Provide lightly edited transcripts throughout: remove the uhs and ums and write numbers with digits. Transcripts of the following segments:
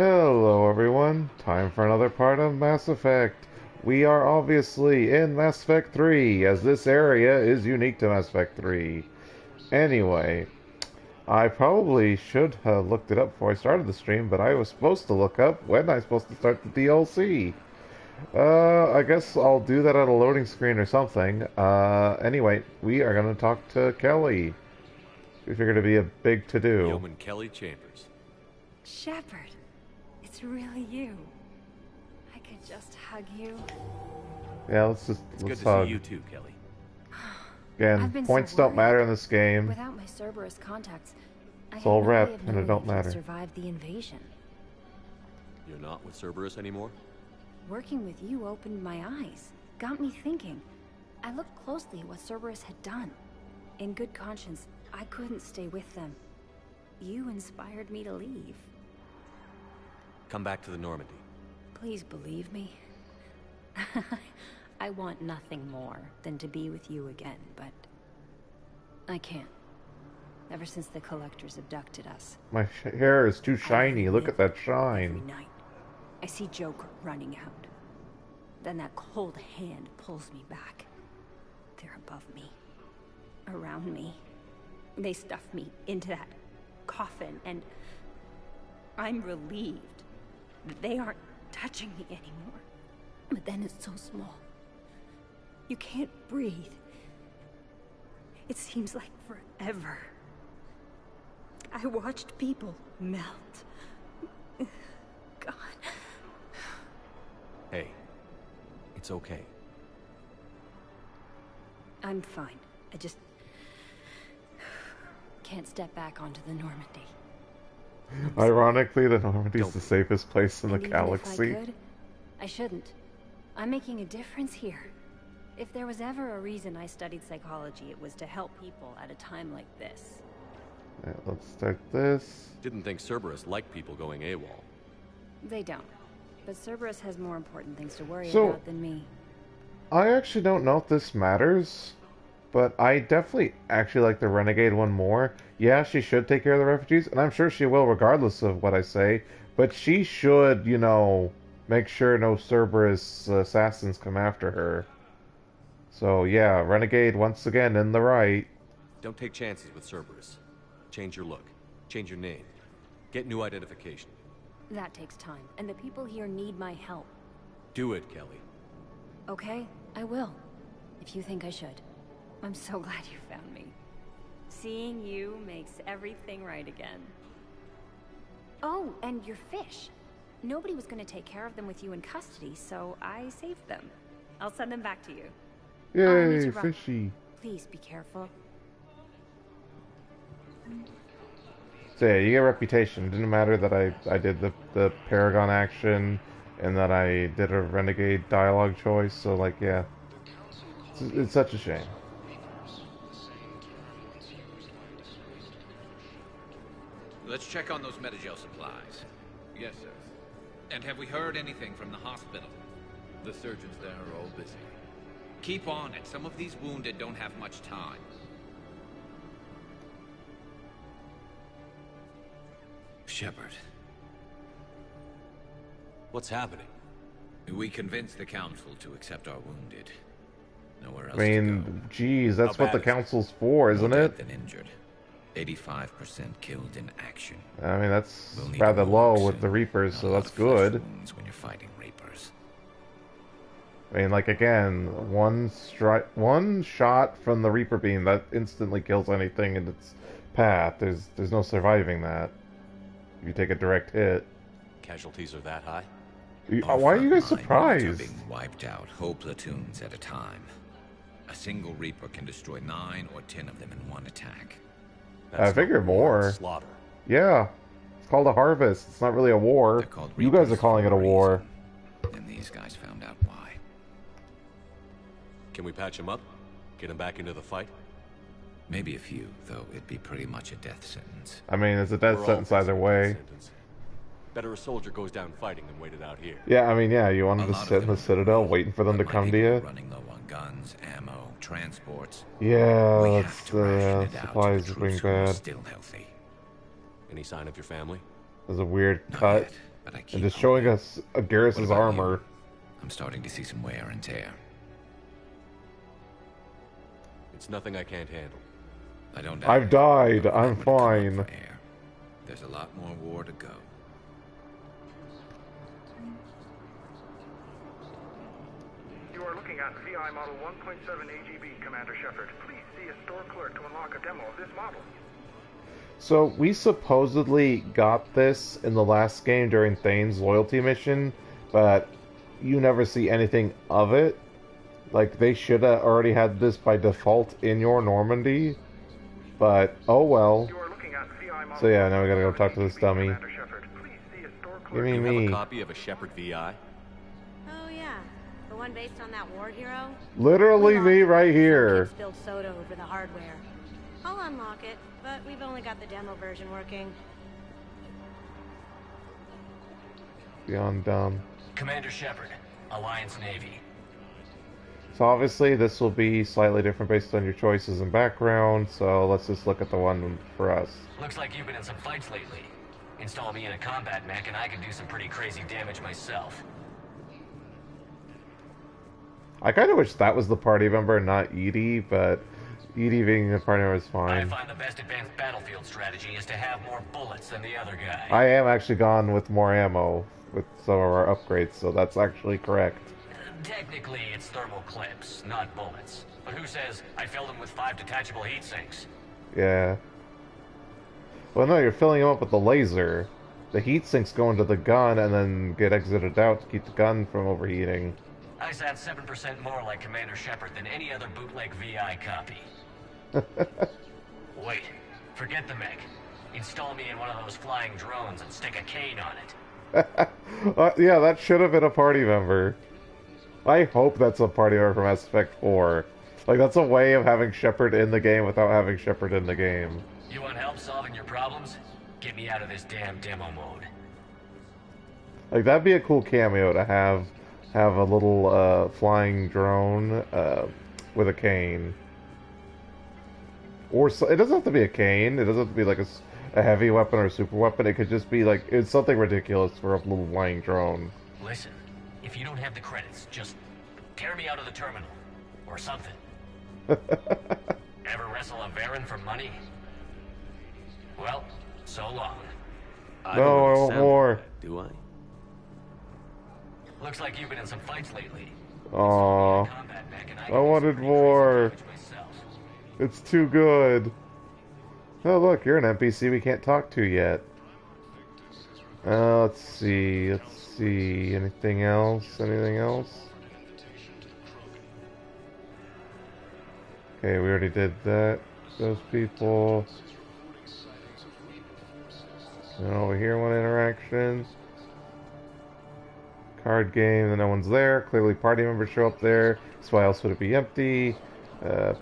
Hello everyone, time for another part of Mass Effect. We are obviously in Mass Effect 3, as this area is unique to Mass Effect 3. Anyway, I probably should have looked it up before I started the stream, but I was supposed to look up when I was supposed to start the DLC. I guess I'll do that at a loading screen or something. Anyway, we are going to talk to Kelly. We figured it'd be a big to-do. Yeoman Kelly Chambers. Shepard, it's really you. I could just hug you. Yeah, It's good let's to hug. see you too, Kelly. Again, I've been points so don't matter worried. in this game. Without my Cerberus contacts, I It's had all no rep, way of and it knowing don't if you'd matter. survived the invasion. You're not with Cerberus anymore? Working with you opened my eyes, got me thinking. I looked closely at what Cerberus had done. In good conscience, I couldn't stay with them. You inspired me to leave. Come back to the Normandy. Please believe me. I want nothing more than to be with you again, but I can't. Ever since the Collectors abducted us. My hair is too shiny. I Look at that Every shine. night, I see Joker running out. Then that cold hand pulls me back. They're above me, around me. They stuff me into that coffin, and I'm relieved that they aren't touching me anymore. But then it's so small. You can't breathe. It seems like forever. I watched people melt. God. Hey, it's okay. I'm fine. I just can't step back onto the Normandy. Ironically, the Normandy's Don't the be. safest place in the And even galaxy. if I could, I shouldn't. I'm making a difference here. If there was ever a reason I studied psychology, it was to help people at a time like this. Yeah, let's start this. Didn't think Cerberus liked people going AWOL. They don't. But Cerberus has more important things to worry So- about than me. I actually don't know if this matters, but I definitely actually like the Renegade one more. Yeah, she should take care of the refugees, and I'm sure she will regardless of what I say, but she should, you know, make sure no Cerberus assassins come after her. So yeah, Renegade once again in the right. Don't take chances with Cerberus. Change your look. Change your name. Get new identification. That takes time, and the people here need my help. Do it, Kelly. Okay, I will. If you think I should. I'm so glad you found me. Seeing you makes everything right again. Oh, and your fish. Nobody was going to take care of them with you in custody, so I saved them. I'll send them back to you. I need Yay, to run. fishy. Please be careful. So yeah, you get a reputation. It didn't matter that I did the Paragon action and that I did a Renegade dialogue choice, so like, yeah. It's such a shame. Let's check on those Metagel supplies. Yes, sir. And have we heard anything from the hospital? The surgeons there are all busy. Keep on it. Some of these wounded don't have much time. Shepard, What's happening? We convinced the council to accept our wounded. Nowhere I else mean, to go. geez, that's How what the bad is it? council's for, isn't More it? dead than injured. 85% killed in action. I mean, that's We'll need rather to low work with soon. the Reapers, Not so a lot that's of flesh good. wounds when you're fighting Reapers. I mean, like, again, one shot from the Reaper beam, that instantly kills anything in its path. There's no surviving that. If you take a direct hit. Casualties are that high? Why are you guys Our frontline units are surprised? being wiped out, whole platoons at a time. A single Reaper can destroy 9 or 10 of them in one attack. I figured not war, more. it's slaughter. Yeah. It's called a harvest. It's not really a war. They're called You guys are Reapers calling for it a war. reason, and these guys found out why. Can we patch him up? Get him back into the fight? Maybe a few, though it'd be pretty much a death sentence. I mean, it's a death We're all sentence either facing a way. death sentence. Better a soldier goes down fighting than waited out here. Yeah, I mean, yeah, you want A him to lot of sit in them the would Citadel agree, waiting for them to but my come to people are you? running low on guns, ammo, transports. Yeah, We that's have to ration it out to supplies the are being troops who are bad. still healthy. Any sign of your family? There's a weird Not cut. yet, but I keep And just showing hoping. us What Garrus's about you? armor. I'm starting to see some wear and tear. It's nothing I can't handle. I don't doubt I've it, died. but I'm remember to come up fine. for air. There's a lot more war to go. You are looking at VI Model 1.7 AGB, Commander Shepard. Please see a store clerk to unlock a demo of this model. So, we supposedly got this in the last game during Thane's loyalty mission, but you never see anything of it. Like, they should have already had this by default in your Normandy, but oh well. You are looking at VI Model So yeah, now we gotta go talk to this dummy. Commander Shepard. Please see a store Give clerk. me You have a me. copy of a Shepard VI? Oh yeah, the one based on that war hero? Literally me right Some here. kid spilled soda over the hardware. I'll unlock it, but we've only got the demo version working. Beyond dumb. Commander Shepard, Alliance Navy. So obviously this will be slightly different based on your choices and background, so let's just look at the one for us. Looks like you've been in some fights lately. Install me in a combat mech and I can do some pretty crazy damage myself. I kind of wish that was the party member, not Edie, but Edie being the party member is I fine. find the best advanced battlefield strategy is to have more bullets than the other guy. I am actually gone with more ammo with some of our upgrades, so that's actually correct. Technically, it's thermal clips, not bullets. But who says I filled them with 5 detachable heat sinks? Yeah. Well, no, you're filling them up with the laser. The heat sinks go into the gun and then get exited out to keep the gun from overheating. I sound 7% more like Commander Shepard than any other bootleg VI copy. Wait, forget the mech. Install me in one of those flying drones and stick a cane on it. Yeah, that should have been a party member. I hope that's a party member from Mass Effect 4. Like, that's a way of having Shepard in the game without having Shepard in the game. You want help solving your problems? Get me out of this damn demo mode. Like, that'd be a cool cameo to have a little flying drone with a cane. Or so, it doesn't have to be a cane. It doesn't have to be like a heavy weapon or a super weapon. It could just be like, it's something ridiculous for a little flying drone. Listen, if you don't have the credits, just tear me out of the terminal. Or something. Ever wrestle a Baron for money? Well, so long. I No, don't I really want sound more. like that, do I? Looks like you've been in some fights lately. Aww. Combat mech and I can do wanted some pretty more. crazy damage myself. It's too good. Oh, look, you're an NPC we can't talk to yet. Let's see. Let's see. Anything else? Anything else? Okay, we already did that. Those people. And over here, one interaction. Card game, and no one's there. Clearly, party members show up there. So why else would it be empty?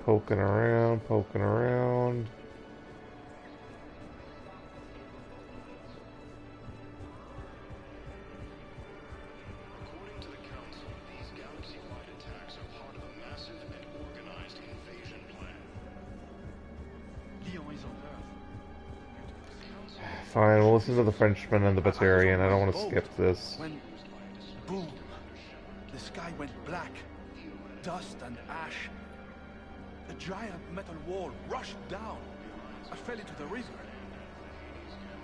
Poking around, poking around. According to the Council, these galaxy-wide attacks are part of a massive and organized invasion plan. Leon is on Earth. Fine, we'll listen to the Frenchman and the Batarian. I don't want to skip this. When, boom, the sky went black, dust and ash. A giant metal wall rushed down. I fell into the river.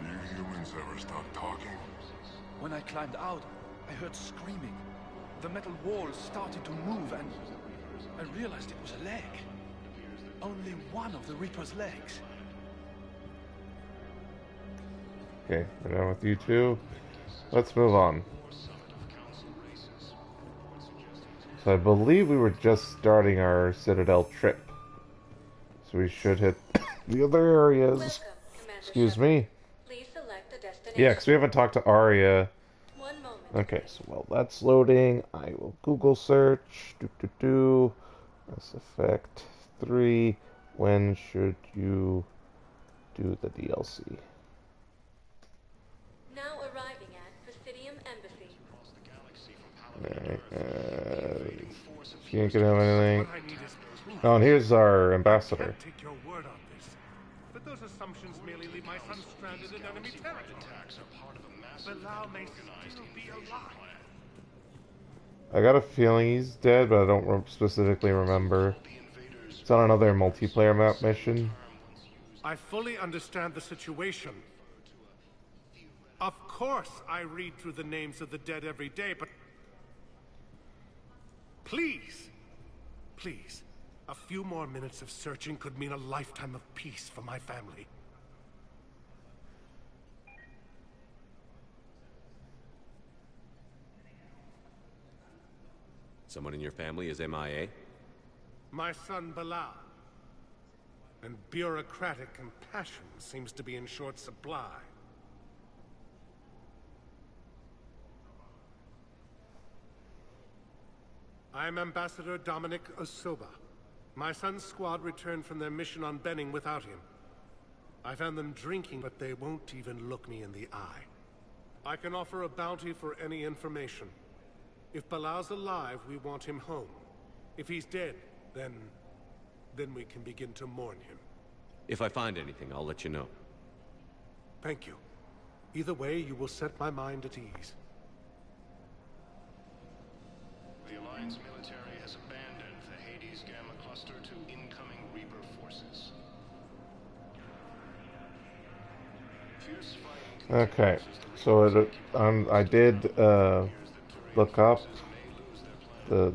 You humans ever stop talking? When I climbed out, I heard screaming. The metal wall started to move and I realized it was a leg. Only one of the Reaper's legs. Okay, we're done with you two. Let's move on. So I believe we were just starting our Citadel trip. So we should hit the other areas. Welcome, Commander Excuse Shepard. me. Please select the destination. Yeah, because we haven't talked to Arya. One moment. Okay, so while that's loading, I will Google search. Mass Effect 3. When should you do the DLC? Now arriving at Presidium Embassy. Alright, she ain't gonna have anything. Oh, and here's our ambassador. Take your word on this. But those assumptions merely leave my son stranded in enemy territory. Attacks are part of a massive Bilal may still be alive. I got a feeling he's dead, but I don't specifically remember. It's on another multiplayer map mission. I fully understand the situation. Of course I read through the names of the dead every day, but... Please, please, a few more minutes of searching could mean a lifetime of peace for my family. Someone in your family is MIA? My son Bilal. And bureaucratic compassion seems to be in short supply. I'm Ambassador Dominic Osoba. My son's squad returned from their mission on Benning without him. I found them drinking, but they won't even look me in the eye. I can offer a bounty for any information. If Bilal's alive, we want him home. If he's dead, then we can begin to mourn him. If I find anything, I'll let you know. Thank you. Either way, you will set my mind at ease. The Alliance military has abandoned the Hades Gamma cluster to incoming Reaper forces. Fierce fighting Okay, so I did look up the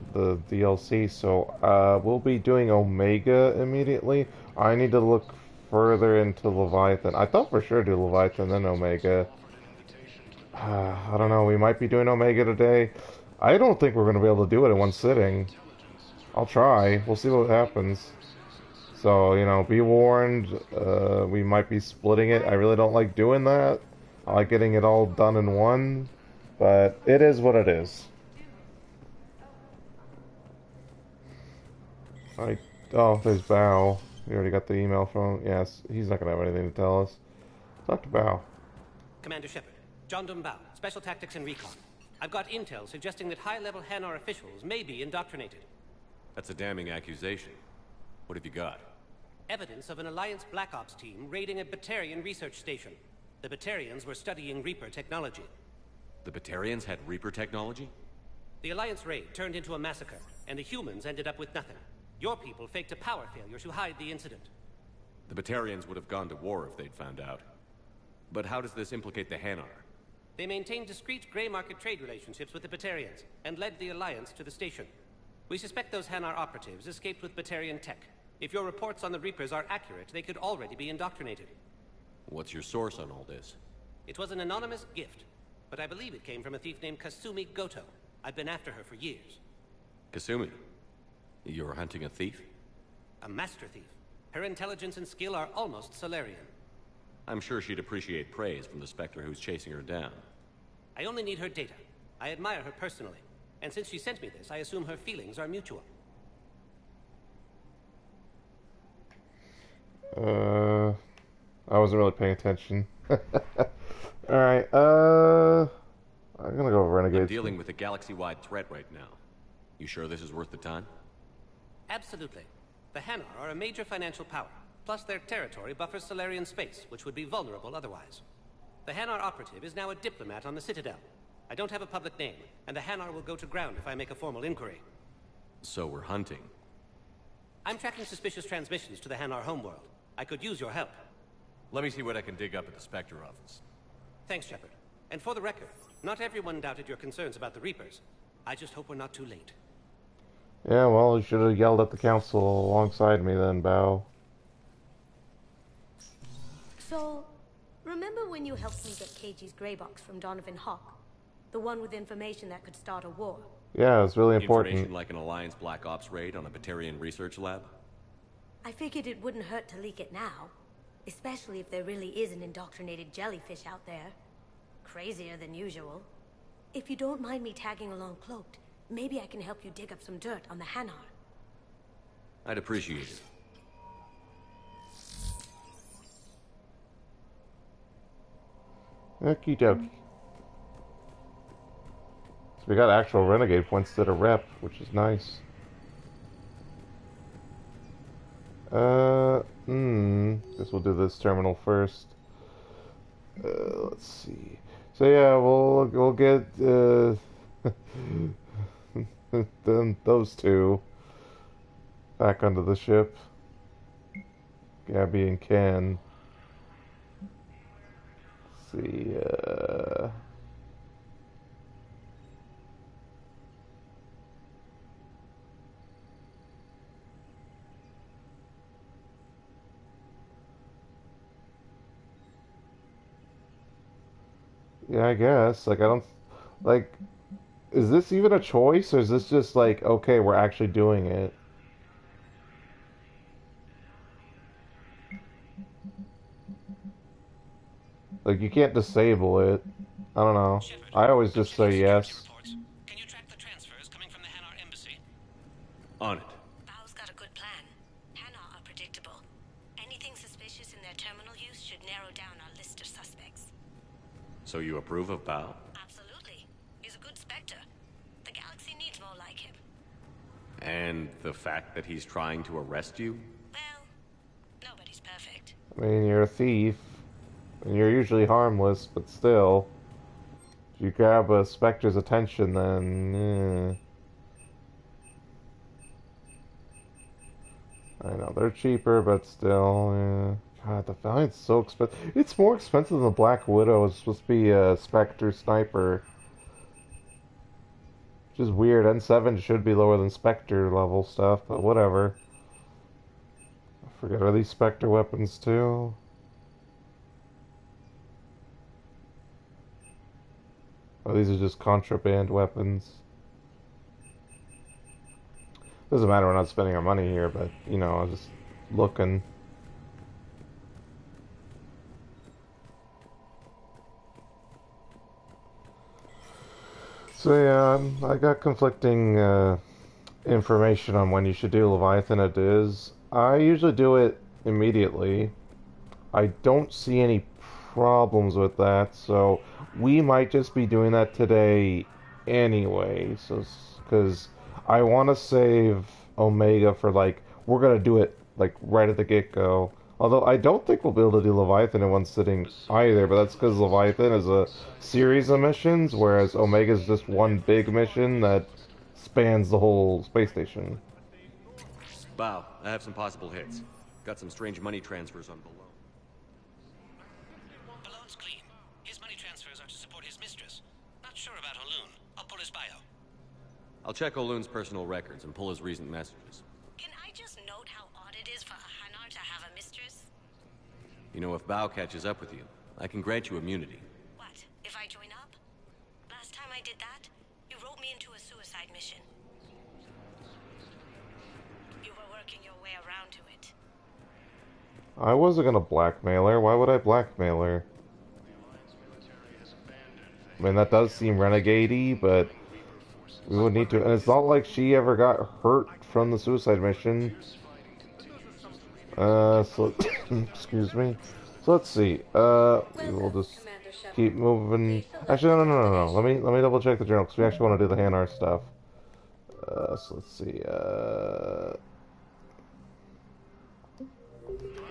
DLC, so we'll be doing Omega immediately. I need to look further into Leviathan. I thought for sure do Leviathan then Omega. I don't know, we might be doing Omega today. I don't think we're going to be able to do it in one sitting. I'll try. We'll see what happens. So, you know, be warned, we might be splitting it. I really don't like doing that. I like getting it all done in one. But it is what it is. Oh, there's Bao. We already got the email from him. Yes, he's not going to have anything to tell us. Talk to Bao. Commander Shepard, John Bao, Special Tactics and Recon. I've got intel suggesting that high-level Hanar officials may be indoctrinated. That's a damning accusation. What have you got? Evidence of an Alliance Black Ops team raiding a Batarian research station. The Batarians were studying Reaper technology. The Batarians had Reaper technology? The Alliance raid turned into a massacre, and the humans ended up with nothing. Your people faked a power failure to hide the incident. The Batarians would have gone to war if they'd found out. But how does this implicate the Hanar? They maintained discreet gray market trade relationships with the Batarians, and led the Alliance to the station. We suspect those Hanar operatives escaped with Batarian tech. If your reports on the Reapers are accurate, they could already be indoctrinated. What's your source on all this? It was an anonymous gift, but I believe it came from a thief named Kasumi Goto. I've been after her for years. Kasumi? You're hunting a thief? A master thief. Her intelligence and skill are almost Solarian. I'm sure she'd appreciate praise from the Spectre who's chasing her down. I only need her data. I admire her personally. And since she sent me this, I assume her feelings are mutual. I wasn't really paying attention. Alright, I'm gonna go Renegade. I'm dealing with a galaxy-wide threat right now. You sure this is worth the time? Absolutely. The Hanar are a major financial power, plus their territory buffers Solarian space, which would be vulnerable otherwise. The Hanar operative is now a diplomat on the Citadel. I don't have a public name, and the Hanar will go to ground if I make a formal inquiry. So we're hunting. I'm tracking suspicious transmissions to the Hanar homeworld. I could use your help. Let me see what I can dig up at the Spectre office. Thanks, Shepard. And for the record, not everyone doubted your concerns about the Reapers. I just hope we're not too late. Yeah, well, you should have yelled at the council alongside me then, Bao. So, remember when you helped me get KG's grey box from Donovan Hawk? The one with information that could start a war? Yeah, it's really important. Information like an Alliance Black Ops raid on a Batarian research lab? I figured it wouldn't hurt to leak it now. Especially if there really is an indoctrinated jellyfish out there. Crazier than usual. If you don't mind me tagging along cloaked, maybe I can help you dig up some dirt on the Hanar. I'd appreciate it. Okie dokie. So we got actual Renegade points to the rep, which is nice. Guess we'll do this terminal first. Let's see. So yeah, we'll get them those two back onto the ship. Gabby and Ken. Let's see. Yeah, I guess. Like, I don't... Like, is this even a choice, or is this just like, okay, we're actually doing it? Like, you can't disable it. I don't know. Shepard, I always just say security yes. reports. Can you track the transfers coming from the Hanar embassy? On it. Bao's got a good plan. Hanar are predictable. Anything suspicious in their terminal use should narrow down our list of suspects. So you approve of Bao? Absolutely. He's a good Spectre. The galaxy needs more like him. And the fact that he's trying to arrest you? Well, nobody's perfect. I mean, you're a thief. And you're usually harmless, but still. If you grab a Spectre's attention, then... I know, they're cheaper, but still, God, the Valiant's so expensive. It's more expensive than the Black Widow. It's supposed to be a Spectre Sniper. Which is weird. N7 should be lower than Spectre level stuff, but whatever. I forget, are these Spectre weapons too? Oh, these are just contraband weapons. Doesn't matter, we're not spending our money here, but, you know, I'm just looking. So yeah, I got conflicting information on when you should do Leviathan It Is. I usually do it immediately. I don't see any problems with that, so we might just be doing that today anyway, so, because I want to save Omega for, like, we're going to do it, like, right at the get-go. Although, I don't think we'll be able to do Leviathan in one sitting either, but that's because Leviathan is a series of missions, whereas Omega is just one big mission that spans the whole space station. Bao, I have some possible hits. Got some strange money transfers on Balone. Balone's clean. His money transfers are to support his mistress. Not sure about Haloon. I'll pull his bio. I'll check Oloon's personal records and pull his recent messages. Can I just note how odd it is for a Hanar to have a mistress? You know, if Bao catches up with you, I can grant you immunity. What, if I join up? Last time I did that, you wrote me into a suicide mission. You were working your way around to it. I wasn't gonna blackmail her. Why would I blackmail her? I mean, that does seem renegade-y, but we would need to... And it's not like she ever got hurt from the suicide mission. So... excuse me. So let's see. We'll just keep moving... Actually, no. Let me double check the journal, because we actually want to do the Hanar stuff. So let's see.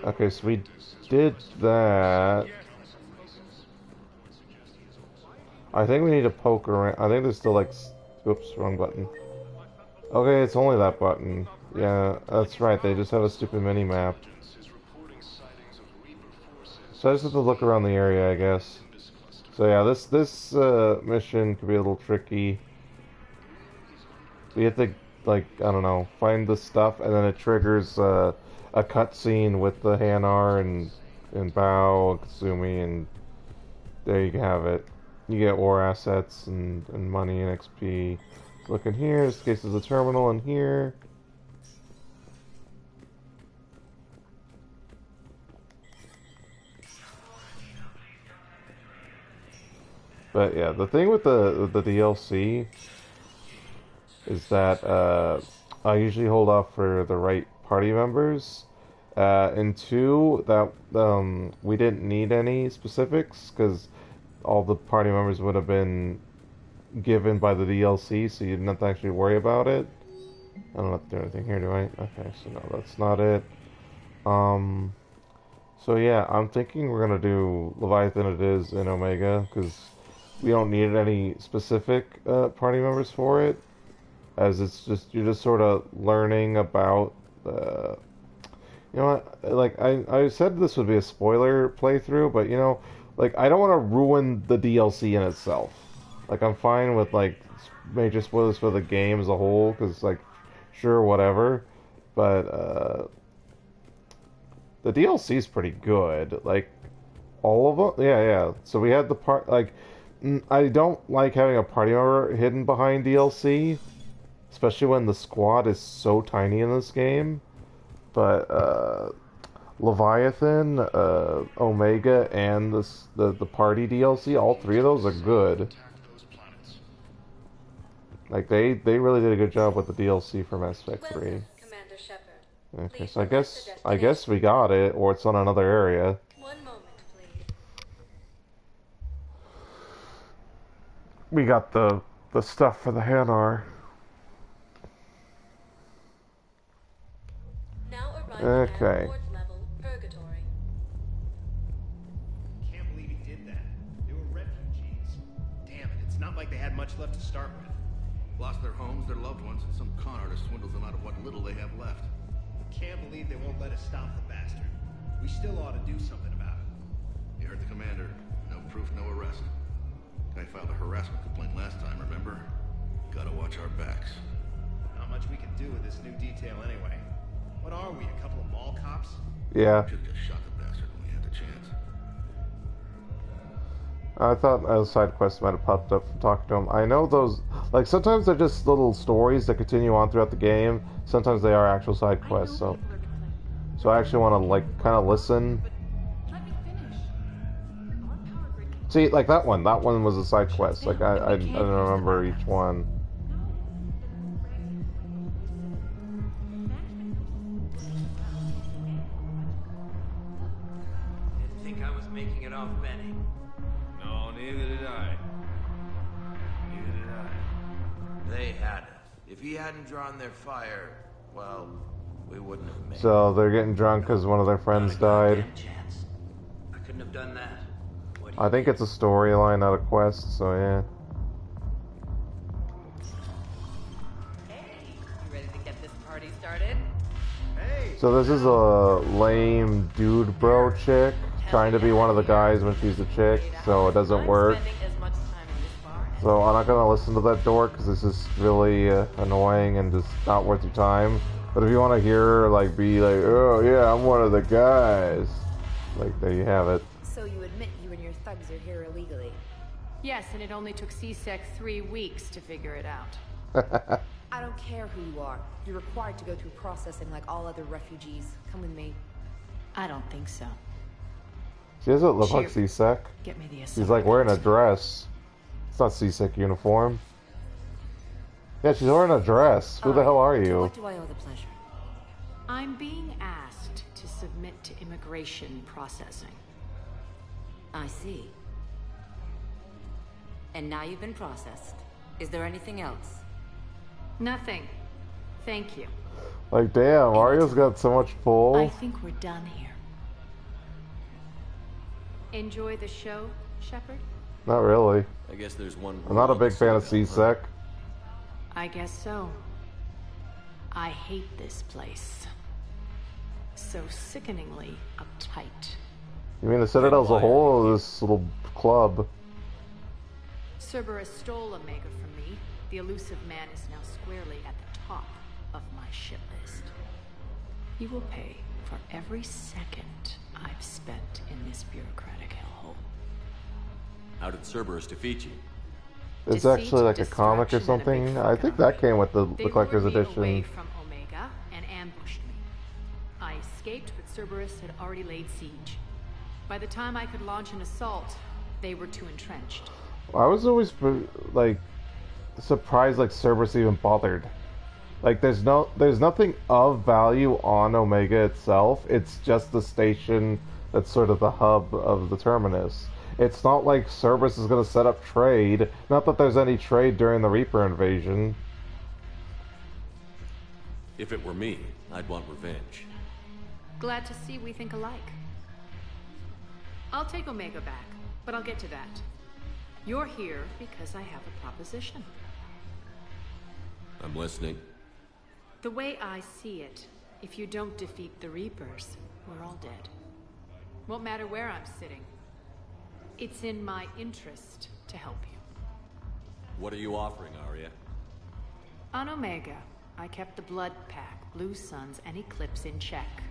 Okay, so we did that. I think we need to poke around. I think there's still like... Oops, wrong button. Okay, it's only that button. Yeah, that's right. They just have a stupid mini-map. So I just have to look around the area, I guess. So yeah, this mission could be a little tricky. We have to, like, I don't know, find the stuff, and then it triggers a cutscene with the Hanar and Bao and Kasumi, and there you have it. You get war assets and money and XP. Look in here, this case is a terminal in here. But yeah, the thing with the DLC is that I usually hold off for the right party members. In 2, that we didn't need any specifics because all the party members would have been given by the DLC, so you didn't have to actually worry about it. I don't have to do anything here, do I? Okay, so no, that's not it. So yeah, I'm thinking we're gonna do Leviathan It Is in Omega, because we don't need any specific party members for it, as it's just you're just sort of learning about. You know what? Like I said, this would be a spoiler playthrough, but you know, like I don't want to ruin the DLC in itself. Like I'm fine with like major spoilers for the game as a whole, because like, sure, whatever. But the DLC is pretty good. Like all of them, yeah. So we had the part like I don't like having a party member hidden behind DLC, especially when the squad is so tiny in this game. But Leviathan, Omega, and the party DLC, all three of those are good. Like they really did a good job with the DLC for Mass Effect 3. Welcome, Commander Shepard. Okay, so I guess we got it, or it's on another area. One moment, please. We got the stuff for the Hanar. Now arriving Okay. at port level purgatory. Can't believe he did that. They were refugees. Damn it, it's not like they had much left to start with. Lost their homes, their loved ones, and some con artist swindles them out of what little they have left. Can't believe they won't let us stop the bastard. We still ought to do something about it. You heard the commander. No proof, no arrest. Guy filed a harassment complaint last time, remember? Gotta watch our backs. Not much we can do with this new detail anyway. What are we, a couple of mall cops? Yeah. Should've just shot the bastard when we had the chance. I thought a side quest might have popped up from talking to him. I know those, like, sometimes they're just little stories that continue on throughout the game. Sometimes they are actual side quests, so I actually want to, like, kind of listen. See, like that one was a side quest. Like, I don't remember each one. Didn't think I was making it off Benny. No, neither did I. Neither did I. They had us. If he hadn't drawn their fire, well, we wouldn't have made So they're getting drunk because one of their friends died. chance. I couldn't have done that. I think it's a storyline, not a quest, so yeah. You ready to get this party started? So this is a lame dude bro chick trying to be one of the guys when she's a chick, so it doesn't work. So I'm not gonna listen to that dork because it's just really annoying and just not worth your time. But if you want to hear her like be like, oh yeah, I'm one of the guys, like there you have it. So you admit you and your thugs are here illegally? Yes, and it only took CSEC 3 weeks to figure it out. I don't care who you are. You're required to go through processing like all other refugees. Come with me. I don't think so. She doesn't look like Cheer. CSEC. Get me the She's like wearing a dress. It's not CSEC uniform. Yeah, she's wearing a dress. Who the hell are you? What do I owe the pleasure? I'm being asked to submit to immigration processing. I see. And now you've been processed. Is there anything else? Nothing. Thank you. Like, damn, Mario's got so much pull. I think we're done here. Enjoy the show, Shepard? Not really. I guess there's one. I'm not a big fan of Citadel, CSEC. I guess so. I hate this place. So sickeningly uptight. You mean the Citadel as a whole, or this little club? Cerberus stole Omega from me. The elusive man is now squarely at the top of my shit list. You will pay for every second I've spent in this bureaucratic hellhole. How did Cerberus defeat you? It's actually like a comic or something. I think that came with the collector's They lured me edition. away from Omega and ambushed me. I escaped, but Cerberus had already laid siege. By the time I could launch an assault, they were too entrenched. I was always like surprised like Cerberus even bothered. Like there's nothing of value on Omega itself. It's just the station that's sort of the hub of the terminus. It's not like Cerberus is going to set up trade. Not that there's any trade during the Reaper invasion. If it were me, I'd want revenge. Glad to see we think alike. I'll take Omega back, but I'll get to that. You're here because I have a proposition. I'm listening. The way I see it, if you don't defeat the Reapers, we're all dead. Won't matter where I'm sitting. It's in my interest to help you. What are you offering, Arya? On Omega, I kept the Blood Pack, Blue Suns, and Eclipse in check.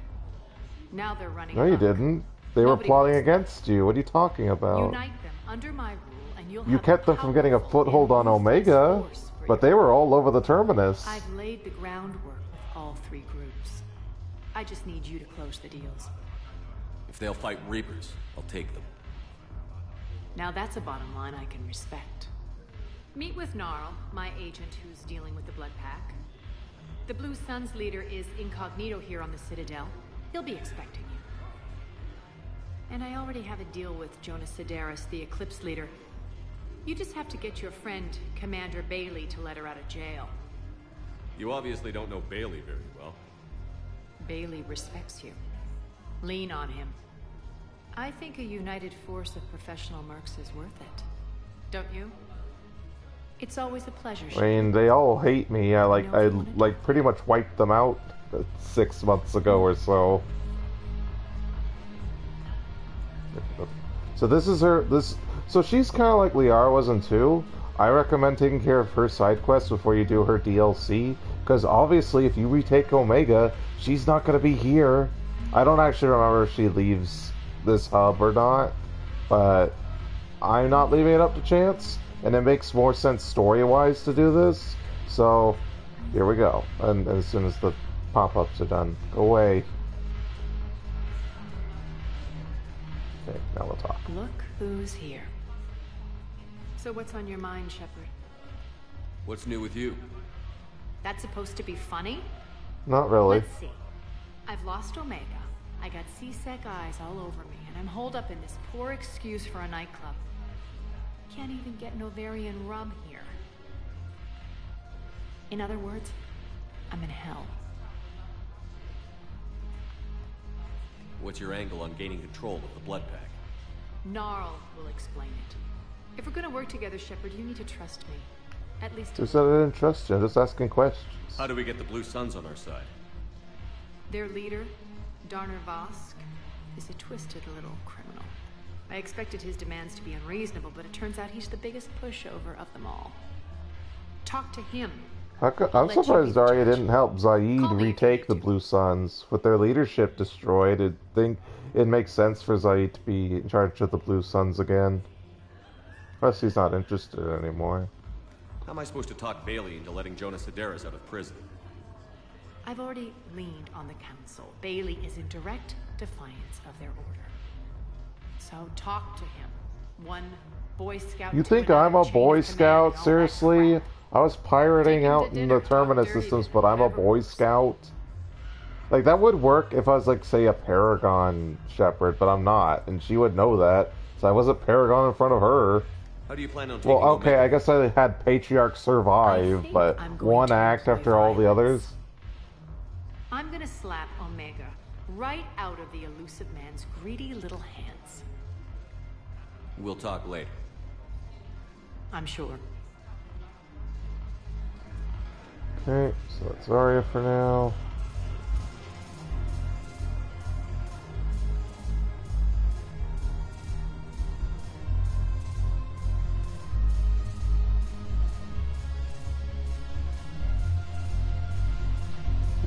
Now they're running No, you amok. didn't. They were plotting against you. What are you talking about? Unite them under my rule, and you'll You have kept them from getting a foothold on Omega, but they were all over the terminus. I've laid the groundwork with all three groups. I just need you to close the deals. If they'll fight Reapers, I'll take them. Now that's a bottom line I can respect. Meet with Gnarl, my agent who's dealing with the Blood Pack. The Blue Suns leader is incognito here on the Citadel. He'll be expecting you. And I already have a deal with Jonas Sidaris, the Eclipse leader. You just have to get your friend, Commander Bailey, to let her out of jail. You obviously don't know Bailey very well. Bailey respects you. Lean on him. I think a united force of professional mercs is worth it. Don't you? It's always a pleasure. I mean, they all hate me. I pretty much wiped them out 6 months ago or so. So this is her. So she's kind of like Liara was in 2. I recommend taking care of her side quests before you do her DLC, because obviously if you retake Omega, she's not going to be here. I don't actually remember if she leaves this hub or not, but I'm not leaving it up to chance, and it makes more sense story-wise to do this. So here we go. And as soon as the pop-ups are done, go away. Okay, now we'll talk. Look who's here. So what's on your mind, Shepard? What's new with you? That's supposed to be funny? Not really. Let's see. I've lost Omega. I got C-Sec eyes all over me, and I'm holed up in this poor excuse for a nightclub. Can't even get Novarian rum here. In other words, I'm in hell. What's your angle on gaining control of the Blood Pack? Gnarl will explain it. If we're gonna work together, Shepard, you need to trust me. At least... Who said I didn't trust you? I'm just asking questions. How do we get the Blue Suns on our side? Their leader, Darner Vosk, is a twisted little criminal. I expected his demands to be unreasonable, but it turns out he's the biggest pushover of them all. Talk to him. I'm surprised Arya didn't help Zaid retake the Blue Suns. With their leadership destroyed, I think it makes sense for Zaid to be in charge of the Blue Suns again. Plus, he's not interested anymore. How am I supposed to talk Bailey into letting Jonas Sidaris out of prison? I've already leaned on the Council. Bailey is in direct defiance of their order. So talk to him. One Boy Scout. You think I'm a Boy Scout? Seriously? I was pirating out in the Terminus systems, but I'm a Boy Scout? Like, that would work if I was, like, say, a Paragon Shepard, but I'm not, and she would know that, so I wasn't Paragon in front of her. How do you plan on taking Well, okay, Omega? I guess I had Patriarch survive, but one act after all the others? I'm gonna slap Omega right out of the elusive man's greedy little hands. We'll talk later. I'm sure. Okay, so that's Arya for now.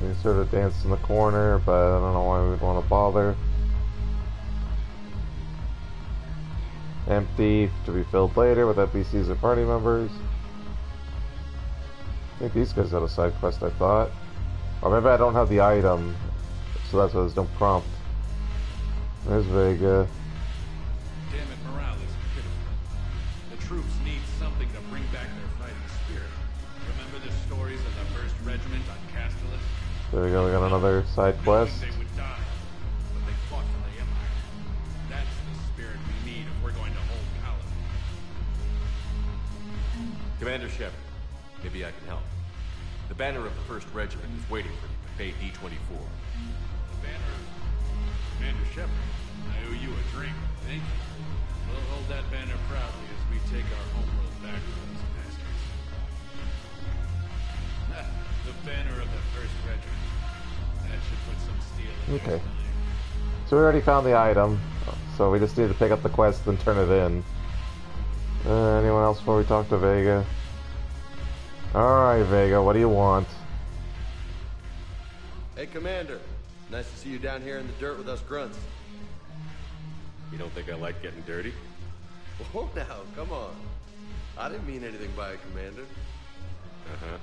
They sort of danced in the corner, but I don't know why we'd want to bother. Empty, to be filled later with NPCs or party members. I think these guys had a side quest, I thought. Or maybe I don't have the item, so that's why there's no prompt. There's Vega. Damn it, morale is pitiful. The troops need something to bring back their fighting spirit. Remember the stories of the 1st Regiment on Castellus? There we go, we got another side quest. They would die, but they fought for the Empire. That's the spirit we need if we're going to hold Paladin. Commander Shepard, maybe I can help. The banner of the 1st Regiment is waiting for you at Bay D-24. The banner of Commander Shepard. I owe you a drink. Thank you. We'll hold that banner proudly as we take our Okay. So we already found the item, so we just need to pick up the quest and turn it in. Anyone else before we talk to Vega? Alright, Vega, what do you want? Hey, Commander. Nice to see you down here in the dirt with us grunts. You don't think I like getting dirty? Whoa, now, come on. I didn't mean anything by it, Commander. Uh-huh.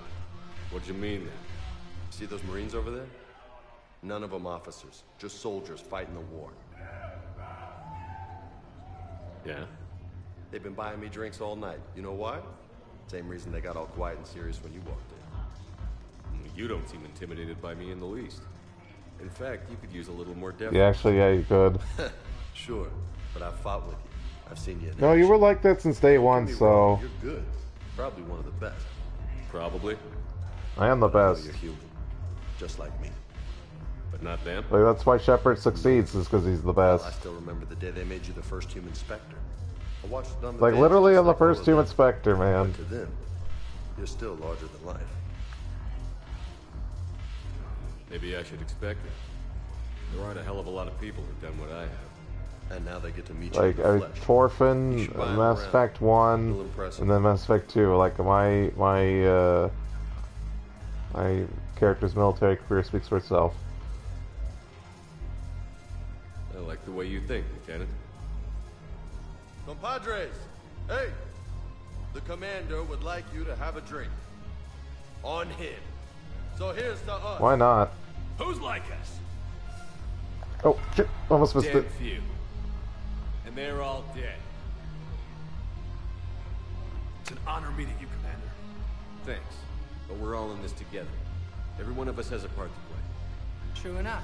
What'd you mean then? See those Marines over there? None of them officers, just soldiers fighting the war. Yeah? They've been buying me drinks all night. You know why? Same reason they got all quiet and serious when you walked in. You don't seem intimidated by me in the least. In fact, you could use a little more depth. Yeah, actually, yeah, you could. Sure, but I've fought with you. I've seen you in No, you action. were like that since day one, so... You're good. Probably one of the best. Probably. I am the best. You're human. Just like me. But not them? Like, that's why Shepard succeeds, is because he's the best. Well, I still remember the day they made you the first human Spectre. I watched it on the Like, bench, literally just on the like all first of human them. Spectre, man. But to them, you're still larger than life. Maybe I should expect it. There aren't a hell of a lot of people who've done what I have. And now they get to meet you Like, in the flesh. Thorfinn, You should buy 'em Mass around. Effect They'll 1, impress 'em. and then Mass Effect 2. Like, my character's military career speaks for itself. I like the way you think, Lieutenant. Compadres, hey! The commander would like you to have a drink. On him. So here's to us. Why not? Who's like us? Oh, shit. Almost missed Damn it. few. And they're all dead. It's an honor meeting you, Commander. Thanks. But we're all in this together. Every one of us has a part to play. True enough.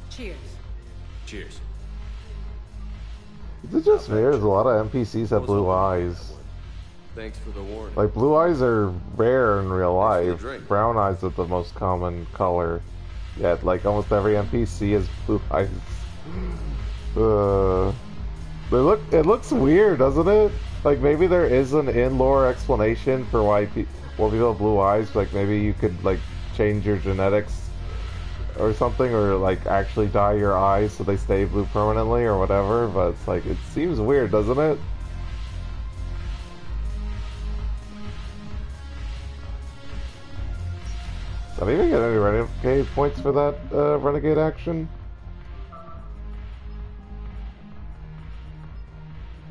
Cheers. Cheers. Is it just me, or does a lot of NPCs have blue eyes? Thanks for the warning. Like, blue eyes are rare in real life. drink. Brown eyes are the most common color. Yet, like, almost every NPC has blue eyes. It looks weird, doesn't it? Like, maybe there is an in-lore explanation for why people have blue eyes. Like, maybe you could, like, change your genetics or something, or, like, actually dye your eyes so they stay blue permanently or whatever. But it's like, it seems weird, doesn't it? Did I even get any renegade points for that renegade action?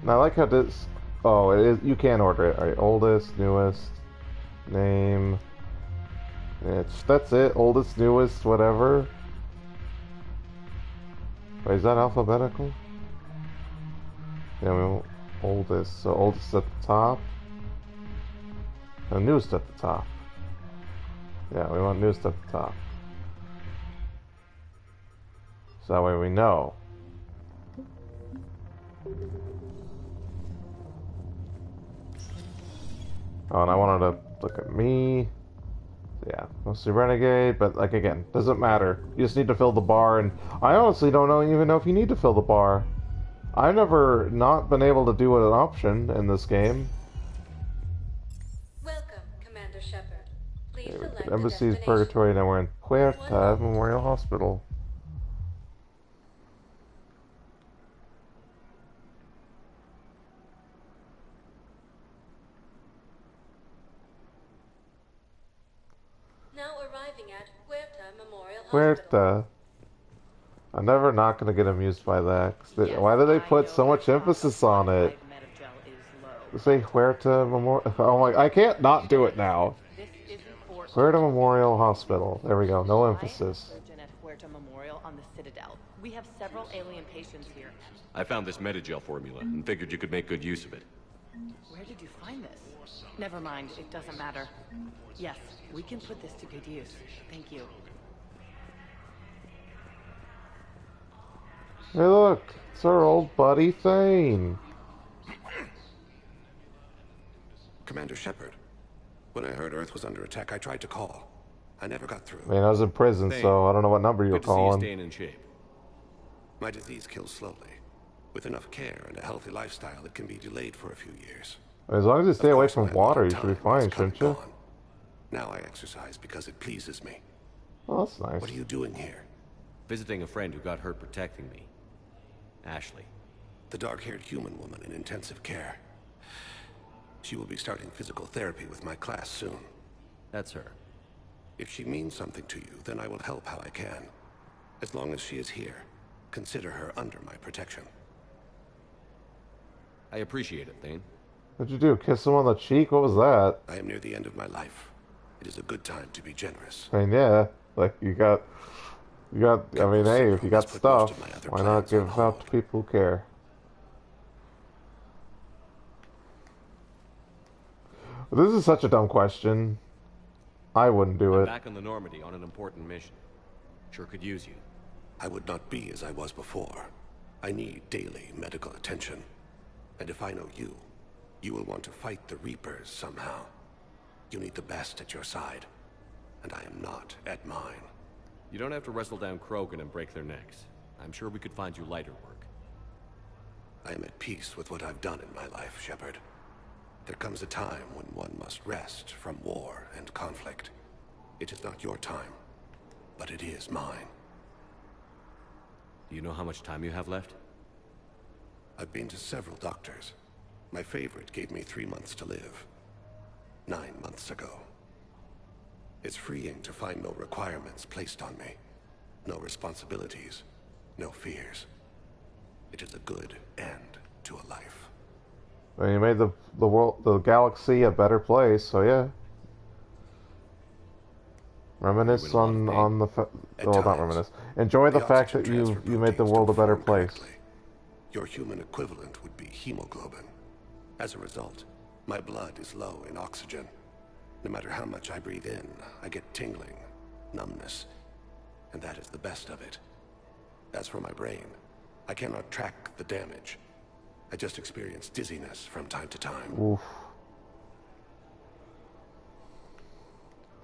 And I like how this... Oh, it is. You can order it. Alright, oldest, newest, name... That's it. Oldest, newest, whatever. Wait, is that alphabetical? Yeah, we want oldest. So oldest at the top. And newest at the top. Yeah, we want newest at the top. So that way we know. Oh, and I wanted to look at me. Yeah, mostly renegade, but like again, doesn't matter. You just need to fill the bar, and I honestly don't even know if you need to fill the bar. I've never not been able to do it an option in this game. Welcome, Commander Shepard. Please select the Embassy's destination. Purgatory, and we're in Puerta Memorial Hospital. Now arriving at Puerta Memorial Hospital. Puerta. I'm never not gonna get amused by that. 'Cause why do they put so much emphasis on it? Say Puerta Memorial. Oh my! I can't not do it now. Puerta Memorial Hospital. There we go. No emphasis. At Puerta Memorial on the Citadel. We have several alien patients here. I found this Metagel formula and figured you could make good use of it. Where did you find this? Never mind, it doesn't matter. Yes, we can put this to good use. Thank you. Hey, look! It's our old buddy Thane. Commander Shepard. When I heard Earth was under attack, I tried to call. I never got through. I mean, I was in prison, Thane, so I don't know what number you were good to see you calling. staying in shape. My disease kills slowly. With enough care and a healthy lifestyle, it can be delayed for a few years. As long as you stay away from water, you should be fine, shouldn't you? Now I exercise because it pleases me. Oh, that's nice. What are you doing here? Visiting a friend who got hurt protecting me. Ashley. The dark-haired human woman in intensive care. She will be starting physical therapy with my class soon. That's her. If she means something to you, then I will help how I can. As long as she is here, consider her under my protection. I appreciate it, Thane. What'd you do? Kiss him on the cheek? What was that? I am near the end of my life. It is a good time to be generous. I mean, yeah. Like, I mean, hey, if you got stuff, why not give it out to people who care? This is such a dumb question. I wouldn't do I'm it. back on the Normandy on an important mission. Sure could use you. I would not be as I was before. I need daily medical attention. And if I know you, you will want to fight the Reapers somehow. You need the best at your side, and I am not at mine. You don't have to wrestle down Krogan and break their necks. I'm sure we could find you lighter work. I am at peace with what I've done in my life, Shepard. There comes a time when one must rest from war and conflict. It is not your time, but it is mine. Do you know how much time you have left? I've been to several doctors. My favorite gave me 3 months to live. 9 months ago. It's freeing to find no requirements placed on me. No responsibilities. No fears. It is a good end to a life. Well, you made the world, the galaxy, a better place. So yeah. Reminisce on the well, not reminisce. Enjoy the fact that you made the world a better place. Your human equivalent would be hemoglobin. As a result, my blood is low in oxygen. No matter how much I breathe in, I get tingling, numbness, and that is the best of it. As for my brain, I cannot track the damage. I just experience dizziness from time to time. Oof.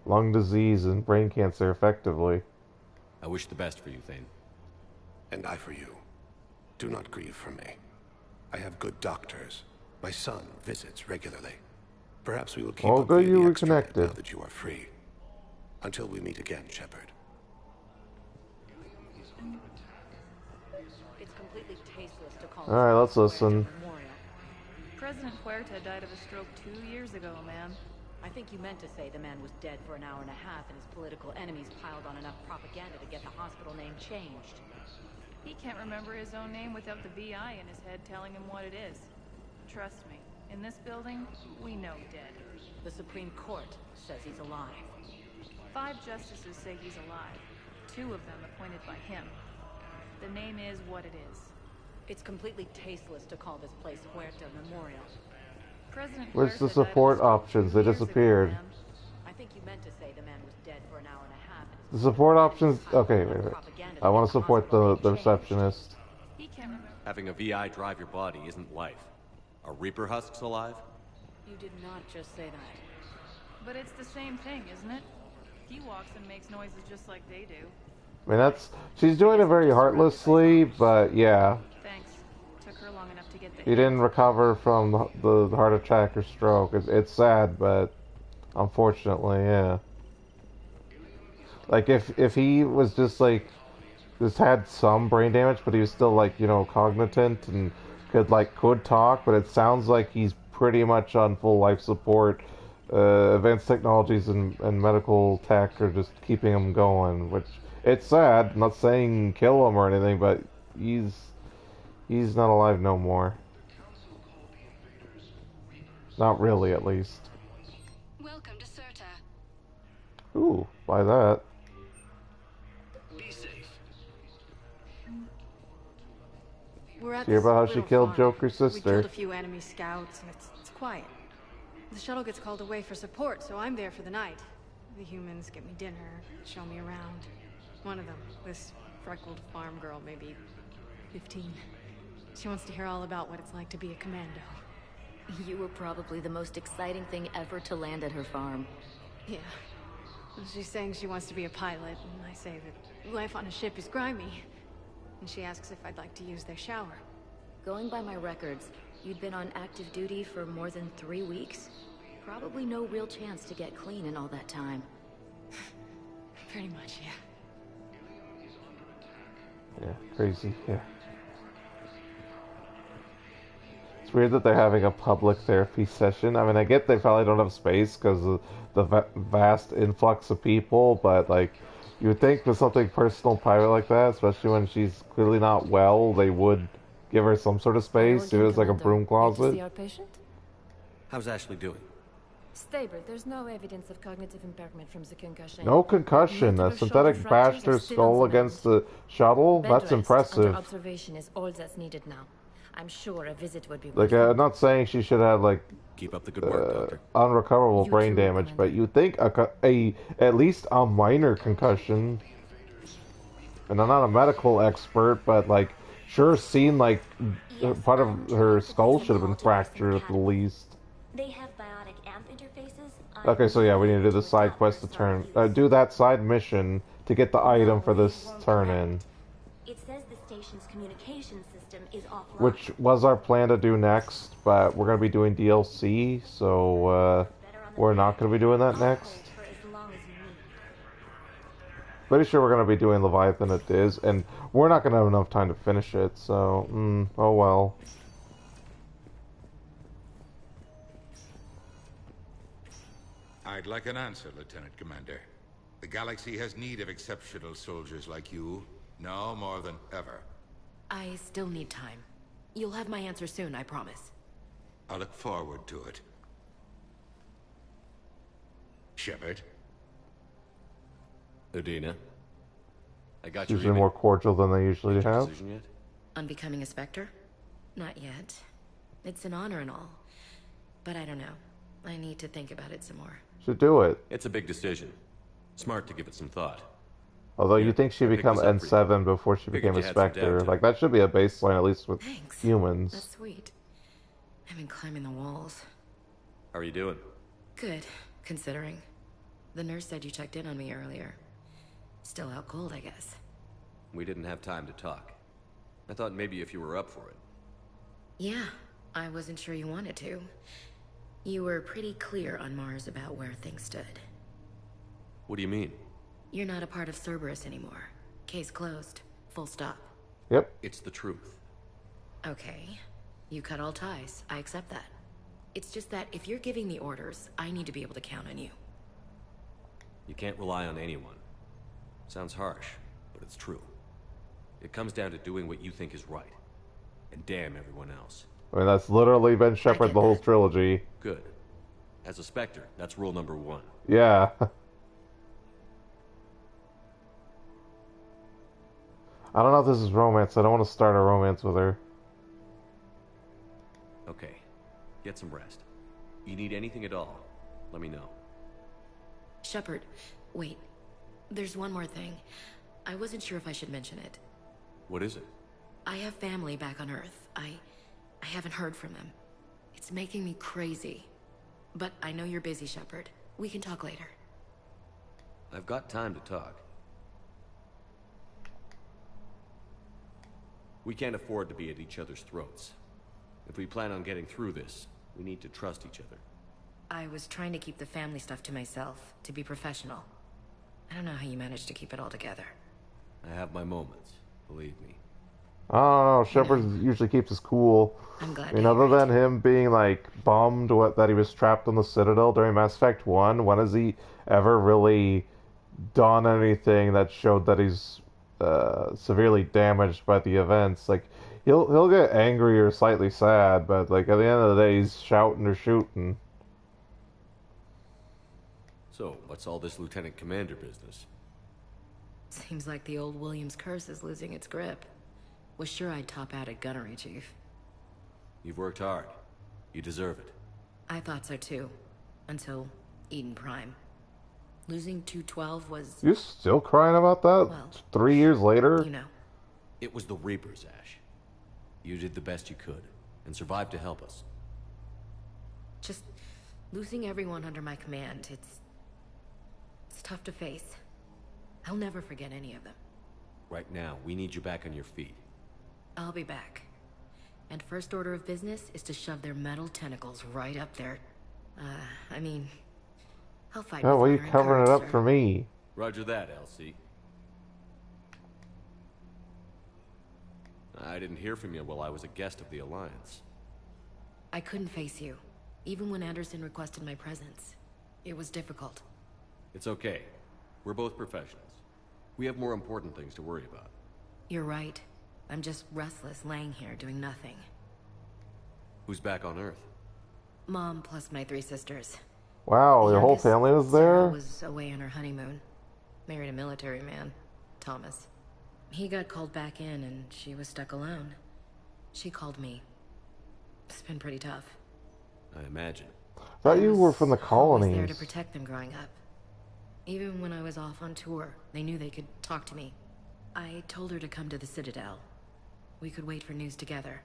Lung disease and brain cancer, effectively. I wish the best for you, Thane. And I for you. Do not grieve for me. I have good doctors. My son visits regularly. Perhaps we will keep up good via you the were extra connected. now that you are free. Until we meet again, Shepard. It's completely tasteless to call Alright, let's listen. President Huerta died of a stroke 2 years ago, ma'am. I think you meant to say the man was dead for an hour and a half and his political enemies piled on enough propaganda to get the hospital name changed. He can't remember his own name without the VI in his head telling him what it is. Trust me, in this building, we know dead. The Supreme Court says he's alive. 5 justices say he's alive. 2 of them appointed by him. The name is what it is. It's completely tasteless to call this place Huerta Memorial. President Where's the Huerta died of support a stroke options? 2 They years disappeared. ago, ma'am. I think you meant to say the man was dead for an hour and a half. The support options. Okay, wait. I want to support the receptionist. He can't remember. Having a VI drive your body isn't life. Are Reaper husks alive? You did not just say that. But it's the same thing, isn't it? He walks and makes noises just like they do. I mean, she's doing it very heartlessly, but yeah. Thanks. Took her long enough to get the He didn't recover from the heart attack or stroke. It's sad, but unfortunately, yeah. Like, if he was just, like, just had some brain damage, but he was still, like, you know, cognitant and could talk, but it sounds like he's pretty much on full life support. Advanced technologies and medical tech are just keeping him going, which, it's sad. I'm not saying kill him or anything, but he's not alive no more. Not really, at least. Welcome to Certa. Ooh, buy that. Be safe. We're at Hear this about how she little killed farm. Joker's We sister. killed a few enemy scouts, and it's quiet. The shuttle gets called away for support, so I'm there for the night. The humans get me dinner, show me around. One of them, this freckled farm girl, maybe 15. She wants to hear all about what it's like to be a commando. You were probably the most exciting thing ever to land at her farm. Yeah. She's saying she wants to be a pilot, and I say that life on a ship is grimy. And she asks if I'd like to use their shower. Going by my records, you'd been on active duty for more than 3 weeks. Probably no real chance to get clean in all that time. Pretty much, yeah. Yeah, crazy. Yeah. It's weird that they're having a public therapy session. I mean, I get they probably don't have space because of the vast influx of people, but like, you would think with something personal, private like that, especially when she's clearly not well, they would give her some sort of space. It was like a broom closet. See our patient? How's Ashley doing? Stable. There's no evidence of cognitive impairment from the concussion. No concussion. A synthetic bashed her skull against the shuttle. Bed That's rest impressive. Under observation is all that's needed now. I'm sure a visit would be Like, worth it. I'm not saying she should have like keep up the good work, Doctor. Unrecoverable brain damage, but you think at least a minor concussion. And I'm not a medical expert, but like, sure, seen like part of her skull should have been fractured at the least. They have biotic amp interfaces. Okay, so yeah, we need to do the side quest to turn, do that side mission to get the item for this turn-in. It says the station's communication system is offline. Which was our plan to do next, but we're going to be doing DLC, so we're not going to be doing that next. Pretty sure we're going to be doing Leviathan it is, and we're not going to have enough time to finish it, so, oh well. I'd like an answer, Lieutenant Commander. The galaxy has need of exceptional soldiers like you, now more than ever. I still need time. You'll have my answer soon, I promise. I look forward to it. Shepard? Udina? I got your Usually email. more cordial than they usually have. Decision yet? On becoming a Spectre? Not yet. It's an honor and all. But I don't know. I need to think about it some more. Should do it. It's a big decision. Smart to give it some thought. Although you think she'd become N7 before she became a Spectre. Like, that should be a baseline, at least with humans. That's sweet. I've been climbing the walls. How are you doing? Good, considering. The nurse said you checked in on me earlier. Still out cold, I guess. We didn't have time to talk. I thought maybe if you were up for it. Yeah, I wasn't sure you wanted to. You were pretty clear on Mars about where things stood. What do you mean? You're not a part of Cerberus anymore. Case closed. Full stop. Yep. It's the truth. Okay. You cut all ties. I accept that. It's just that if you're giving the orders, I need to be able to count on you. You can't rely on anyone. Sounds harsh, but it's true. It comes down to doing what you think is right. And damn everyone else. I mean, that's literally been Shepard the whole trilogy. Good. As a Spectre, that's rule number 1. Yeah. I don't know if this is romance. I don't want to start a romance with her. Okay. Get some rest. You need anything at all, let me know. Shepard, wait. There's one more thing. I wasn't sure if I should mention it. What is it? I have family back on Earth. I haven't heard from them. It's making me crazy. But I know you're busy, Shepard. We can talk later. I've got time to talk. We can't afford to be at each other's throats. If we plan on getting through this, we need to trust each other. I was trying to keep the family stuff to myself, to be professional. I don't know how you managed to keep it all together. I have my moments, believe me. I don't know. Shepard usually keeps us cool. I'm glad. I mean, other than him being like bummed that he was trapped on the Citadel during Mass Effect 1, when has he ever really done anything that showed that he's severely damaged by the events? Like, he'll get angry or slightly sad, but like at the end of the day, he's shouting or shooting. So, what's all this Lieutenant Commander business? Seems like the old Williams curse is losing its grip. Was sure I'd top out at gunnery, Chief. You've worked hard. You deserve it. I thought so too. Until Eden Prime. Losing 212 was... You still crying about that? Well, 3 years later? You know. It was the Reapers, Ash. You did the best you could, and survived to help us. Just losing everyone under my command, it's tough to face. I'll never forget any of them. Right now, we need you back on your feet. I'll be back. And first order of business is to shove their metal tentacles right up there. I mean, I'll fight. Oh, why are you with covering it up sir. for me? Roger that, Elsie. I didn't hear from you while I was a guest of the Alliance. I couldn't face you, even when Anderson requested my presence. It was difficult. It's okay. We're both professionals. We have more important things to worry about. You're right. I'm just restless, laying here doing nothing. Who's back on Earth? Mom plus my 3 sisters. Wow, your whole Youngest, family was Sarah, there? was away on her honeymoon. Married a military man, Thomas. He got called back in and she was stuck alone. She called me. It's been pretty tough. I imagine. I thought you were from the I was colonies. there to protect them growing up. Even when I was off on tour, they knew they could talk to me. I told her to come to the Citadel. We could wait for news together.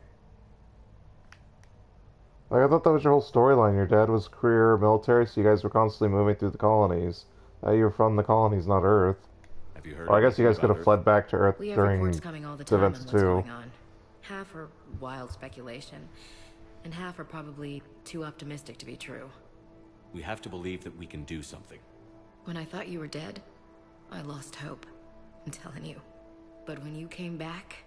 Like, I thought that was your whole storyline. Your dad was career military, so you guys were constantly moving through the colonies. You're from the colonies, not Earth. Have you heard? Or I guess you guys anything could about have fled back to Earth We have during reports coming all the the time on events what's too. going on. Half are wild speculation, and half are probably too optimistic to be true. We have to believe that we can do something. When I thought you were dead, I lost hope. I'm telling you. But when you came back,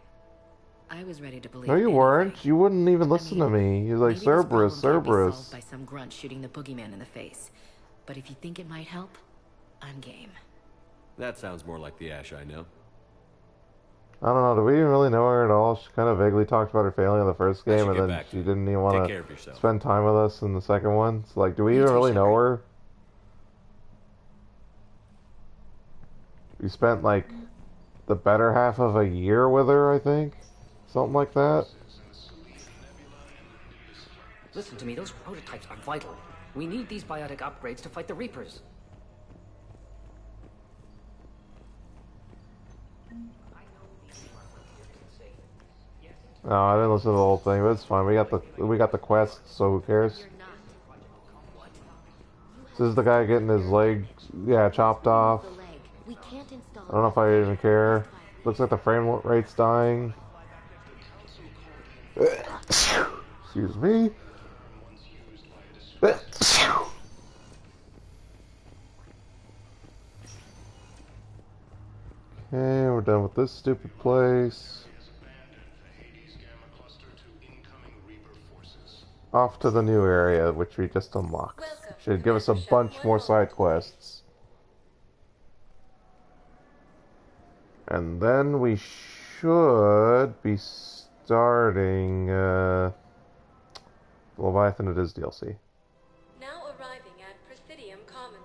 I was ready to believe. No, you weren't. You wouldn't even listen to me. You're like, Maybe this problem Cerberus, can't be Cerberus. solved by some grunt shooting the boogeyman in the face. But if you think it might help, I'm game. That sounds more like the Ash I know. I don't know. Do we even really know her at all? She kind of vaguely talked about her failing in the first game, should and get then back she to didn't even Take want care of to yourself. spend time with us in the second one. So, like, do we You even too, really know Shepard. her? We spent, like, the better half of a year with her, I think. Something like that. Listen to me, those prototypes are vital. We need these biotic upgrades to fight the Reapers. No, I didn't listen to the whole thing, but it's fine. We got the quest, so who cares? This is the guy getting his leg, chopped off. I don't know if I even care. Looks like the frame rate's dying. Excuse me. Okay, we're done with this stupid place. Off to the new area, which we just unlocked. Should give us a bunch more side quests. And then we should be starting, Leviathan it is DLC. Now arriving at Presidium Commons.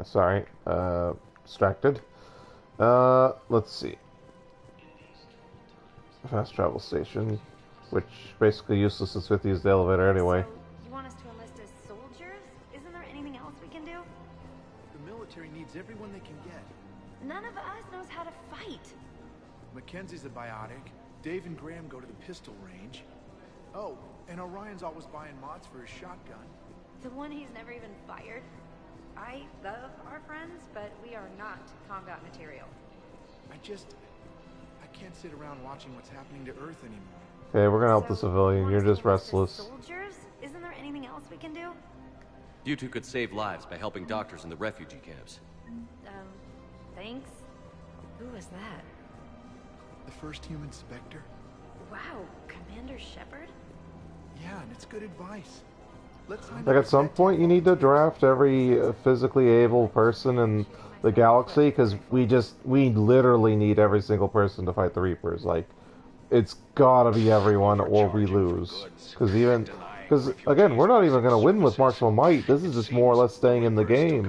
Sorry, distracted. Let's see. Fast travel station, which basically useless since we have to use the elevator anyway. You want us to enlist as soldiers? Isn't there anything else we can do? The military needs everyone they can get. None of us knows how to fight. Mackenzie's a biotic. Dave and Graham go to the pistol range. Oh, and Orion's always buying mods for his shotgun. The one he's never even fired. I love our friends, but we are not combat material. I can't sit around watching what's happening to Earth anymore. Okay, we're gonna help the civilian. You're just restless. Soldiers? Isn't there anything else we can do? You two could save lives by helping doctors in the refugee camps. Thanks. Who was that? The first human Spectre? Wow, Commander Shepard? Yeah, and it's good advice. Let's sign Like, at some point you need to draft every physically able person in the galaxy, because we literally need every single person to fight the Reapers. Like, it's gotta be everyone or we lose. Because again, we're not even gonna win with martial might. This is just more or less staying in the game.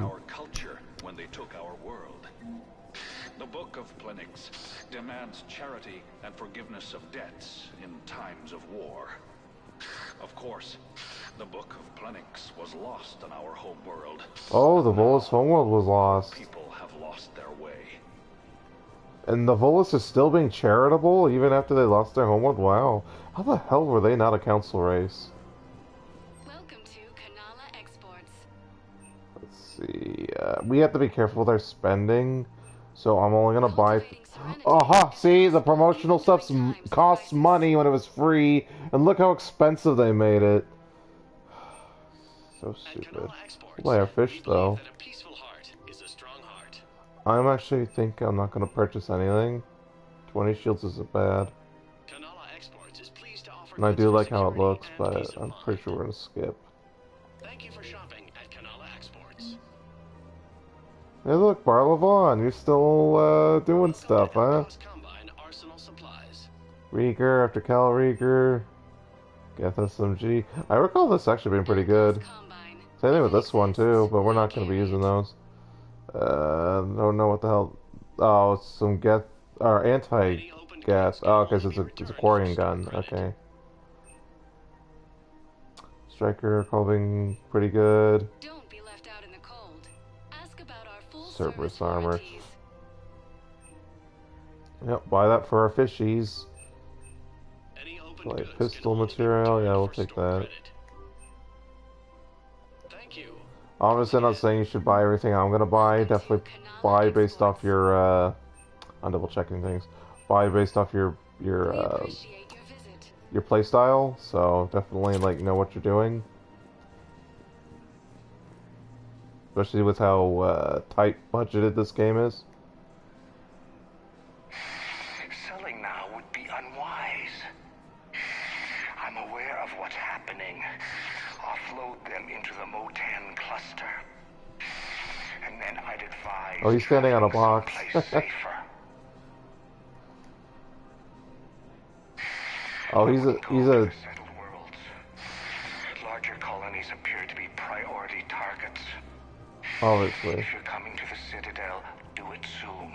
When they took our world. The Book of Plenix demands charity and forgiveness of debts in times of war. Of course, the Book of Plenix was lost in our homeworld. Oh, the Volus homeworld was lost. People have lost their way. And the Volus is still being charitable even after they lost their homeworld? Wow. How the hell were they not a council race? Welcome to Kanala Exports. Let's see. We have to be careful with our spending. So I'm only gonna buy... Aha! See? The promotional stuff costs money when it was free. And look how expensive they made it. So stupid. We'll buy our fish, though. A peaceful heart is a strong heart. I'm actually think I'm not going to purchase anything. 20 shields isn't bad. And I do like how it looks, but I'm pretty sure we're going to skip. Thank you for shopping at Canala Exports. Hey look, Barlavon, you're still doing stuff, huh? Rieger after Cal Rieger. Geth SMG. I recall this actually being pretty good. Same thing with this one too, but we're not going to be using those. Don't know what the hell. Oh, it's some Geth or anti-Geth. Oh, because it's a quarrying gun. Okay. Striker Colving, pretty good. Don't be left out in the cold. Ask about our full Cerberus armor. Yep, buy that for our fishies. Like pistol material, yeah, we'll take that. Obviously, I'm not saying you should buy everything I'm gonna buy. Definitely buy based off your. I'm double checking things. Buy based off your play style. So definitely like know what you're doing. Especially with how tight budgeted this game is. Selling now would be unwise. I'm aware of what's happening. Offload them into the Motan cluster. And then I'd advise... Oh, he's standing on a box. Oh, he's a... Larger colonies appear to be priority targets. Obviously. If you're coming to the Citadel, do it soon.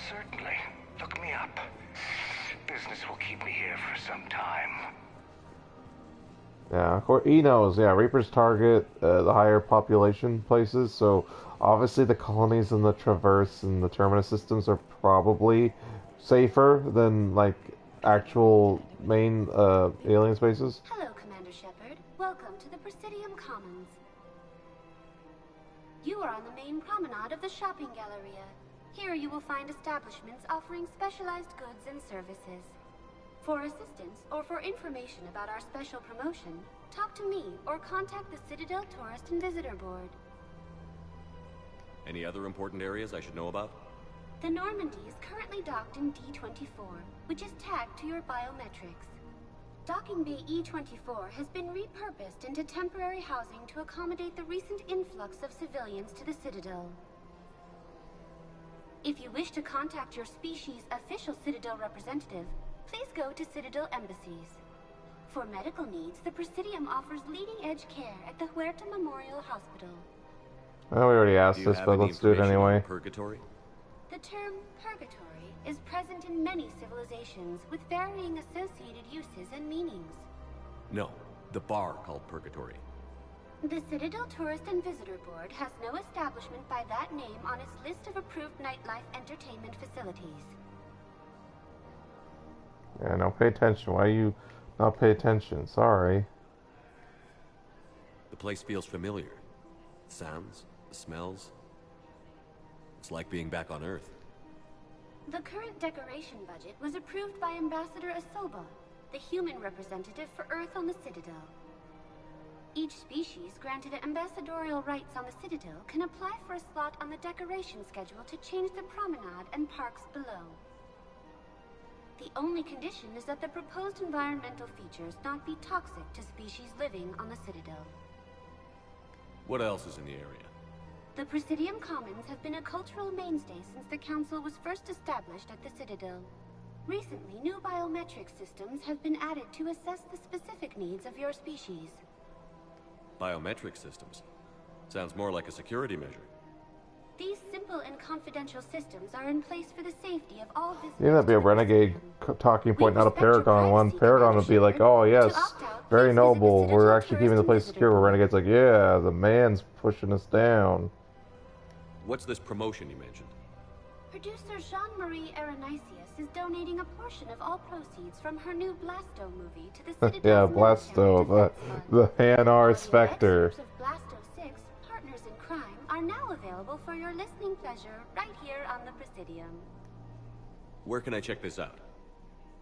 Certainly. Look me up. Business will keep me here for some time. Yeah, he knows. Yeah, Reapers target the higher population places, so obviously the colonies in the Traverse and the Terminus systems are probably safer than like actual main alien spaces. Hello, Commander Shepard. Welcome to the Presidium Commons. You are on the main promenade of the shopping galleria. Here you will find establishments offering specialized goods and services. For assistance or for information about our special promotion, talk to me or contact the Citadel Tourist and Visitor Board. Any other important areas I should know about? The Normandy is currently docked in D-24, which is tagged to your biometrics. Docking Bay E-24 has been repurposed into temporary housing to accommodate the recent influx of civilians to the Citadel. If you wish to contact your species' official Citadel representative, please go to Citadel embassies. For medical needs, the Presidium offers leading-edge care at the Huerta Memorial Hospital. Well, we already asked this, but let's do it anyway. Purgatory? The term purgatory is present in many civilizations with varying associated uses and meanings. No, the bar called Purgatory. The Citadel Tourist and Visitor Board has no establishment by that name on its list of approved nightlife entertainment facilities. Yeah, no, pay attention. Why you not pay attention? Sorry. The place feels familiar. The sounds, the smells. It's like being back on Earth. The current decoration budget was approved by Ambassador Asoba, the human representative for Earth on the Citadel. Each species granted ambassadorial rights on the Citadel can apply for a slot on the decoration schedule to change the promenade and parks below. The only condition is that the proposed environmental features not be toxic to species living on the Citadel. What else is in the area? The Presidium Commons have been a cultural mainstay since the Council was first established at the Citadel. Recently, new biometric systems have been added to assess the specific needs of your species. Biometric systems. Sounds more like a security measure. These simple and confidential systems are in place for the safety of all visitors. Yeah, that'd be a renegade talking point, not a Paragon one. Paragon would be like, oh yes, very noble. We're actually keeping the place secure. Where Renegade's like, yeah, the man's pushing us down. What's this promotion you mentioned? Producer Jean-Marie Aranisius is donating a portion of all proceeds from her new Blasto movie to the Citadel's yeah, Blasto, the Hanar Spectre. Blasto 6, Partners in Crime, are now available for your listening pleasure right here on the Presidium. Where can I check this out?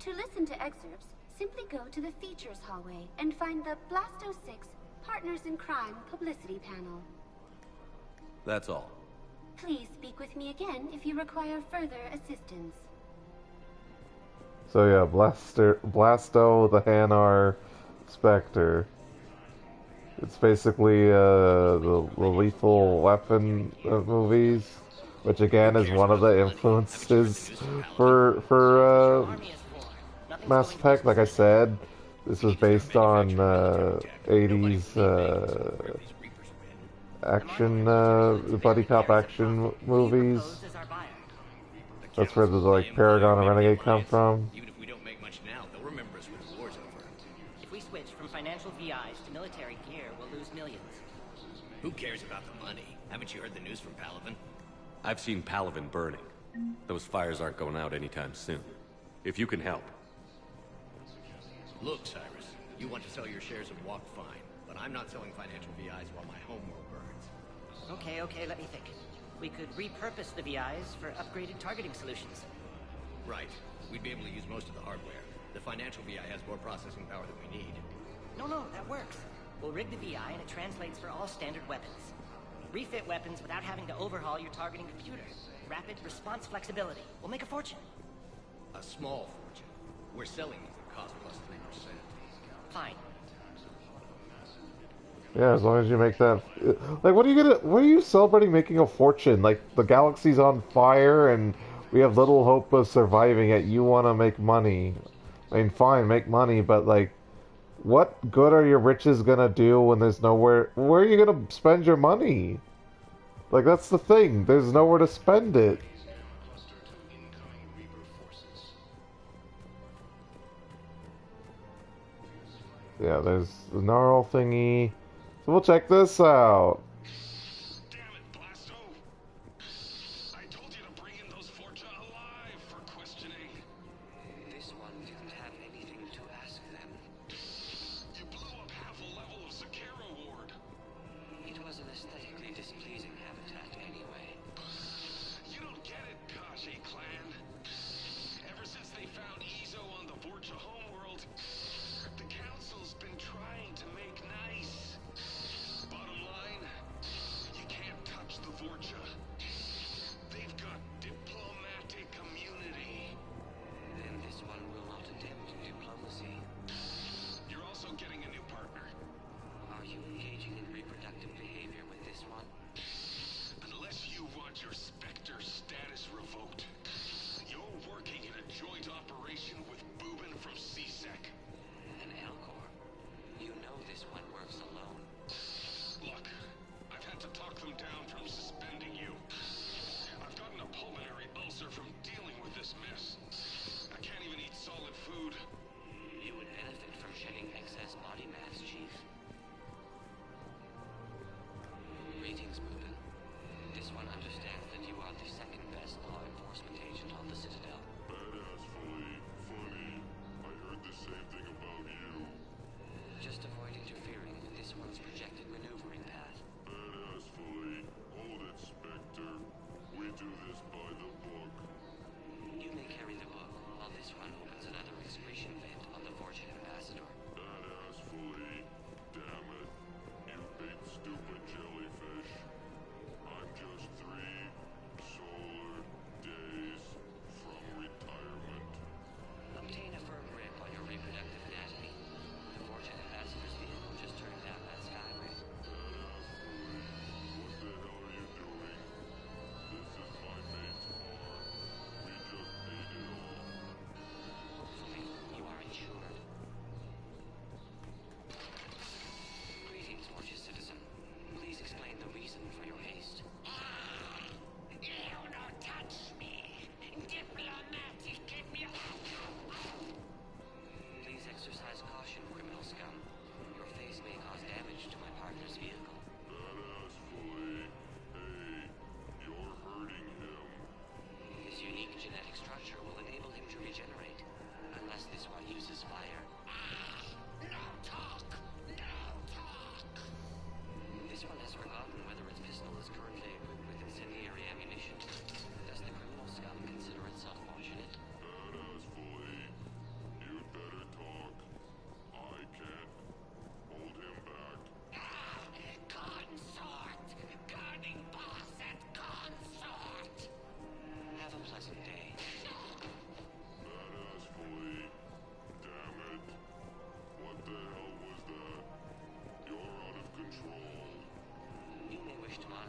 To listen to excerpts, simply go to the Features hallway and find the Blasto 6, Partners in Crime publicity panel. That's all. Please speak with me again if you require further assistance. So yeah, Blasto the Hanar Spectre. It's basically the Lethal Weapon movies, which again is one of the influences for Mass Effect. Like I said, this was based on 80s action buddy cop action movies. That's where the like Paragon and Renegade come from. Even if we don't make much now, they'll remember us when the war's over. If we switch from financial VIs to military gear, we'll lose millions. Who cares about the money? Haven't you heard the news from Palaven? I've seen Palaven burning. Those fires aren't going out anytime soon. If you can help. Look, Cyrus, you want to sell your shares of Walk fine, but I'm not selling financial VIs while my homeworld burns. Okay, let me think. We could repurpose the VIs for upgraded targeting solutions. Right. We'd be able to use most of the hardware. The financial VI has more processing power than we need. No, that works. We'll rig the VI and it translates for all standard weapons. Refit weapons without having to overhaul your targeting computer. Rapid response flexibility. We'll make a fortune. A small fortune. We're selling these at cost plus 3%. Fine. Yeah, as long as you make that. Like, what are you celebrating making a fortune? Like, the galaxy's on fire and we have little hope of surviving it. You want to make money. I mean, fine, make money, but like, what good are your riches gonna do when there's nowhere? Where are you gonna spend your money? Like, that's the thing. There's nowhere to spend it. Yeah, there's the gnarl thingy. So we'll check this out. This one didn't have anything to ask them. You blew up half a level of Zakera Ward. It was an aesthetically displeasing habitat anyway. You don't get it, Kashi clan. Ever since they found Ezo on the Vorcha homeworld, the Council's been trying to make nice. Bottom line, you can't touch the Vorcha. They've got diplomatic immunity. Then this one will not attempt diplomacy. You're also getting a new partner. Are you engaging in reproductive behavior with this one? Unless you want your Spectre status revoked, you're working in a joint operation with Boobin from CSEC. And Elcor, you know this one works alone.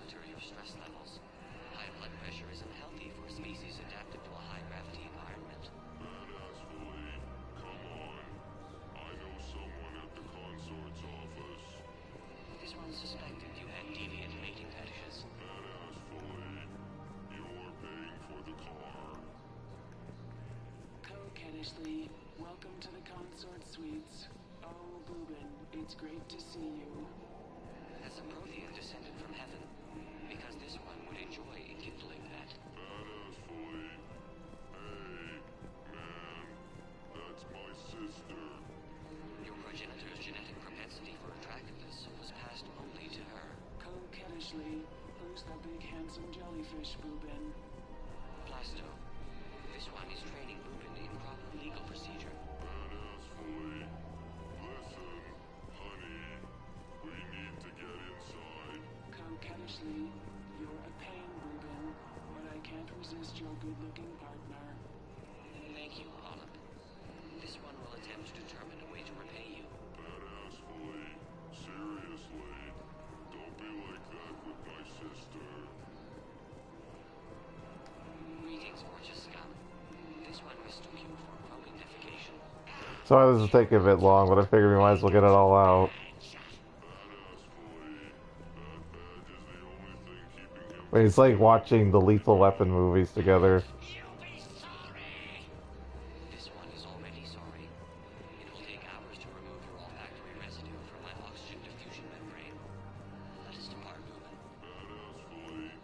monitor your stress levels. High blood pressure isn't healthy for a species adapted to a high-gravity environment. Badass-fully. Come on. I know someone at the consort's office. This one suspected you had deviant mating fetishes. Badass-fully. You're paying for the car. Coquettishly, welcome to the consort suites. Oh, Boobin, it's great to see you. As a Prothean descended from heaven, because this one would enjoy enkindling that. Badass-fully. Hey, man. That's my sister. Your progenitor's genetic propensity for attractiveness was passed only to her. Coquettishly, who's the big handsome jellyfish, Boobin? Plasto. This one is training Boobin in proper legal procedure. Badass-fully. Listen, honey. We need to get inside. Coquettishly, you're a pain, Boobin, but I can't resist your good-looking partner. Thank you, Olive. This one will attempt to determine a way to repay you. Badass-fully. Seriously. Don't be like that with my sister. Greetings, gorgeous scum. This one mistook you for growing-ification. Sorry this is taking a bit long, but I figured we might as well get it all out. I mean, it's like watching the Lethal Weapon movies together. This one is already sorry. It'll take hours to remove your olfactory residue from my oxygen diffusion membrane. Let us depart, Boobin. Badass-fully.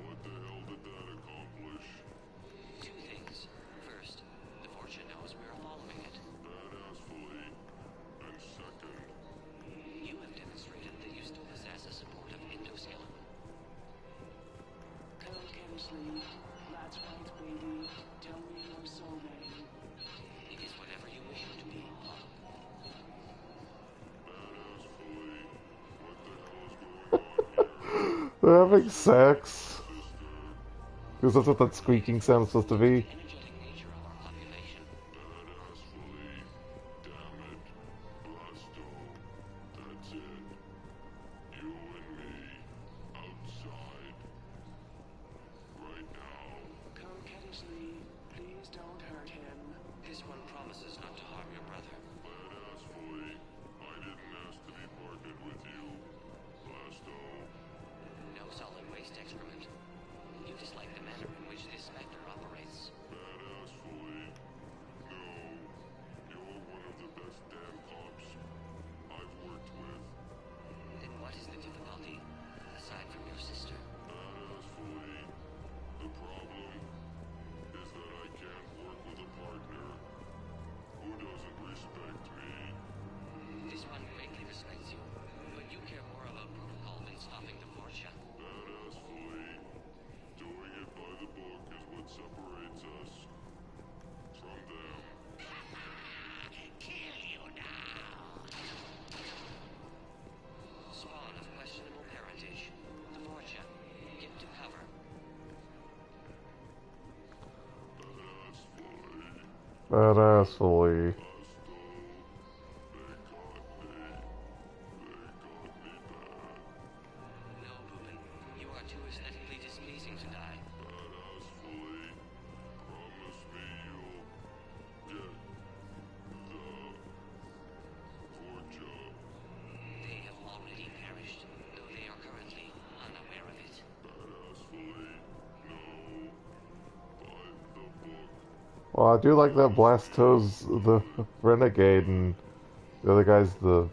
What the hell did that accomplish? Two things. First, the Fortune knows we're following it. Badass-fully. And second. You have demonstrated that you still possess a support of endosalem. Coquettishly, that's right, baby. Tell me your soul name. It is whatever you wish it to be, Olive. Badass-fully. What the hell is going on here? They're having sex. Because that's what that squeaking sound is supposed to be. Badass-fully. Damn it. Blasto. That's it. You and me. Outside. Right now. Coquettishly, please don't hurt him. This one promises not to harm your brother. Badass-fully. I didn't ask to be partnered with you. Blasto. No solid waste excrement. You dislike the manner in which this Spectre operates. Badass-fully. No. You're one of the best damn cops I've worked with. Then what is the difficulty, aside from your sister? Badass-fully. The problem is that I can't work with a partner who doesn't respect me. This one greatly respects you, but you care more about protocol than stopping the Fortune. Badass-fully. Doing it by the book is what separates us from them. Kill you now! Spawn of questionable parentage. The Fortune. Get to cover. Badass-fully. No, Boobin. You are too aesthetically displeasing to die. Badass-fully. Promise me you'll get the Fortune. They have already perished, though they are currently unaware of it. Badass-fully. No. By the book. Well, I do like that Blasto's the Renegade and the other guy's the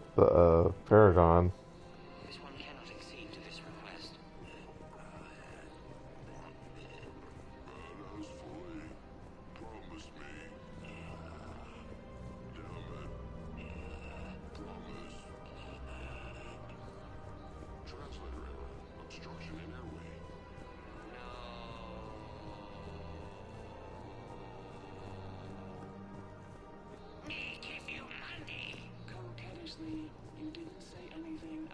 Paragon. This one cannot accede to this request. Badass-fully. Promise me. Damn it. Promise. Translator error. Obstruction in airway. Coquettishly, you didn't say anything.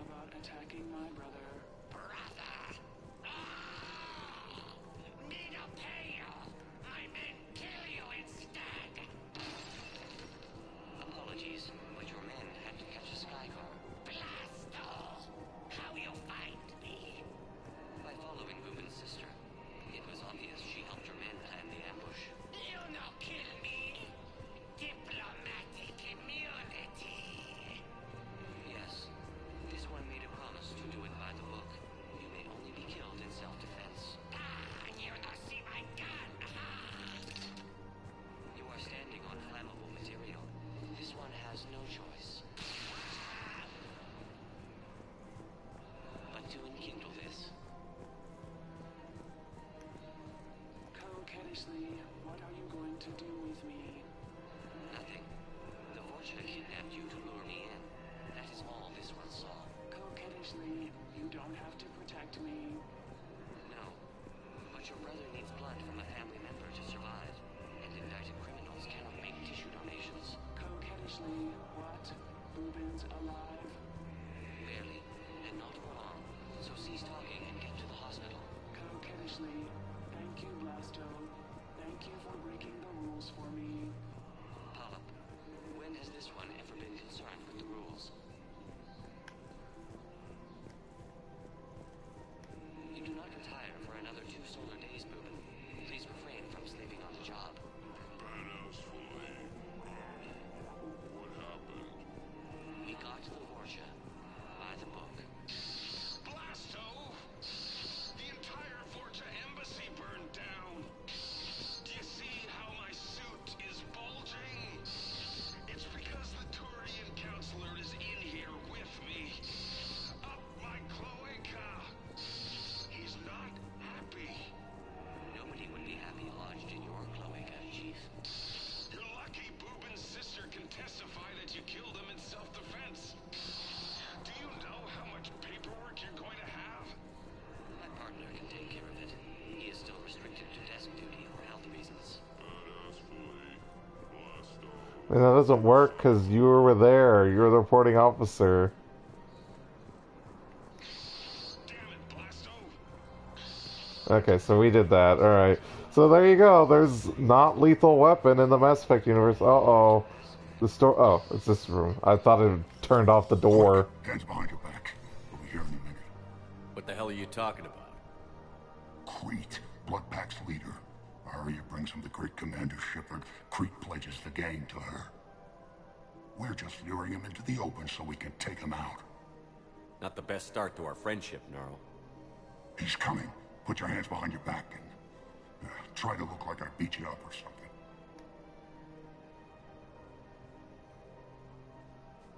humans alive? Barely, and not for long. So cease talking and get to the hospital. Coquettishly. Thank you, Blasto. Thank you for breaking the rules for me. Polyp, when has this one ever been concerned with the rules? You do not retire for another 2 solar days, Boobin. Please refrain from sleeping on the job. Badass fully. What happened? We got the Vorcha by the book. Blasto! The entire Vorcha embassy burned down. Do you see how my suit is bulging? It's because the Turian counselor is in here with me. Up my cloaca. He's not happy. Nobody would be happy lodged in your cloaca, Chief. You're lucky Boobin's sister can testify that you killed him in self-defense. Do you know how much paperwork you're going to have? My partner can take care of it. He is still restricted to desk duty for health reasons. Badass fully. Blasto. I mean, that doesn't work because you were there. You're the reporting officer. Okay, so we did that. Alright. So there you go. There's not lethal weapon in the Mass Effect universe. Uh-oh. The store. Oh, it's this room. I thought it turned off the door. Hands behind your back. We'll be here in a minute. What the hell are you talking about? Crete, Blood Pack's leader. Arya brings him the great commander Shepard. Crete pledges the gang to her. We're just luring him into the open so we can take him out. Not the best start to our friendship, Gnarl. He's coming. Put your hands behind your back and try to look like I beat you up or something.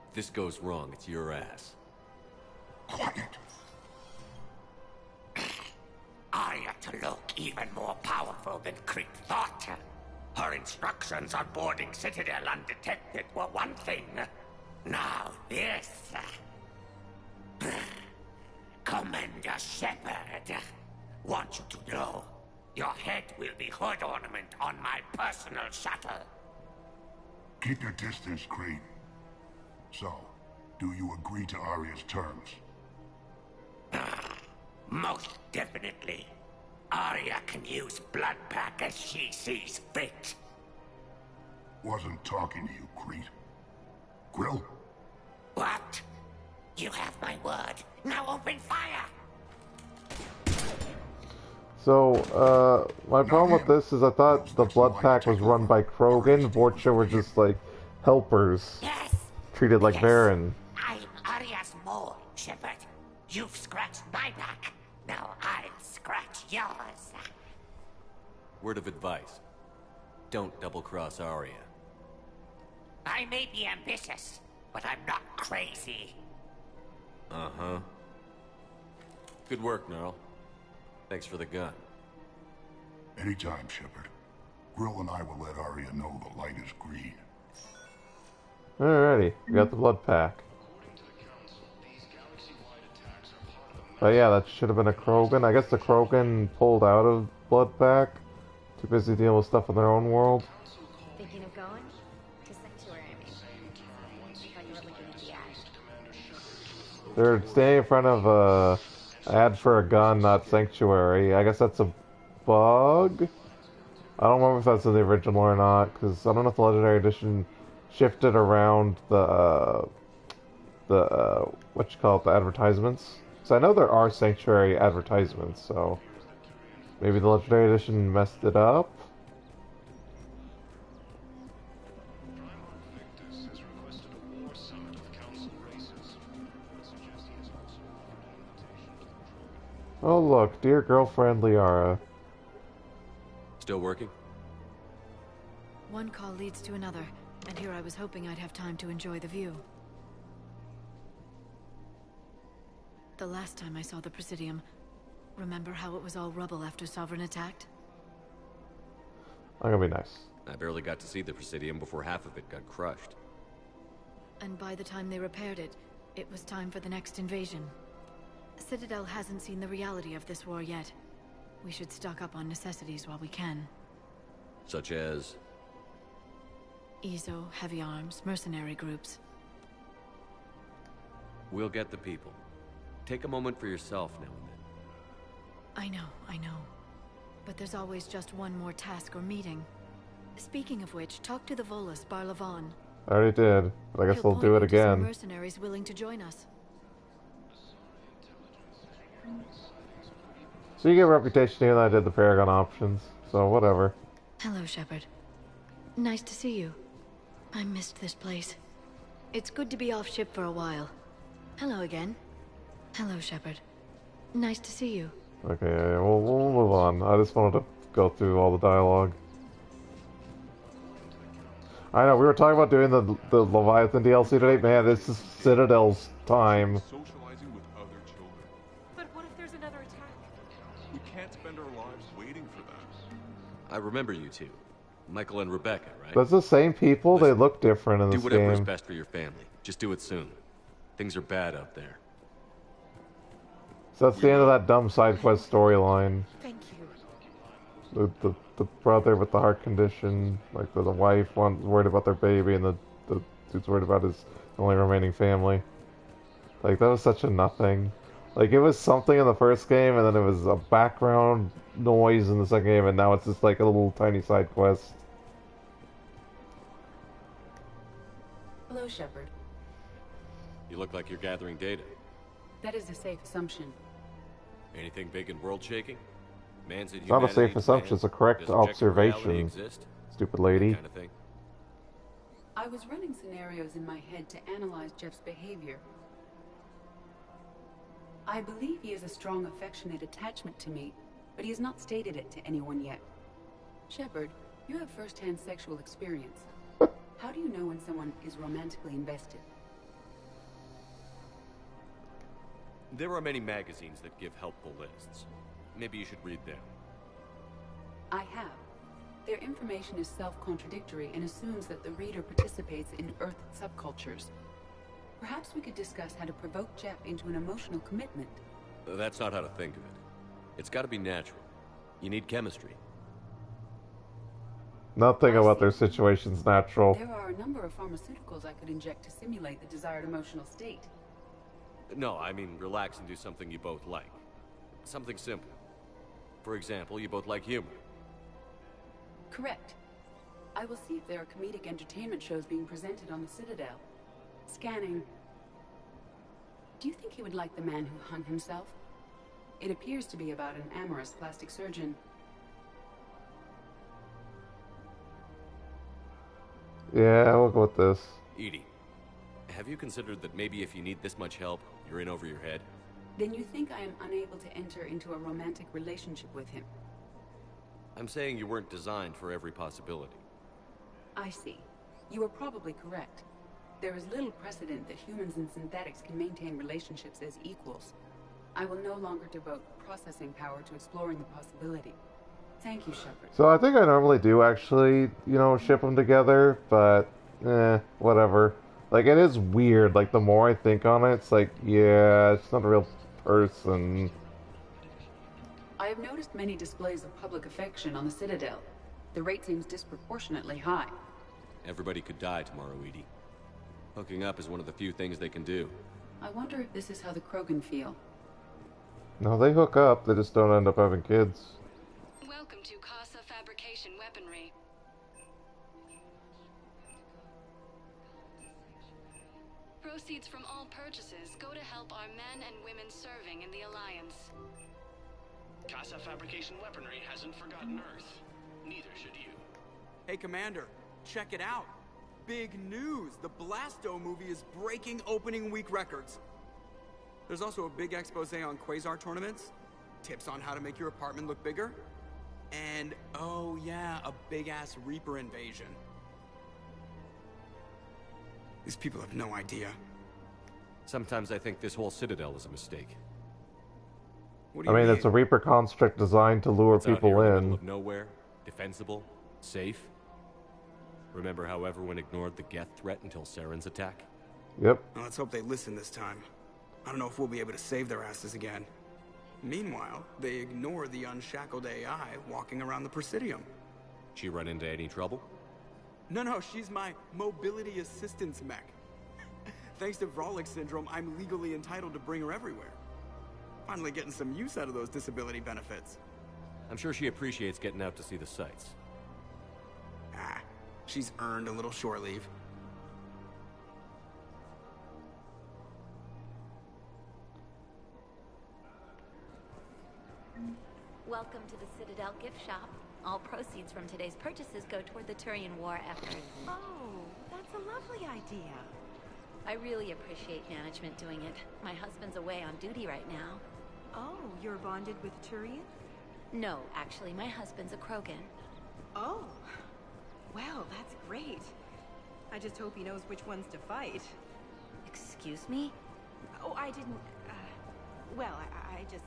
If this goes wrong, it's your ass. Quiet. Arya to look even more powerful than Crete thought. Her instructions on boarding Citadel undetected were one thing. Now this. Commander Shepard, want you to know, your head will be hood ornament on my personal shuttle. Keep your distance, Crete. So, do you agree to Arya's terms? Most definitely. Arya can use Blood Pack as she sees fit. Wasn't talking to you, Crete. Grill? What? You have my word. Now open fire! So, my problem with this is I thought the Blood Pack was run by Krogan. Vorcha were just like helpers. Yes. Treated like Baron. I'm Arya's mole, Shepard. You've scratched my back. Now I'll scratch yours. Word of advice. Don't double-cross Arya. I may be ambitious, but I'm not crazy. Uh-huh. Good work, Gnarl. Thanks for the gun. Anytime, Shepard. Grill and I will let Arya know the light is green. Alrighty, we got the Blood Pack. Oh yeah, that should have been a Krogan. I guess the Krogan pulled out of Blood Pack. Too busy dealing with stuff in their own world. Thinking of going? To Sanctuary, I mean. I thought you were looking at the ad. They're standing in front of a ad for a gun, not Sanctuary. I guess that's a bug? I don't remember if that's in the original or not, because I don't know if the Legendary Edition shifted around the what you call it, the advertisements. So I know there are Sanctuary advertisements, so maybe the Legendary Edition messed it up? Oh look, dear girlfriend Liara. Still working? One call leads to another, and here I was hoping I'd have time to enjoy the view. The last time I saw the Presidium, remember how it was all rubble after Sovereign attacked? I'm gonna be nice. I barely got to see the Presidium before half of it got crushed. And by the time they repaired it, it was time for the next invasion. Citadel hasn't seen the reality of this war yet. We should stock up on necessities while we can. Such as? ESO, heavy arms, mercenary groups. We'll get the people. Take a moment for yourself now and then. I know. But there's always just one more task or meeting. Speaking of which, talk to the Volus, Barlavan. I already did, but I guess He'll they'll do it point you to some again. mercenaries willing to join us. So you get a reputation here that I did the Paragon options, so whatever. Hello, Shepard. Nice to see you. I missed this place. It's good to be off ship for a while. Hello again. Hello, Shepard. Nice to see you. Okay, we'll move on. I just wanted to go through all the dialogue. I know, we were talking about doing the Leviathan DLC today. Man, this is Citadel's time. Socializing with other children. But what if there's another attack? We can't spend our lives waiting for that. I remember you two. Michael and Rebecca, right? That's the same people? They look different in this Do whatever is game. best for your family. Just do it soon. Things are bad out there. So that's the end of that dumb side quest storyline. Thank you. The brother with the heart condition, like the wife worried about their baby, and the dude's worried about his only remaining family. Like, that was such a nothing. Like, it was something in the first game, and then it was a background noise in the second game, and now it's just like a little tiny side quest. Hello, Shepard. You look like you're gathering data. That is a safe assumption. Anything big and world-shaking? Man's It's not a safe assumption, it's a correct observation. Stupid lady. Kind of thing. I was running scenarios in my head to analyze Jeff's behavior. I believe he has a strong affectionate attachment to me, but he has not stated it to anyone yet. Shepard, you have first-hand sexual experience. How do you know when someone is romantically invested? There are many magazines that give helpful lists. Maybe you should read them. I have. Their information is self-contradictory and assumes that the reader participates in Earth subcultures. Perhaps we could discuss how to provoke Jeff into an emotional commitment. That's not how to think of it. It's got to be natural. You need chemistry. Nothing about their situation's natural. There are a number of pharmaceuticals I could inject to simulate the desired emotional state. No, I mean relax and do something you both like. Something simple. For example, you both like humor. Correct. I will see if there are comedic entertainment shows being presented on the Citadel. Scanning. Do you think he would like The Man Who Hung Himself? It appears to be about an amorous plastic surgeon. Yeah, we'll go with this. Edie, have you considered that maybe if you need this much help, you're in over your head? Then you think I am unable to enter into a romantic relationship with him? I'm saying you weren't designed for every possibility. I see. You are probably correct. There is little precedent that humans and synthetics can maintain relationships as equals. I will no longer devote processing power to exploring the possibility. Thank you, Shepard. So I think I normally do actually, ship them together, but whatever. Like, it is weird. Like, the more I think on it, it's like, yeah, it's not a real person. I have noticed many displays of public affection on the Citadel. The rate seems disproportionately high. Everybody could die tomorrow, Edie. Hooking up is one of the few things they can do. I wonder if this is how the Krogan feel. No, they hook up, they just don't end up having kids. Welcome to Casa Fabrication Weaponry. Proceeds from all purchases go to help our men and women serving in the Alliance. Casa Fabrication Weaponry hasn't forgotten Earth. Neither should you. Hey, Commander, check it out. Big news! The Blasto movie is breaking opening week records. There's also a big expose on Quasar tournaments, tips on how to make your apartment look bigger, and, oh yeah, a big-ass Reaper invasion. These people have no idea. Sometimes I think this whole Citadel is a mistake. I mean, it's a Reaper construct designed to lure It's out people here in the in. middle of nowhere, defensible, safe. Remember how everyone ignored the Geth threat until Saren's attack? Yep. Well, let's hope they listen this time. I don't know if we'll be able to save their asses again. Meanwhile, they ignore the unshackled AI walking around the Presidium. She run into any trouble? No, she's my mobility assistance mech. Thanks to Vrolic syndrome, I'm legally entitled to bring her everywhere. Finally getting some use out of those disability benefits. I'm sure she appreciates getting out to see the sights. Ah, she's earned a little shore leave. Welcome to the Citadel gift shop. All proceeds from today's purchases go toward the Turian war effort. Oh, that's a lovely idea. I really appreciate management doing it. My husband's away on duty right now. Oh, you're bonded with Turian? No, actually, my husband's a Krogan. Oh, well, that's great. I just hope he knows which ones to fight. Excuse me? Oh, I didn't, well, I just...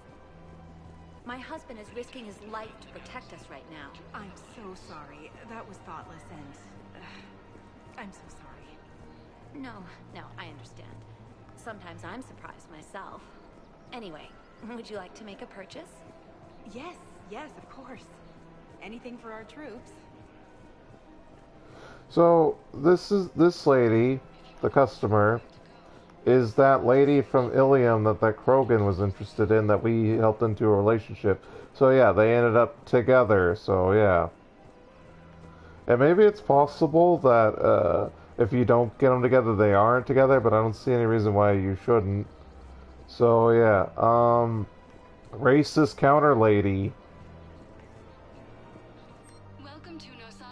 My husband is risking his life to protect us right now. I'm so sorry. That was thoughtless and... I'm so sorry. No, I understand. Sometimes I'm surprised myself. Anyway, would you like to make a purchase? Yes, of course. Anything for our troops. So, this lady, the customer, is that lady from Ilium that Krogan was interested in that we helped into a relationship. So yeah, they ended up together, so yeah. And maybe it's possible that if you don't get them together, they aren't together, but I don't see any reason why you shouldn't. So yeah, racist counter lady.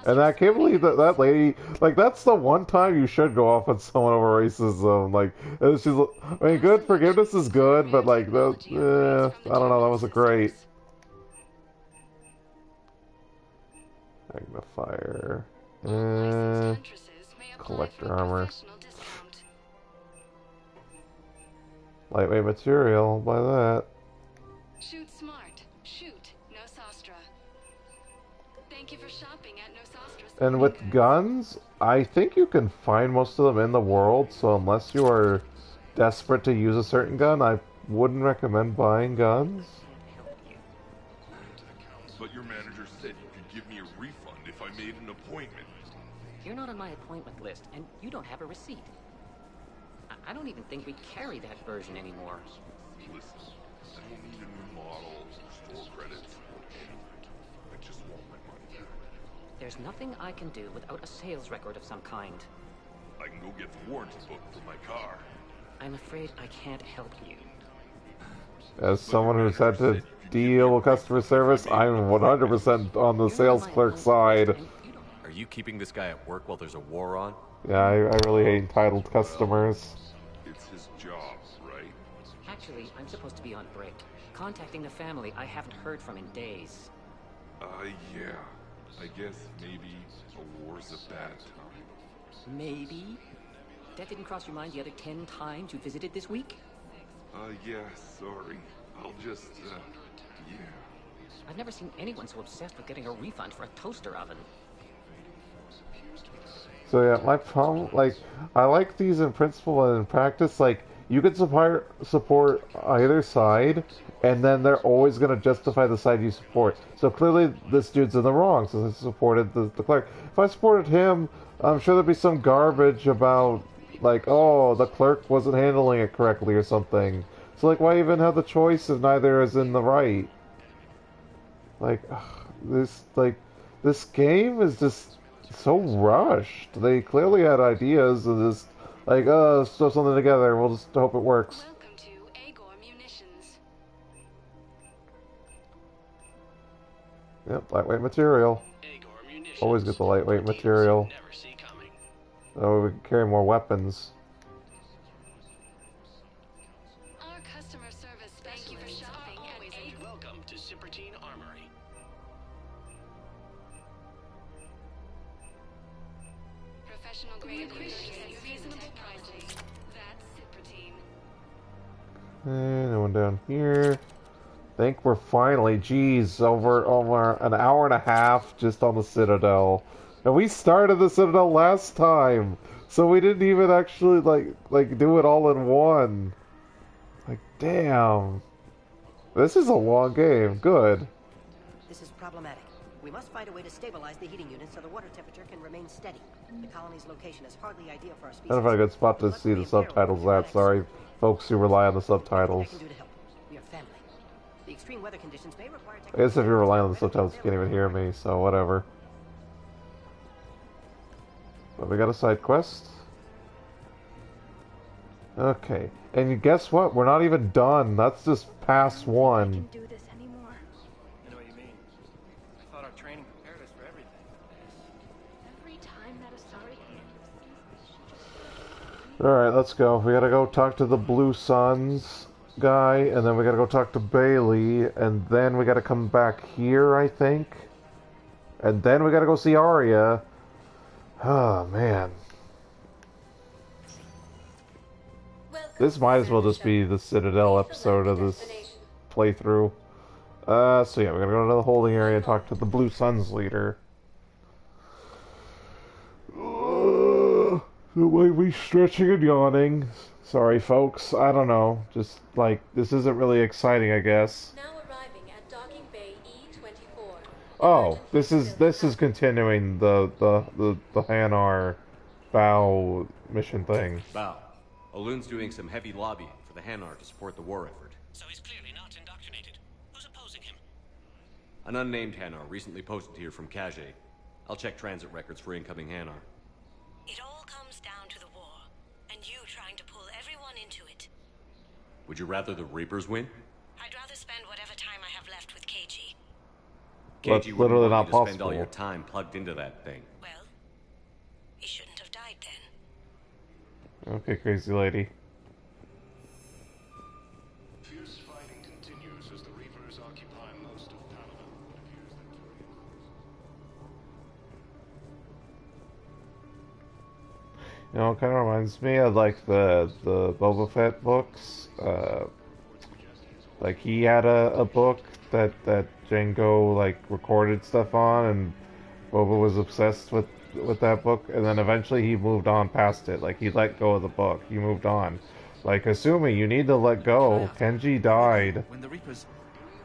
And I can't believe that lady, like, that's the one time you should go off on someone over racism. Like, she's, I mean, good forgiveness is good, but like, I don't know, that wasn't great. Magnifier. Collector armor. Lightweight material, buy that. Shoot smart. Shoot. No Sostra. Thank you for shopping at No Sostra. And with guns, I think you can find most of them in the world, so unless you are desperate to use a certain gun, I wouldn't recommend buying guns. But your manager said you could give me a refund if I made an appointment. You're not on my appointment list, and you don't have a receipt. I don't even think we carry that version anymore. Listen, I don't need a new model, store credits, or anything. I just want my money back. There's nothing I can do without a sales record of some kind. I can go get the warranty book for my car. I'm afraid I can't help you. As someone who's had to deal with customer service, I'm 100% on the sales clerk side. Are you keeping this guy at work while there's a war on? Yeah, I really hate entitled customers. It's his job, right? Actually, I'm supposed to be on break. Contacting the family I haven't heard from in days. Yeah. I guess maybe a war's a bad time. Maybe? That didn't cross your mind the other 10 times you visited this week? Yeah, sorry. I'll just, yeah. I've never seen anyone so obsessed with getting a refund for a toaster oven. So yeah, my problem, like, I like these in principle and in practice, like, you can support either side, and then they're always going to justify the side you support. So clearly this dude's in the wrong, since I supported the clerk. If I supported him, I'm sure there'd be some garbage about, like, oh, the clerk wasn't handling it correctly or something. So, like, why even have the choice if neither is in the right? Like, this game is just so rushed. They clearly had ideas and just, like, let's throw something together, we'll just hope it works. Welcome to Agor Munitions. Yep, lightweight material. Always get the lightweight material. So we can carry more weapons. Our customer service, thank you for shopping at Agor. Welcome to Shepard Armory. Professional grade and reasonable prices. That's Shepard. No one down here. Think we're finally, geez, over an hour and a half just on the Citadel. And we started the Citadel last time, so we didn't even actually like do it all in one. Like, damn. This is a long game. Good. This is problematic. We must find a way to stabilize the heating unit so the water temperature can remain steady. The colony's location is hardly ideal for our species. I don't find a good spot to see the subtitles at. Sorry, folks who rely on the subtitles. We are family. The extreme weather conditions may require I guess if you're relying on the subtitles, you can't even hear me, so whatever. But we got a side quest. Okay, and guess what? We're not even done. That's just past one. I can do this anymore. I know what you mean. I thought our training prepared us for everything. Every time that Asari Alright, let's go. We gotta go talk to the Blue Suns guy, and then we gotta go talk to Bailey, and then we gotta come back here, I think. And then we gotta go see Arya. Oh, man. This might as well just be the Citadel episode of this playthrough. So yeah, we're gonna go to the holding area and talk to the Blue Suns leader. The way we stretching and yawning. Sorry, folks. I don't know. Just like this isn't really exciting, I guess. Now arriving at docking bay E24. Oh, this is continuing the Hanar Bow mission thing. Bow. Olun's doing some heavy lobbying for the Hanar to support the war effort. So he's clearly not indoctrinated. Who's opposing him? An unnamed Hanar recently posted here from Kage. I'll check transit records for incoming Hanar. It all comes down to the war, and you trying to pull everyone into it. Would you rather the Reapers win? I'd rather spend whatever time I have left with KG. Well, it's literally not possible. Spend all possible. your time plugged into that thing. Well, he shouldn't have died then. Okay, crazy lady. Fierce fighting continues as the Reapers occupy most of Palaven. You know, it kind of reminds me of like the Boba Fett books. Like he had a book that Jango like recorded stuff on, and Boba was obsessed with that book, and then eventually he moved on past it. Like he let go of the book. He moved on. Like Asumi, you need to let go. Kenji died. When the Reapers...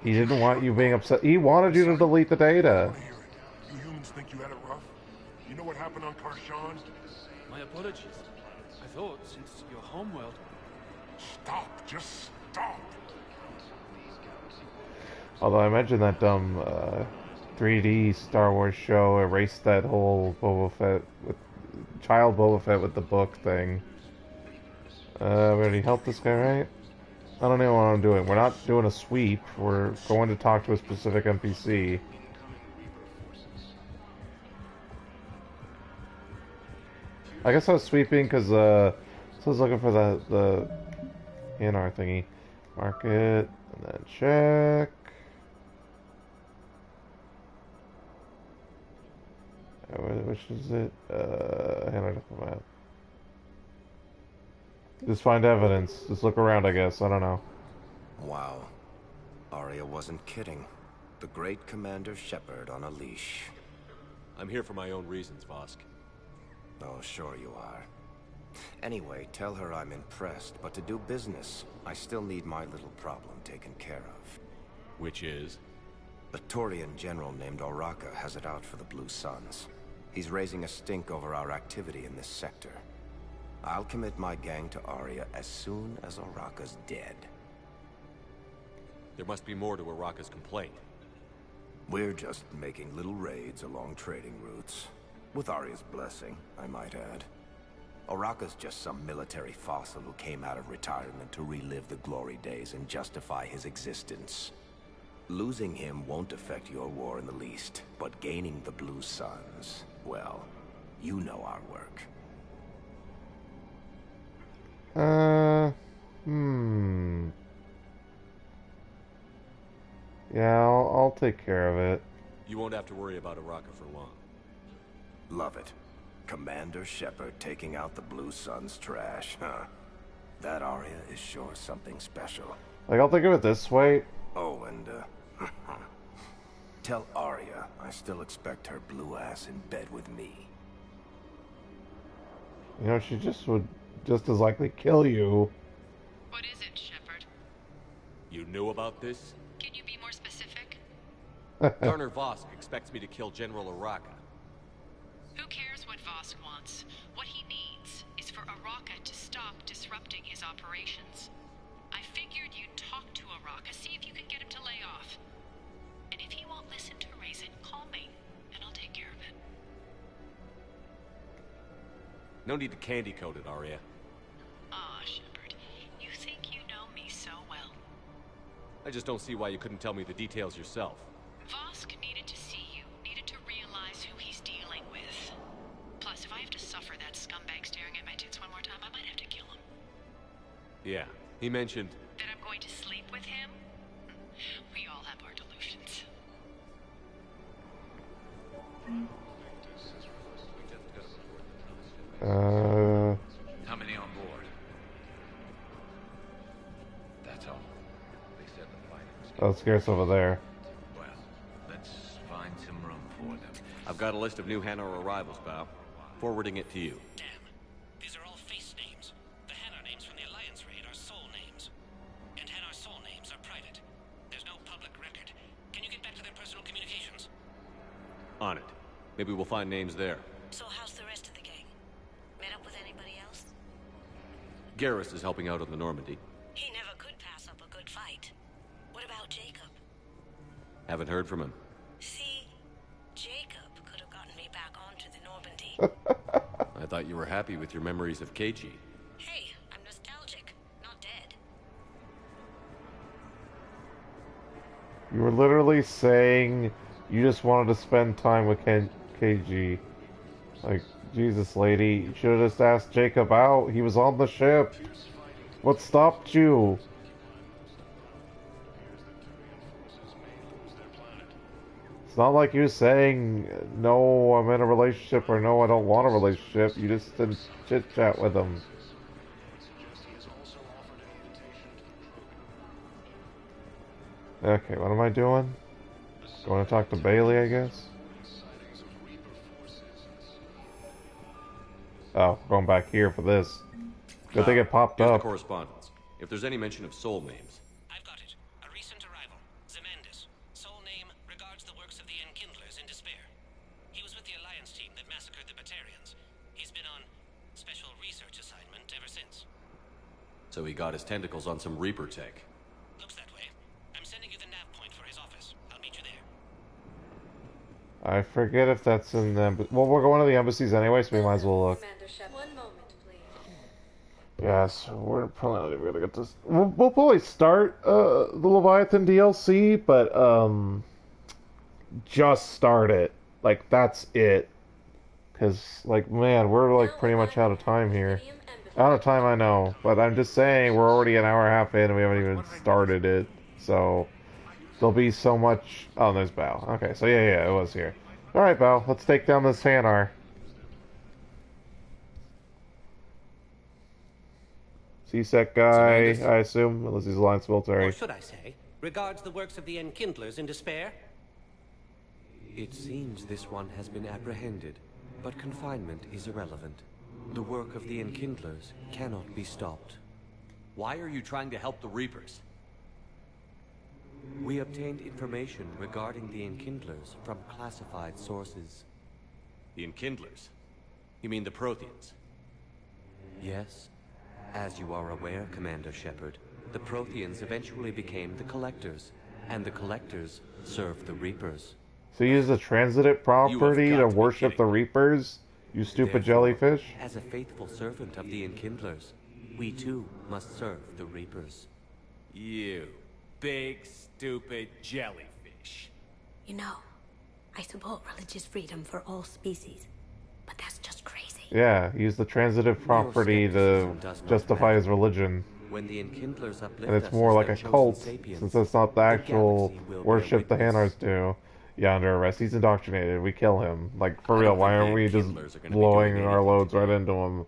He didn't want you being upset. He wanted you to delete the data. You humans think you had it rough? You know what happened on Karshan? My apologies. I thought, since your homeworld... Stop! Just stop! Although I mentioned that dumb 3D Star Wars show erased that whole Boba Fett with child Boba Fett with the book thing. We already helped this guy, right? I don't know what I'm doing. We're not doing a sweep. We're going to talk to a specific NPC. I guess I was sweeping because so I was looking for the Hanar thingy. Mark it and then check. Which is it? Hanar diplomat. Just find evidence. Just look around, I guess. I don't know. Wow. Arya wasn't kidding. The great Commander Shepard on a leash. I'm here for my own reasons, Vosk. Oh, sure you are. Anyway, tell her I'm impressed, but to do business, I still need my little problem taken care of. Which is? A Turian general named Oraka has it out for the Blue Suns. He's raising a stink over our activity in this sector. I'll commit my gang to Arya as soon as Oraka's dead. There must be more to Oraka's complaint. We're just making little raids along trading routes. With Arya's blessing, I might add. Oraka's just some military fossil who came out of retirement to relive the glory days and justify his existence. Losing him won't affect your war in the least, but gaining the Blue Suns, well, you know our work. Yeah, I'll take care of it. You won't have to worry about Oraka for long. Love it. Commander Shepard taking out the Blue Suns trash, huh? That Arya is sure something special. Like, I'll think of it this way. Oh, and, tell Arya I still expect her blue ass in bed with me. You know, she just would just as likely kill you. What is it, Shepard? You knew about this? Can you be more specific? Garner Vosk expects me to kill General Araka. Who cares what Vosk wants? What he needs is for Araka to stop disrupting his operations. I figured you'd talk to Araka, see if you can get him to lay off. And if he won't listen to reason, call me, and I'll take care of it. No need to candy coat it, Arya. Aw, Shepard, you think you know me so well. I just don't see why you couldn't tell me the details yourself. Vosk needed to see you, needed to realize who he's dealing with. Plus, if I have to suffer that scumbag staring at my tits one more time, I might have to kill him. Yeah, he mentioned... That I'm going to sleep with him? We all have our delusions. How many on board? That's all. They said the fighting was... Oh, scarce over there. Well, let's find some room for them. I've got a list of new Hanar arrivals, Bao. Forwarding it to you. Damn. These are all face names. The Hanar names from the Alliance raid are soul names. And Hanar soul names are private. There's no public record. Can you get back to their personal communications? On it. Maybe we'll find names there. So how's the rest of the gang? Met up with anybody else? Garrus is helping out on the Normandy. He never could pass up a good fight. What about Jacob? Haven't heard from him. See? Jacob could have gotten me back onto the Normandy. I thought you were happy with your memories of KG. Hey, I'm nostalgic, not dead. You were literally saying you just wanted to spend time with KG. Like, Jesus, lady. You should have just asked Jacob out. He was on the ship. What stopped you? It's not like you saying, no, I'm in a relationship, or no, I don't want a relationship. You just didn't chit-chat with him. Okay, what am I doing? Going to talk to Bailey, I guess? Oh, going back here for this. Good thing it popped Here's up. the correspondence. If there's any mention of soul names. I've got it. A recent arrival. Zemandis. Soul name regards the works of the Enkindlers in despair. He was with the Alliance team that massacred the Batarians. He's been on special research assignment ever since. So he got his tentacles on some Reaper tech. Looks that way. I'm sending you the nav point for his office. I'll meet you there. I forget if that's in the... Well, we're going to the embassies anyway, so we might as well look. One moment, please. Yes, we're probably not even gonna get this. We'll probably start the Leviathan DLC, but just start it. Like, that's it. Cause, like, man, we're like pretty much out of time here. Out of time, I know, but I'm just saying we're already an hour and a half in and we haven't even started it. So there'll be so much. Oh, there's Bao. Okay, so yeah, it was here. All right, Bao, let's take down this Hanar. CSEC guy, I assume, unless he's Alliance military. Or should I say, regards the works of the Enkindlers in despair? It seems this one has been apprehended, but confinement is irrelevant. The work of the Enkindlers cannot be stopped. Why are you trying to help the Reapers? We obtained information regarding the Enkindlers from classified sources. The Enkindlers? You mean the Protheans? Yes. As you are aware, Commander Shepard, the Protheans eventually became the Collectors, and the Collectors served the Reapers. So you use a transitive property to worship the Reapers? You stupid jellyfish? As a faithful servant of the Enkindlers, we too must serve the Reapers. You big, stupid jellyfish. You know, I support religious freedom for all species, but that's just crazy. Yeah, use the transitive property to justify his religion. When the Enkindlers uplift And it's more like a cult, since it's not the actual worship the Hanars do. Yeah, under arrest. He's indoctrinated. We kill him. Like, for real, why aren't we just blowing our loads right into him?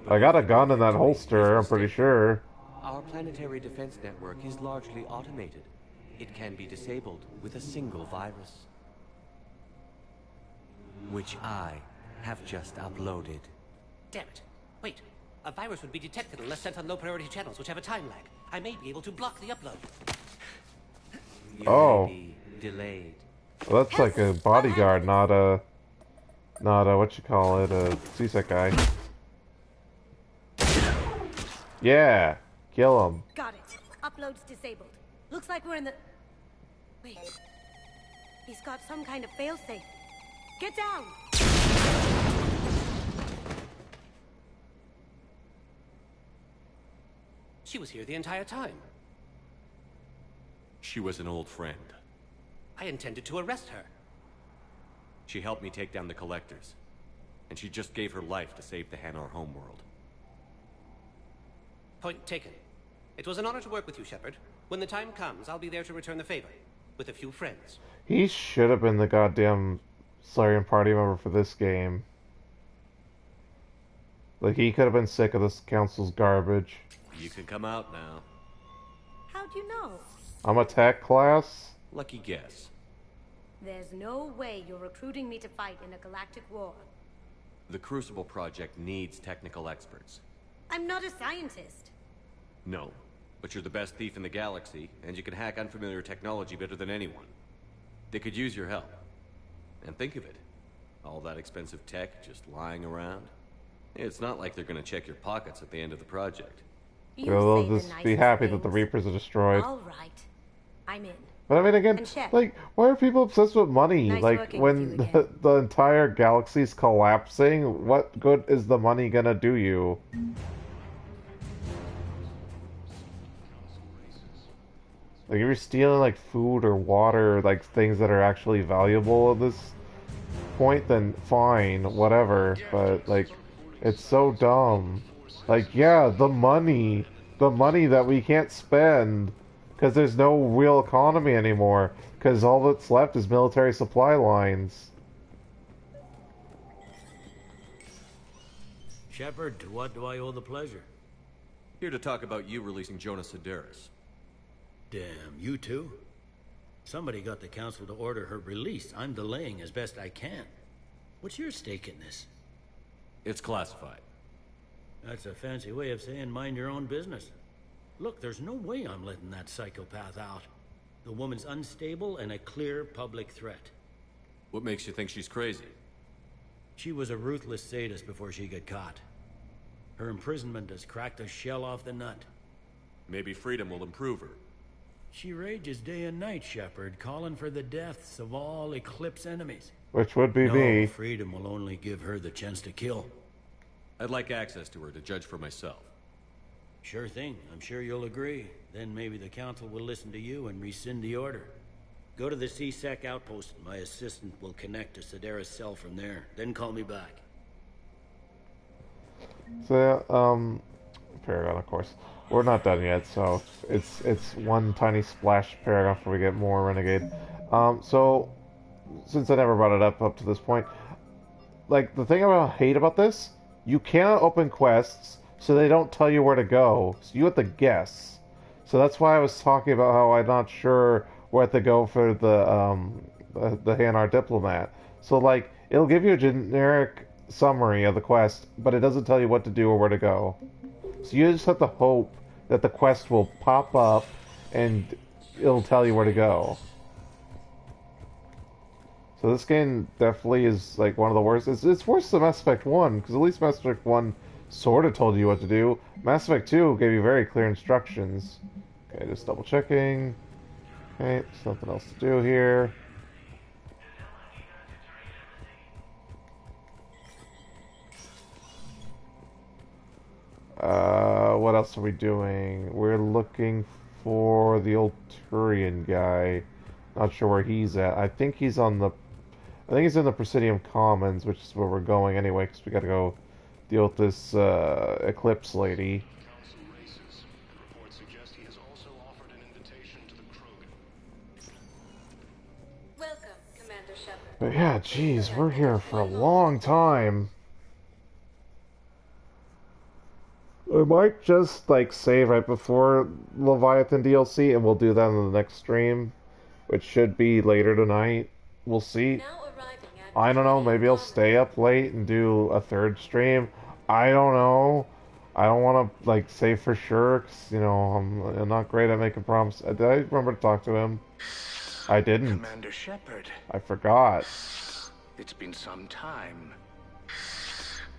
I got a gun in that holster, I'm pretty sure. Our planetary defense network is largely automated. It can be disabled with a single virus. Which I have just uploaded. Damn it. Wait. A virus would be detected unless sent on low-priority channels, which have a time lag. I may be able to block the upload. You may be delayed. Well, that's like a bodyguard, not a what you call it, a CSEC guy. Yeah, kill him. Got it. Upload's disabled. Looks like we're in the... Wait. He's got some kind of failsafe. Get down! She was here the entire time. She was an old friend. I intended to arrest her. She helped me take down the Collectors. And she just gave her life to save the Hanar homeworld. Point taken. It was an honor to work with you, Shepard. When the time comes, I'll be there to return the favor. With a few friends. He should have been the goddamn Solarian party member for this game. Like, he could have been sick of this council's garbage. You can come out now. How'd you know? I'm a tech class? Lucky guess. There's no way you're recruiting me to fight in a galactic war. The Crucible Project needs technical experts. I'm not a scientist. No, but you're the best thief in the galaxy, and you can hack unfamiliar technology better than anyone. They could use your help. And think of it. All that expensive tech just lying around. It's not like they're gonna check your pockets at the end of the project. They'll just be happy that the Reapers are destroyed. All right. I'm in. But I mean, again, like, why are people obsessed with money? Nice like, working when with you the entire galaxy's collapsing, what good is the money gonna do you? Like, if you're stealing, like, food or water, like, things that are actually valuable at this point, then fine, whatever. But, like, it's so dumb. Like, yeah, the money that we can't spend, because there's no real economy anymore, because all that's left is military supply lines. Shepard, to what do I owe the pleasure? Here to talk about you releasing Jonas Sedaris. Damn, you too? Somebody got the council to order her release. I'm delaying as best I can. What's your stake in this? It's classified. That's a fancy way of saying mind your own business. Look, there's no way I'm letting that psychopath out. The woman's unstable and a clear public threat. What makes you think she's crazy? She was a ruthless sadist before she got caught. Her imprisonment has cracked the shell off the nut. Maybe freedom will improve her. She rages day and night, Shepard, calling for the deaths of all Eclipse enemies. Which would be me. No, freedom will only give her the chance to kill. I'd like access to her to judge for myself. Sure thing. I'm sure you'll agree. Then maybe the council will listen to you and rescind the order. Go to the CSEC outpost. My assistant will connect to Sedaris' cell from there. Then call me back. So, Paragon, of course. We're not done yet, so it's one tiny splash Paragon before we get more Renegade. So, since I never brought it up to this point, like, the thing I hate about this, you cannot open quests, so they don't tell you where to go. So you have to guess. So that's why I was talking about how I'm not sure where to go for the Hanar diplomat. So, like, it'll give you a generic summary of the quest, but it doesn't tell you what to do or where to go. So you just have to hope that the quest will pop up and it'll tell you where to go. So this game definitely is like one of the worst. It's worse than Mass Effect 1, because at least Mass Effect 1 sort of told you what to do. Mass Effect 2 gave you very clear instructions. Okay, just double checking. Okay, something else to do here. What else are we doing? We're looking for the old Turian guy. Not sure where he's at. I think he's in the Presidium Commons, which is where we're going anyway, because we gotta go deal with this Eclipse lady. Welcome, Commander Shepard. But yeah, geez, we're here for a long time. I might just, like, save right before Leviathan DLC, and we'll do that in the next stream, which should be later tonight. We'll see. I don't know, maybe I'll stay up late and do a third stream. I don't know. I don't want to, like, say for sure, because, you know, I'm not great at making promises. Did I remember to talk to him? I didn't. Commander Shepard. I forgot. It's been some time.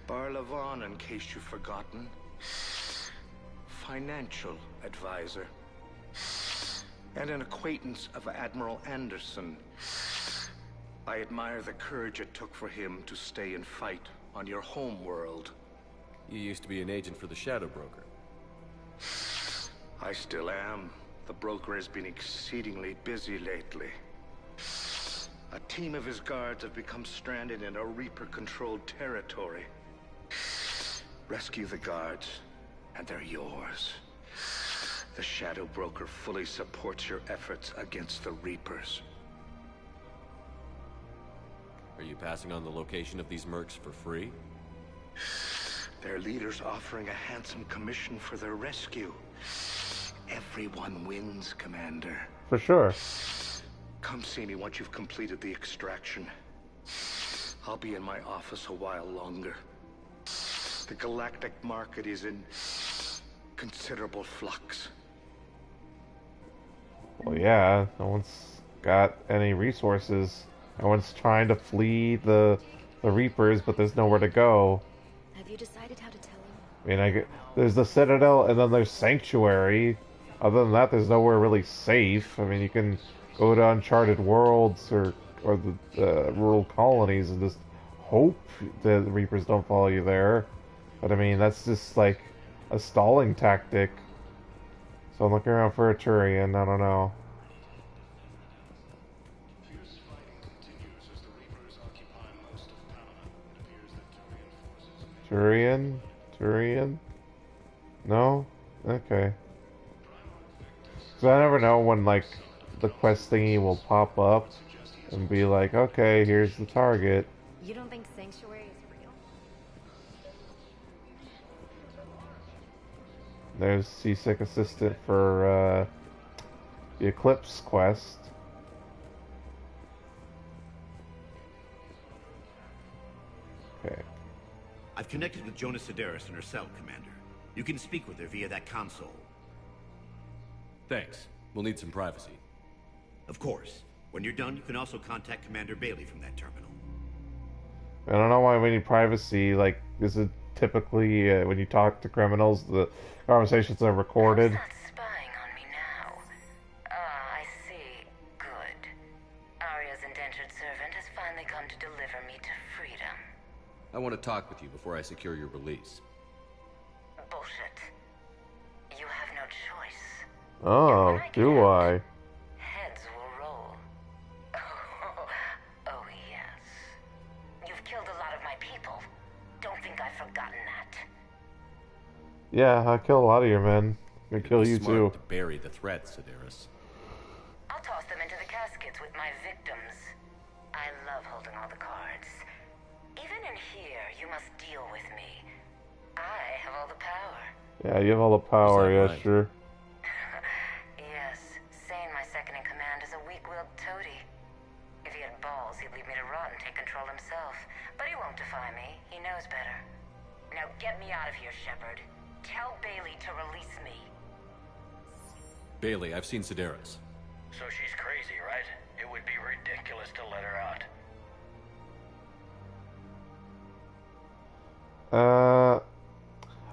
Barlavon, in case you've forgotten. Financial advisor. And an acquaintance of Admiral Anderson. I admire the courage it took for him to stay and fight on your home world. You used to be an agent for the Shadow Broker. I still am. The broker has been exceedingly busy lately. A team of his guards have become stranded in a Reaper-controlled territory. Rescue the guards, and they're yours. The Shadow Broker fully supports your efforts against the Reapers. Are you passing on the location of these mercs for free? Their leader's offering a handsome commission for their rescue. Everyone wins, Commander. For sure. Come see me once you've completed the extraction. I'll be in my office a while longer. The galactic market is in considerable flux. Well, yeah, no one's got any resources. Everyone's trying to flee the Reapers, but there's nowhere to go. Have you decided how to tell him? I mean, there's the Citadel, and then there's Sanctuary. Other than that, there's nowhere really safe. I mean, you can go to uncharted worlds or the rural colonies and just hope that the Reapers don't follow you there. But I mean, that's just like a stalling tactic. So I'm looking around for a Turian. I don't know. Turian? Turian? No? Okay. So I never know when, like, the quest thingy will pop up and be like, okay, here's the target. You don't think Sanctuary is real? There's Seasick Assistant for, the Eclipse quest. Okay. I've connected with Jonas Sedaris in her cell, Commander. You can speak with her via that console. Thanks. We'll need some privacy. Of course. When you're done, you can also contact Commander Bailey from that terminal. I don't know why we need privacy. Like, this is typically, when you talk to criminals, the conversations are recorded. Spying on me now. Ah, I see. Good. Arya's indentured servant has finally come to deliver me to freedom. I want to talk with you before I secure your release. Bullshit. You have no choice. Oh, do I? Heads will roll. Oh, yes. You've killed a lot of my people. Don't think I've forgotten that. Yeah, I kill a lot of your men. I kill you too. To bury the threat, Sedaris. I'll toss them into the caskets with my victims. I love holding all the cards. Even in here, you must deal with me. I have all the power. Yeah, you have all the power, yeah, right? Sure. Yes, Sane, my second-in-command, is a weak-willed toady. If he had balls, he'd leave me to rot and take control himself. But he won't defy me. He knows better. Now get me out of here, Shepard. Tell Bailey to release me. Bailey, I've seen Sedaris. So she's crazy, right? It would be ridiculous to let her out.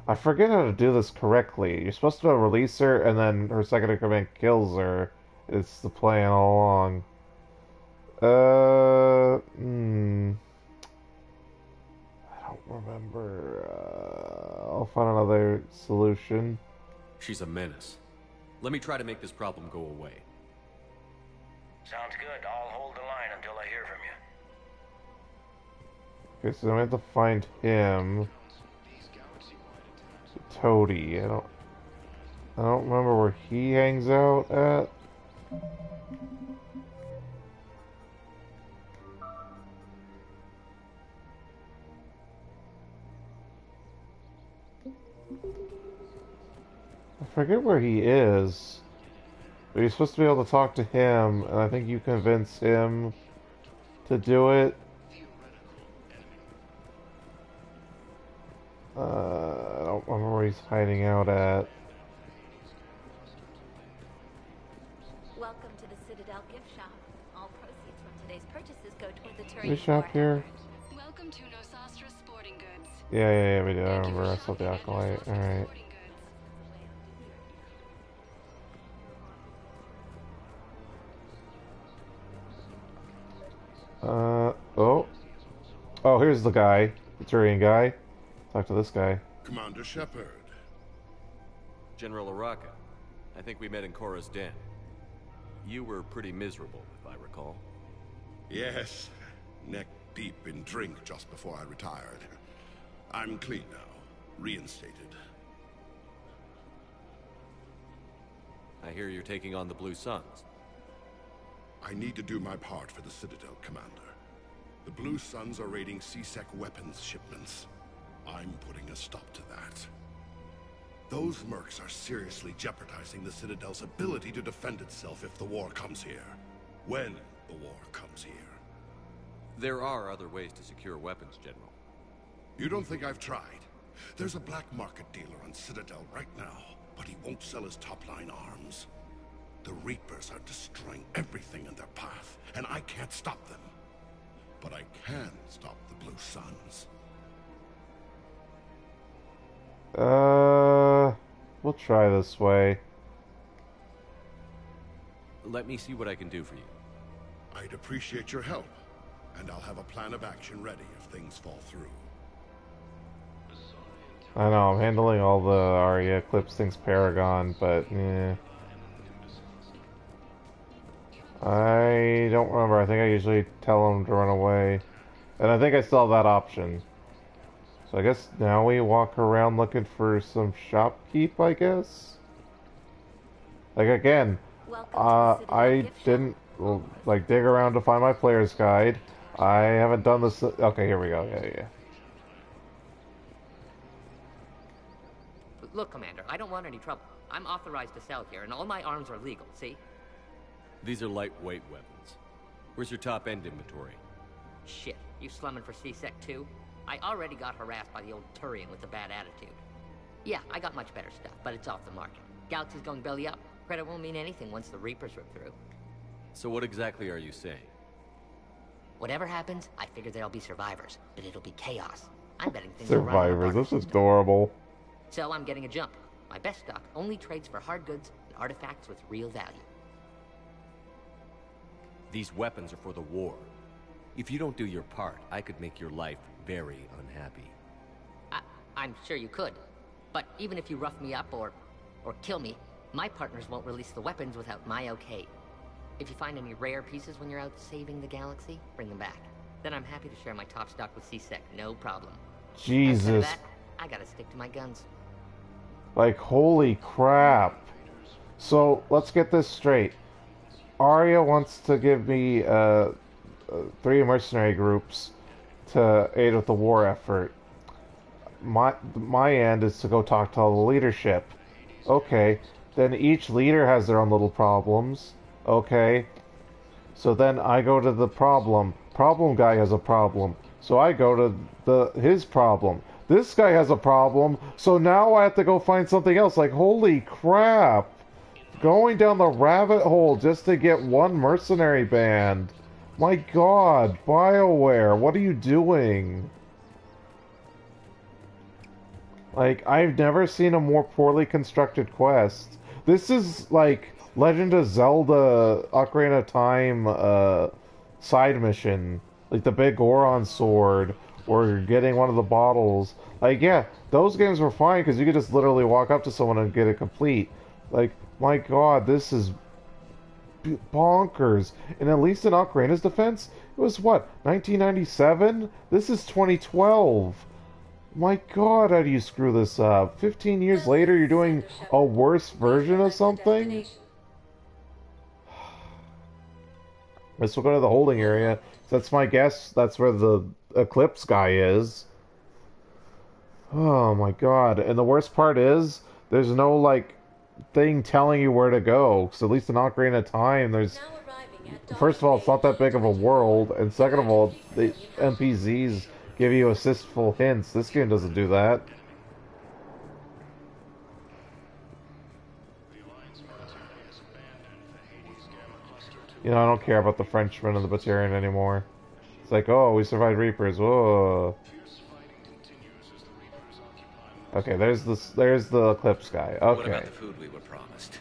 I forget how to do this correctly. You're supposed to release her, and then her second-in-command kills her. It's the plan all along. I don't remember. I'll find another solution. She's a menace. Let me try to make this problem go away. Sounds good. I'll hold the line until I hear from you. Okay, so then we have to find him. Toady. I don't remember where he hangs out at. I forget where he is. But you're supposed to be able to talk to him, and I think you convince him to do it. I don't remember where he's hiding out at. Welcome to the Citadel gift shop. today's purchases go toward the We Turian shop here. Welcome to Nosastra Sporting Goods. Yeah, we do. I remember. I saw the Acolyte. Alright. Oh. Oh, here's the guy. The Turian guy. Talk to this guy. Commander Shepard. General Araka. I think we met in Korra's den. You were pretty miserable, if I recall. Yes. Neck deep in drink just before I retired. I'm clean now. Reinstated. I hear you're taking on the Blue Suns. I need to do my part for the Citadel, Commander. The Blue Suns are raiding C-Sec weapons shipments. I'm putting a stop to that. Those mercs are seriously jeopardizing the Citadel's ability to defend itself if the war comes here. When the war comes here. There are other ways to secure weapons, General. You don't think I've tried? There's a black market dealer on Citadel right now, but he won't sell his top-line arms. The Reapers are destroying everything in their path, and I can't stop them. But I can stop the Blue Suns. We'll try this way. Let me see what I can do for you. I'd appreciate your help, and I'll have a plan of action ready if things fall through. I know, I'm handling all the Arya Eclipse things Paragon, but yeah. I don't remember. I think I usually tell them to run away. And I think I still have that option. So I guess now we walk around looking for some shopkeep, I guess? Like, again, I didn't, like, dig around to find my player's guide. I haven't done this... Okay, here we go. Yeah. Look, Commander, I don't want any trouble. I'm authorized to sell here, and all my arms are legal, see? These are lightweight weapons. Where's your top-end inventory? Shit, you slumming for C-Sec too? I already got harassed by the old Turian with a bad attitude. Yeah, I got much better stuff, but it's off the market. Galaxy's going belly up. Credit won't mean anything once the Reapers rip through. So what exactly are you saying? Whatever happens, I figure there'll be survivors, but it'll be chaos. I'm betting things Survivors, this is adorable. So I'm getting a jump. My best stock only trades for hard goods and artifacts with real value. These weapons are for the war. If you don't do your part, I could make your life very unhappy. I'm sure you could. But even if you rough me up or kill me, my partners won't release the weapons without my okay. If you find any rare pieces when you're out saving the galaxy, bring them back. Then I'm happy to share my top stock with C-Sec, no problem. Jesus. Instead of that, I gotta stick to my guns. Like, holy crap. So, let's get this straight. Arya wants to give me 3 mercenary groups to aid with the war effort. My end is to go talk to all the leadership. Okay, then each leader has their own little problems. Okay, so then I go to the problem guy has a problem, so I go to his problem. This guy has a problem, so now I have to go find something else. Like, holy crap, going down the rabbit hole just to get one mercenary band. My god, BioWare, what are you doing? Like, I've never seen a more poorly constructed quest. This is like Legend of Zelda Ocarina of Time side mission. Like the big Goron sword, or getting one of the bottles. Like, yeah, those games were fine because you could just literally walk up to someone and get it complete. Like, my god, this is bonkers. And at least in Ocarina's defense, it was what, 1997? This is 2012. My god, how do you screw this up? 15 years later, you're doing a worse version of something? Let's go to the holding area. That's my guess. That's where the Eclipse guy is. Oh my god. And the worst part is, there's no, like, thing telling you where to go. So at least in Ocarina of Time, there's... First of all, it's not that big of a world. And second of all, the NPCs give you assistful hints. This game doesn't do that. The Alliance military has abandoned the Hades Gamma Cluster to You know, I don't care about the Frenchman and the Batarian anymore. It's like, oh, we survived Reapers. Whoa. Okay, there's the Eclipse guy. Okay. What about the food we were promised?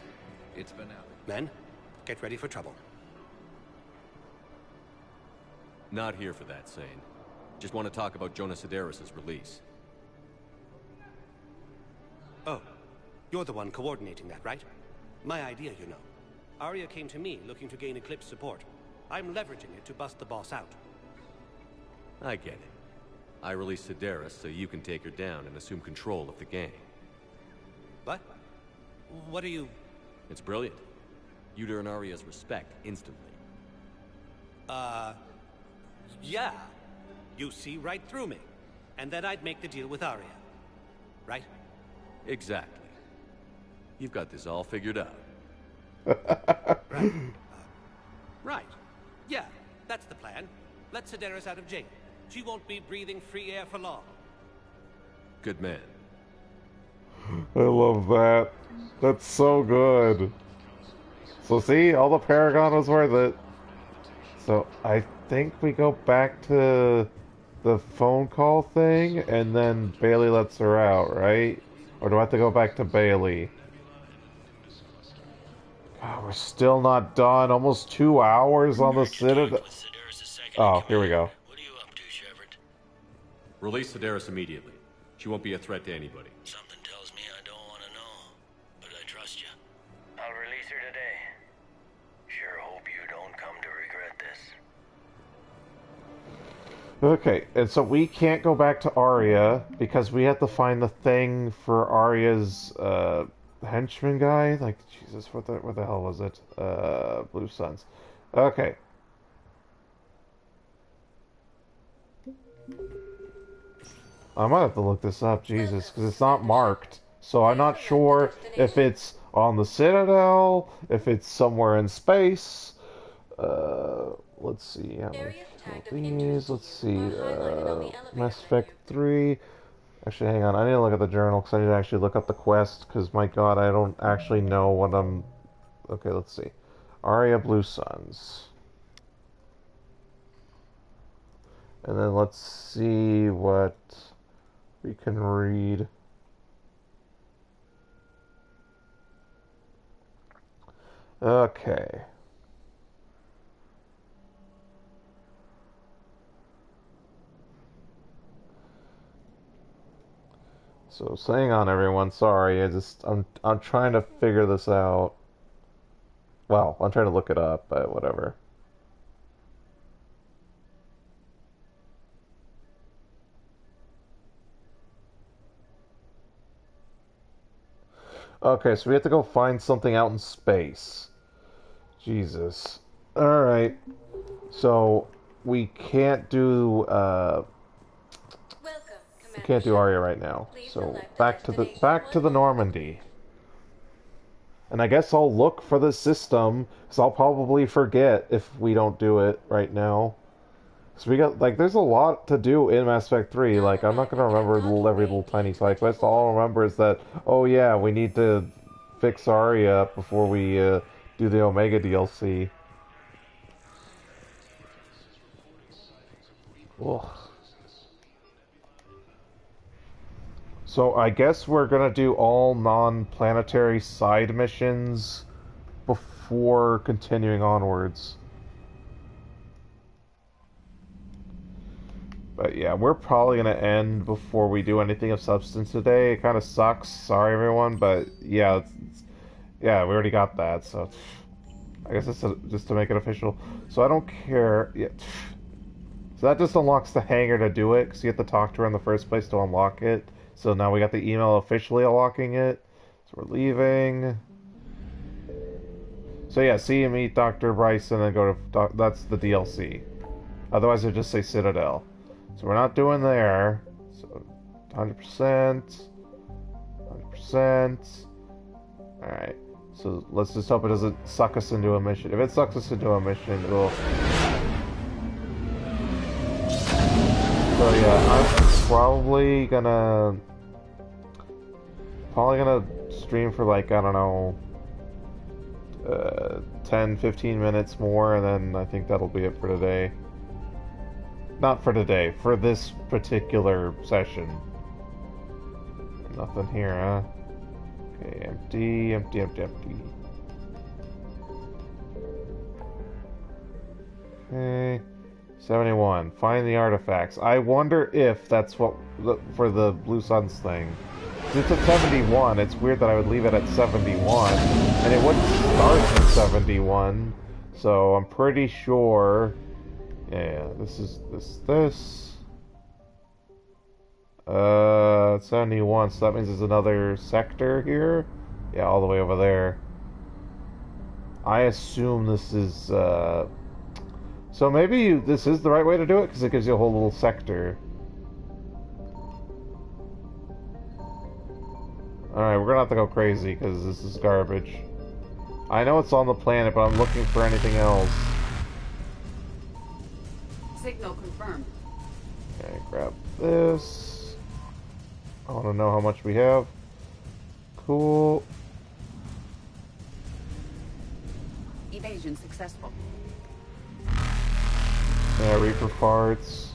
It's been out. Men, get ready for trouble. Not here for that, Sane. Just want to talk about Jonas Sedaris' release. Oh, you're the one coordinating that, right? My idea, you know. Arya came to me looking to gain Eclipse support. I'm leveraging it to bust the boss out. I get it. I released Sedaris so you can take her down and assume control of the gang. What? What are you... It's brilliant. You'd earn Arya's respect instantly. Yeah. You see right through me. And then I'd make the deal with Arya. Right? Exactly. You've got this all figured out. Right. Right. Yeah, that's the plan. Let Sedaris out of jail. She won't be breathing free air for long. Good man. I love that. That's so good. So see, all the Paragon was worth it. So I think we go back to the phone call thing, and then Bailey lets her out, right? Or do I have to go back to Bailey? God, we're still not done. Almost 2 hours on the Citadel. Oh, here we go. Release Sedaris immediately. She won't be a threat to anybody. Something tells me I don't want to know, but I trust you. I'll release her today. Sure hope you don't come to regret this. Okay, and so we can't go back to Arya because we have to find the thing for Arya's henchman guy. Like, Jesus, what the hell was it? Blue Suns. Okay. I might have to look this up, Jesus, because it's not marked. So I'm not sure if it's on the Citadel, if it's somewhere in space. Let's see. How many these? Let's see. Mass Effect 3. Actually, hang on. I need to look at the journal because I need to actually look up the quest because, my God, I don't actually know what I'm... Okay, let's see. Arya Blue Suns. And then let's see what we can read. Okay. So hang on, everyone. Sorry, I'm trying to figure this out. Well, I'm trying to look it up, but whatever. Okay, so we have to go find something out in space. Jesus. Alright. So, we can't do, we can't do Arya right now. So, back to the Normandy. And I guess I'll look for the system, because I'll probably forget if we don't do it right now. So we got, like, there's a lot to do in Mass Effect 3. Like, I'm not going to remember every little tiny side quest. All I'll remember is that, oh yeah, we need to fix Arya up before we do the Omega DLC. Ugh. So I guess we're going to do all non-planetary side missions before continuing onwards. But yeah, we're probably going to end before we do anything of substance today. It kind of sucks. Sorry, everyone. But yeah, yeah, we already got that. So I guess it's just to make it official. So I don't care. Yeah. So that just unlocks the hangar to do it. Because you have to talk to her in the first place to unlock it. So now we got the email officially unlocking it. So we're leaving. So yeah, see and meet Dr. Bryce and then go to... That's the DLC. Otherwise it'd just say Citadel. So we're not doing there. So 100%. 100%. Alright. So let's just hope it doesn't suck us into a mission. If it sucks us into a mission, it'll... So yeah, I'm probably gonna stream for like, I don't know, 10, 15 minutes more, and then I think that'll be it for today. Not for today, for this particular session. Nothing here, huh? Okay, empty, empty, empty, empty. Okay, 71. Find the artifacts. I wonder if that's what for the Blue Suns thing. It's at 71. It's weird that I would leave it at 71, and it wouldn't start at 71. So I'm pretty sure. Yeah, this is this. 71. So that means there's another sector here. Yeah, all the way over there. I assume this is. So maybe this is the right way to do it, because it gives you a whole little sector. Alright, we're gonna have to go crazy, because this is garbage. I know it's on the planet, but I'm looking for anything else. Signal confirmed. Okay, grab this. I want to know how much we have. Cool. Evasion successful. Yeah, Reaper farts.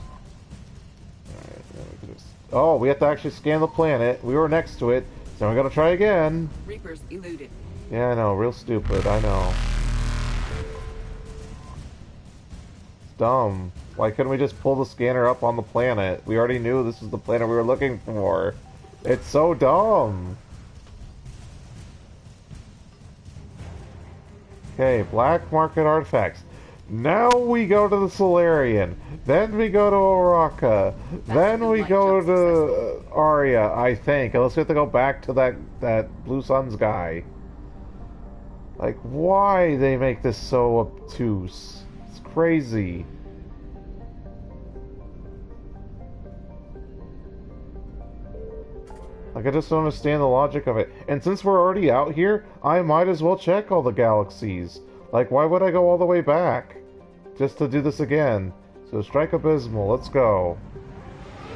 Alright, then we can just... Oh, we have to actually scan the planet. We were next to it, so we gotta try again. Reapers eluded. Yeah, I know, real stupid, I know. It's dumb. Why couldn't we just pull the scanner up on the planet? We already knew this was the planet we were looking for. It's so dumb. Okay, black market artifacts. Now we go to the Solarian. Then we go to Oraka. Then we go to Aria, I think. Unless we have to go back to that Blue Suns guy. Like, why they make this so obtuse? It's crazy. Like, I just don't understand the logic of it. And since we're already out here, I might as well check all the galaxies. Like, why would I go all the way back? Just to do this again. So, Strike Abysmal, let's go.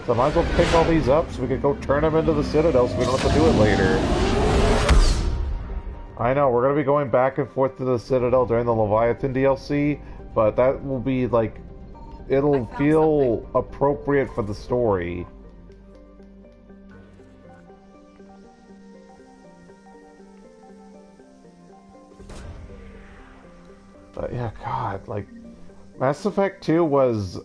So I might as well pick all these up so we can go turn them into the Citadel so we don't have to do it later. I know, we're going to be going back and forth to the Citadel during the Leviathan DLC, but that will be, like, it'll feel appropriate for the story. But yeah, God, like, Mass Effect 2 was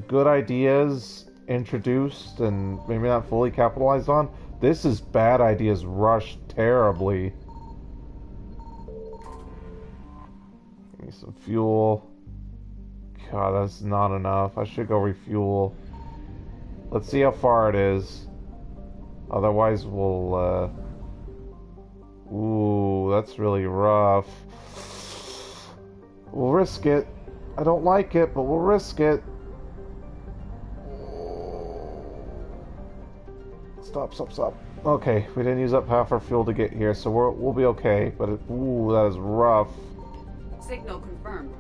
good ideas introduced and maybe not fully capitalized on. This is bad ideas rushed terribly. Give me some fuel. God, that's not enough. I should go refuel. Let's see how far it is. Otherwise, we'll, Ooh, that's really rough. We'll risk it. I don't like it, but we'll risk it. Stop, stop, stop. Okay, we didn't use up half our fuel to get here, so we'll be okay. But ooh, that is rough. Signal confirmed.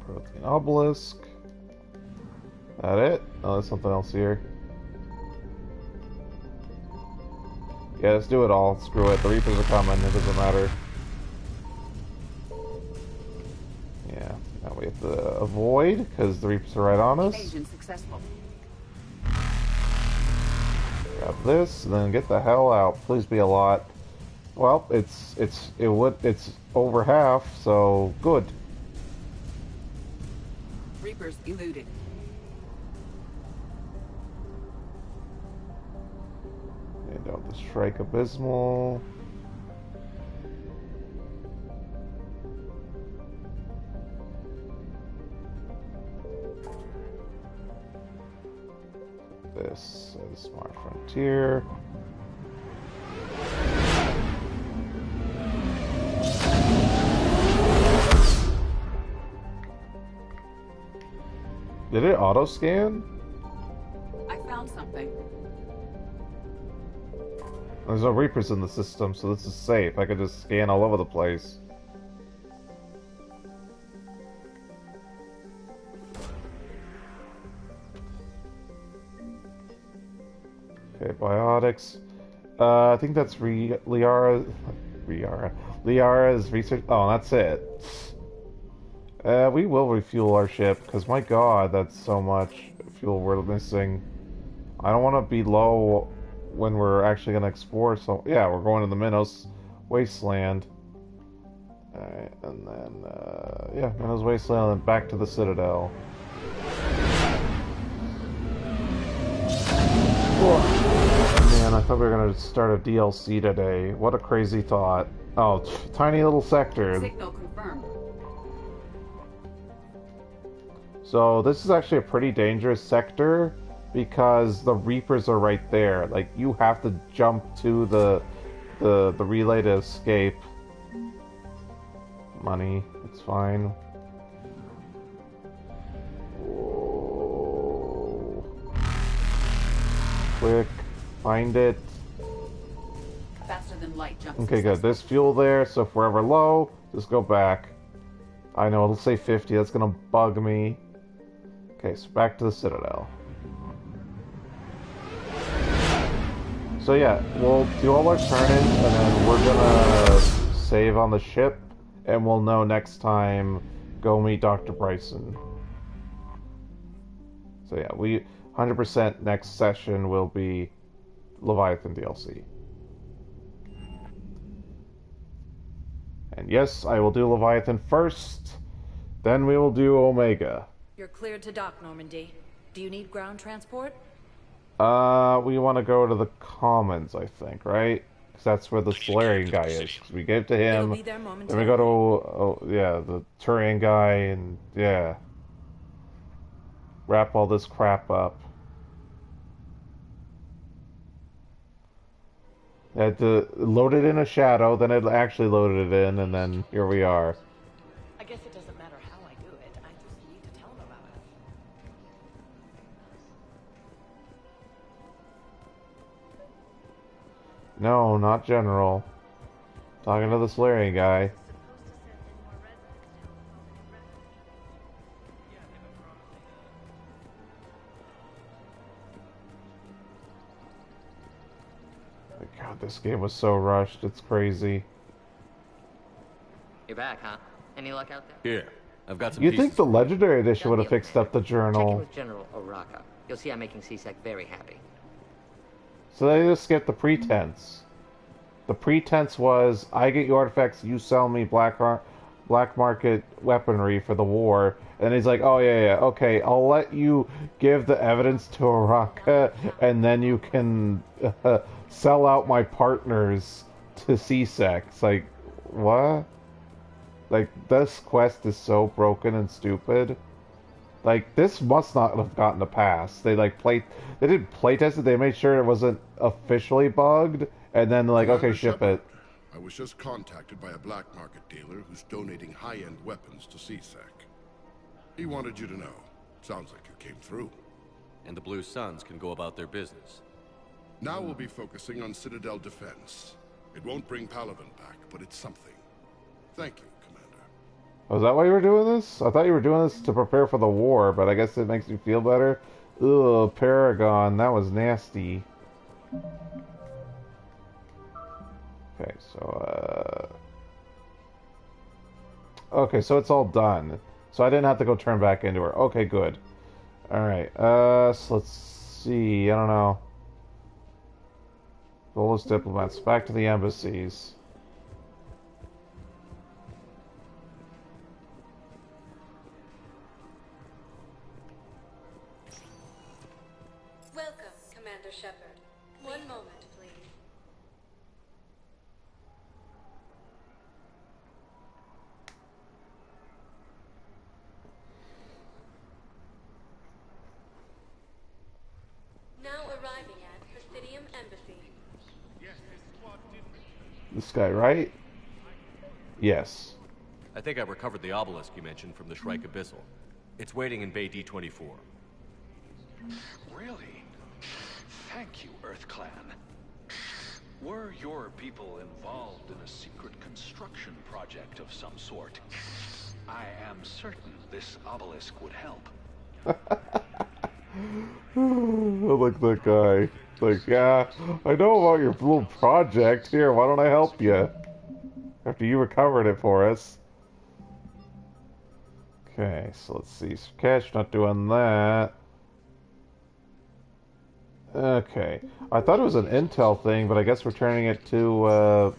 Protein obelisk. That it? Oh, there's something else here. Yeah, let's do it all. Screw it. The Reapers are coming. It doesn't matter. Yeah. Now we have to avoid because the Reapers are right on us. Evasion successful. Grab this and then get the hell out. Please be a lot. Well, it's over half, so good. Reapers eluded. And out the Strike Abysmal. This is Smart Frontier. Did it auto scan? I found something. There's no Reapers in the system, so this is safe. I could just scan all over the place. Okay, biotics. I think that's Liara's research. Oh, that's it. We will refuel our ship, because my god, that's so much fuel we're missing. I don't want to be low when we're actually going to explore, so yeah, we're going to the Minos Wasteland. Alright, and then, yeah, Minos Wasteland, and back to the Citadel. Oh, man, I thought we were going to start a DLC today. What a crazy thought. Oh, tiny little sector. Signal confirmed. So this is actually a pretty dangerous sector because the Reapers are right there. Like, you have to jump to the relay to escape. Money, it's fine. Whoa. Quick, find it. Faster than light jump. Okay, good. There's fuel there, so if we're ever low, just go back. I know, it'll say 50, that's gonna bug me. Okay, so back to the Citadel. So yeah, we'll do all our turn-ins, and then we're gonna save on the ship, and we'll know next time, go meet Dr. Bryson. So yeah, we 100% next session will be Leviathan DLC. And yes, I will do Leviathan first, then we will do Omega. You're cleared to dock, Normandy. Do you need ground transport? We want to go to the Commons, I think, right? Because that's where the Solarian guy is. 'Cause we gave to him, then we go to, oh, yeah, the Turian guy, and, yeah. Wrap all this crap up. I had to load it in a shadow, then it actually loaded it in, and then here we are. I guess it doesn't matter how I do it. I just need to tell them about it. No, not General. Talking to the Solarian guy. God, this game was so rushed, it's crazy. You're back, huh? Any luck out there? Here, I've got some You'd pieces. think the Legendary Edition would have fixed up the Check in journal. with General Oraka. You'll see I'm making C-Sec very happy. So they just get the pretense. The pretense was, I get your artifacts, you sell me black market weaponry for the war. And he's like, oh yeah, okay, I'll let you give the evidence to Oraka, and then you can sell out my partners to C-Sec. It's like, what? Like, this quest is so broken and stupid. Like, this must not have gotten a pass. They didn't playtest it, they made sure it wasn't officially bugged, and then like, okay, ship it. I was just contacted by a black market dealer who's donating high-end weapons to C-Sec. He wanted you to know. Sounds like you came through. And the Blue Suns can go about their business. Now we'll be focusing on Citadel defense. It won't bring Palaven back, but it's something. Thank you, Commander. Oh, is that why you were doing this? I thought you were doing this to prepare for the war, but I guess it makes you feel better. Ugh, Paragon, that was nasty. Okay, so, okay, so it's all done. So I didn't have to go turn back into her. Okay, good. Alright, so let's see, I don't know. Goalless diplomats, back to the embassies. Welcome, Commander Shepard. One moment, please. Now arriving at Presidium Embassy. This guy, right? Yes. I think I recovered the obelisk you mentioned from the Shrike Abyssal. It's waiting in Bay D-24. Really? Thank you, Earth Clan. Were your people involved in a secret construction project of some sort, I am certain this obelisk would help. I like that guy. Like, yeah, I know about your little project. Here, why don't I help you? After you recovered it for us. Okay, so let's see. Cash not doing that. Okay. I thought it was an intel thing, but I guess we're turning it to,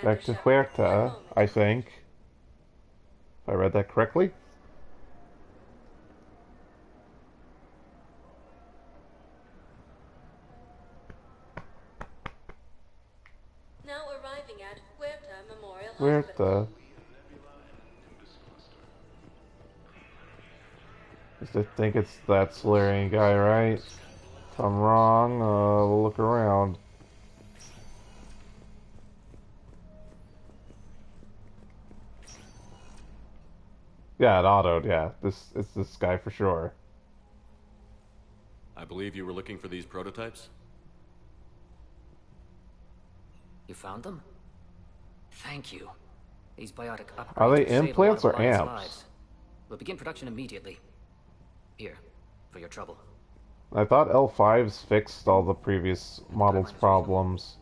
back to Huerta, I think. If I read that correctly. Now arriving at Huerta Memorial Huerta. Hospital. I think it's that Solarian guy, right? If I'm wrong, we'll look around. Yeah, it autoed, yeah. It's this guy for sure. I believe you were looking for these prototypes? You found them? Thank you. These biotic upgrades Are they will save a lot implants of or Alliance amps? lives. We'll begin production immediately. Here, for your trouble. I thought L5s fixed all the previous models' problems.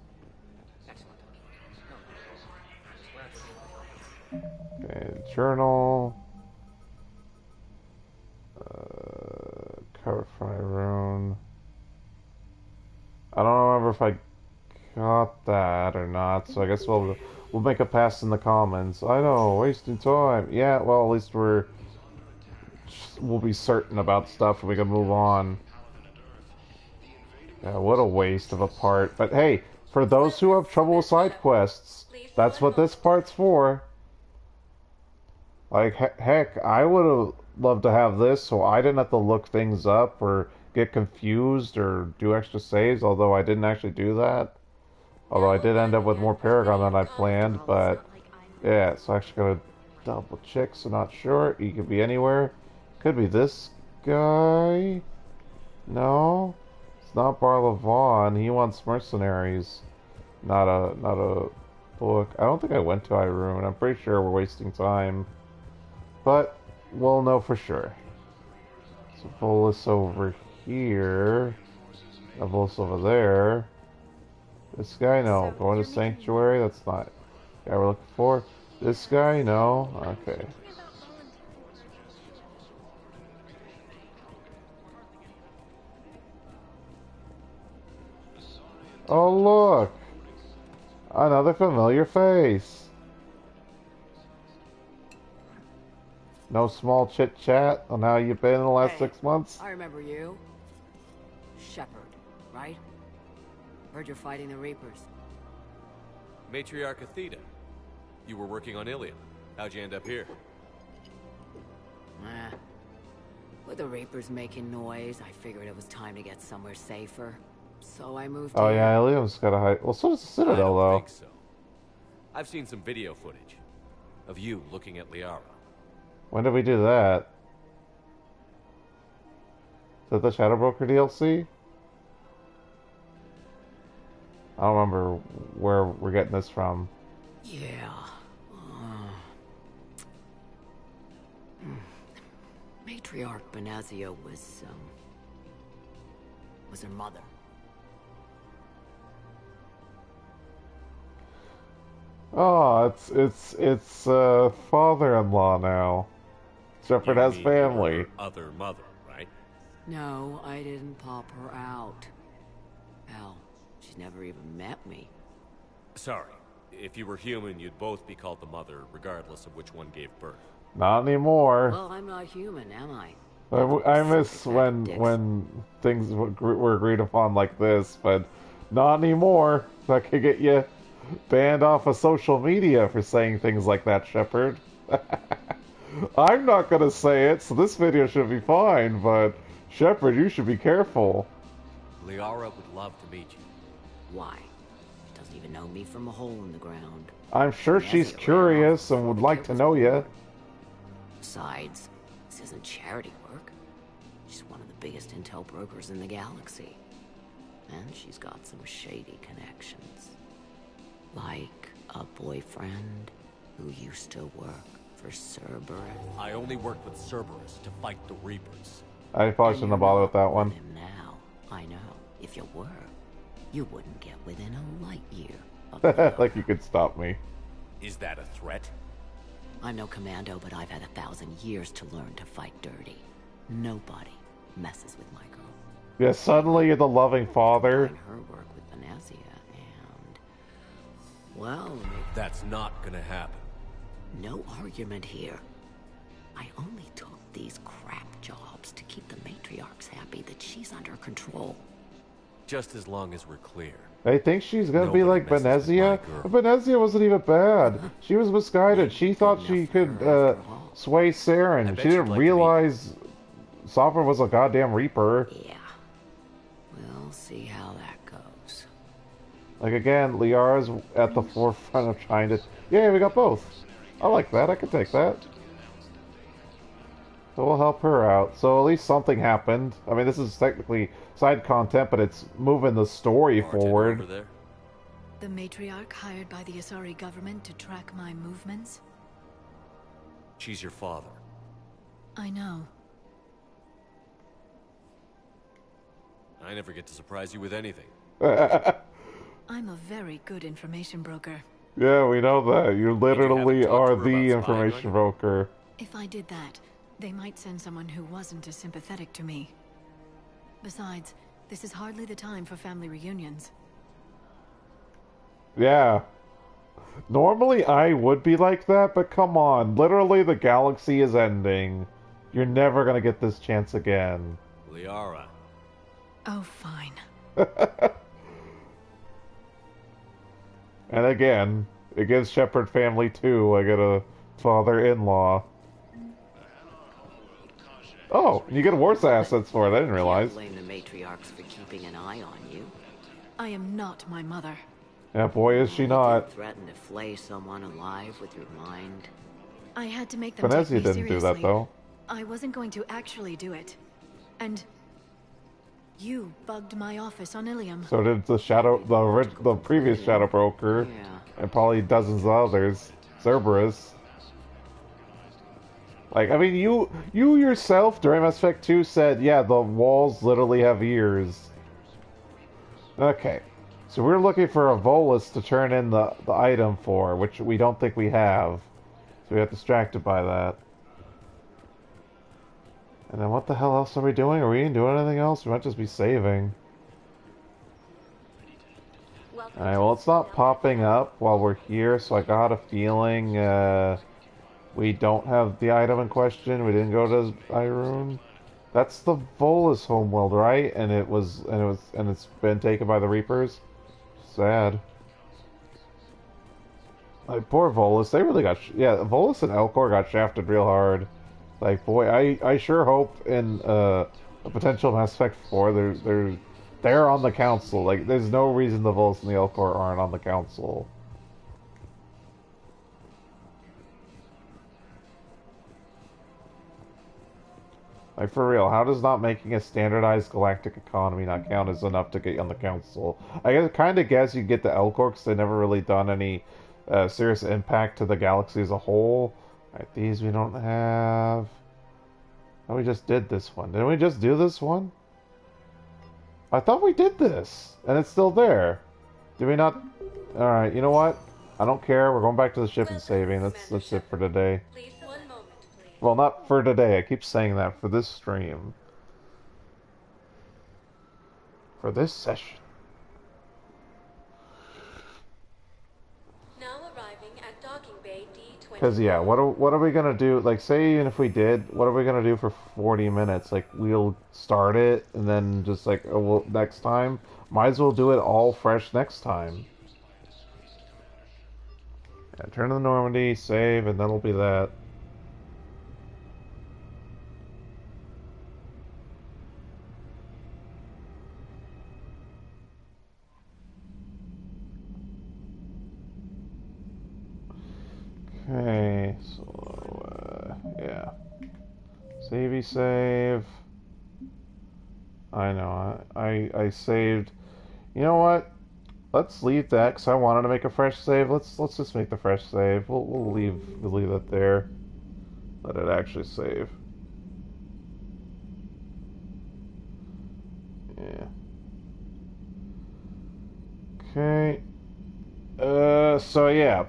Okay, journal. Cover for my rune. I don't remember if I got that or not, so I guess we'll make a pass in the comments. I know, wasting time. Yeah, well, at least we'll be certain about stuff and we can move on. Yeah, what a waste of a part. But hey, for those who have trouble with side quests, that's what this part's for. Like, heck, I would have loved to have this so I didn't have to look things up or get confused or do extra saves, although I didn't actually do that. Although I did end up with more Paragon than I planned, but yeah, so I actually gotta double check, so not sure. He could be anywhere. Could be this guy. No, it's not Barlavon. He wants mercenaries, not a book. I don't think I went to Irune. I'm pretty sure we're wasting time, but we'll know for sure. So Volus over here, a Volus over there. This guy, no. Going to Sanctuary, that's not the guy we're looking for. This guy, no. Okay. Oh, look! Another familiar face! No small chit-chat on how you've been in the last 6 months? I remember you. Shepard, right? Heard you're fighting the Reapers. Matriarch Athena. You were working on Ilium. How'd you end up here? With the Reapers making noise, I figured it was time to get somewhere safer. So I moved Oh here. yeah, Ilium's got a high... Well, so does the Citadel, I don't though. think so. I've seen some video footage of you looking at Liara. When did we do that? Is that the Shadow Broker DLC? I don't remember where we're getting this from. Yeah. Matriarch Benazia was her mother. Oh, it's father-in-law now. Shepard has family. Her other mother, right? No, I didn't pop her out. Hell, she's never even met me. Sorry. If you were human, you'd both be called the mother, regardless of which one gave birth. Not anymore. Well, I'm not human, am I? I miss when things were agreed upon like this, but not anymore. That could get you banned off of social media for saying things like that, Shepard. I'm not gonna say it, so this video should be fine, but Shepard, you should be careful. Liara would love to meet you. Why? She doesn't even know me from a hole in the ground. I'm sure she's curious and would like to know you. Besides, this isn't charity work. She's one of the biggest intel brokers in the galaxy. And she's got some shady connections. Like a boyfriend who used to work for Cerberus. I only worked with Cerberus to fight the Reapers. I probably shouldn't have bothered with that one. Now. I know. If you were, you wouldn't get within a light year of the Like you could stop me. Is that a threat? I'm no commando, but I've had 1,000 years to learn to fight dirty. Nobody messes with my girl. Yeah, suddenly you're the loving father. Her work with Venezia, and well, that's not gonna happen. No argument here. I only took these crap jobs to keep the matriarchs happy that she's under control. Just as long as we're clear. They think she's gonna be like Venezia. Venezia wasn't even bad. She was misguided. She thought she could sway Saren. She didn't realize Sovereign was a goddamn Reaper. Yeah. We'll see how that goes. Like again, Liara's at the forefront of trying to... Yeah, we got both. I like that. I could take that. So we'll help her out. So at least something happened. I mean, this is technically side content, but it's moving the story forward. Over there. The matriarch hired by the Asari government to track my movements? She's your father. I know. I never get to surprise you with anything. I'm a very good information broker. Yeah, we know that. You literally are the information broker. If I did that, they might send someone who wasn't as sympathetic to me. Besides, this is hardly the time for family reunions. Yeah. Normally I would be like that, but come on. Literally the galaxy is ending. You're never gonna get this chance again. Liara. Oh, fine. And again, it gives Shepard family too. I get a father-in-law. Oh, you get War's assets for it. I didn't realize. Blame the matriarchs for keeping an eye on you. I am not my mother. Yeah, boy, is she not. Threaten to flay someone alive with your mind. I had to make them Venezia take me didn't do that, seriously. though. I wasn't going to actually do it. And you bugged my office on Ilium. So did the previous Shadow Broker, and probably dozens of others. Cerberus. Like, I mean, you yourself during Mass Effect 2 said, yeah, the walls literally have ears. Okay, so we're looking for a Volus to turn in the item for, which we don't think we have. So we got distracted by that. And then what the hell else are we doing? Are we even doing anything else? We might just be saving. Alright, well, it's not popping up while we're here, so I got a feeling we don't have the item in question. We didn't go to Irune. That's the Volus homeworld, right? And it's been taken by the Reapers. Sad. Like, poor Volus. They really got... Yeah, Volus and Elcor got shafted real hard. Like, boy, I sure hope in a potential Mass Effect 4 they're on the council. Like, there's no reason the Volus and the Elcor aren't on the council. Like, for real, how does not making a standardized galactic economy not count as enough to get you on the council? I kind of guess you get the Elcor because they've never really done any serious impact to the galaxy as a whole. Alright, these we don't have. Oh, we just did this one. Didn't we just do this one? I thought we did this, and it's still there. Did we not? Alright, you know what? I don't care. We're going back to the ship and saving. That's it for today. Well, not for today. I keep saying that. For this stream. For this session. Now arriving at docking bay D20. Because, yeah, what are we going to do? Like, say even if we did, what are we going to do for 40 minutes? Like, we'll start it, and then just like, oh, well, next time? Might as well do it all fresh next time. Yeah, turn to the Normandy, save, and that'll be that. Okay, so, yeah. Savey save. I know, I saved. You know what? Let's leave that, because I wanted to make a fresh save. Let's just make the fresh save. We'll leave it there. Let it actually save. Yeah. So yeah,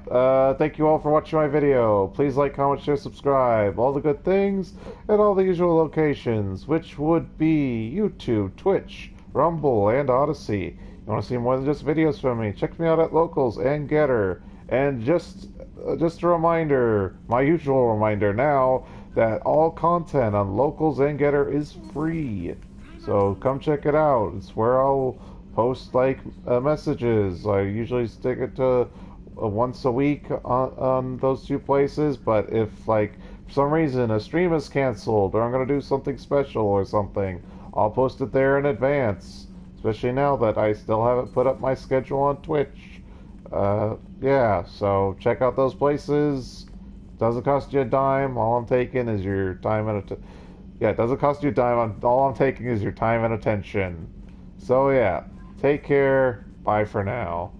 thank you all for watching my video. Please like, comment, share, subscribe, all the good things, and all the usual locations, which would be YouTube, Twitch, Rumble, and Odyssey. You want to see more than just videos from me? Check me out at Locals and Getter. And just a reminder, my usual reminder now, that all content on Locals and Getter is free. So come check it out. It's where I'll post like messages. I usually stick it to once a week on those two places, but if like for some reason a stream is canceled or I'm gonna do something special or something, I'll post it there in advance, especially now that I still haven't put up my schedule on Twitch. Yeah, so check out those places. Doesn't cost you a dime. All I'm taking is your time and yeah, it doesn't cost you a dime. All I'm taking is your time and attention. So yeah, take care. Bye for now.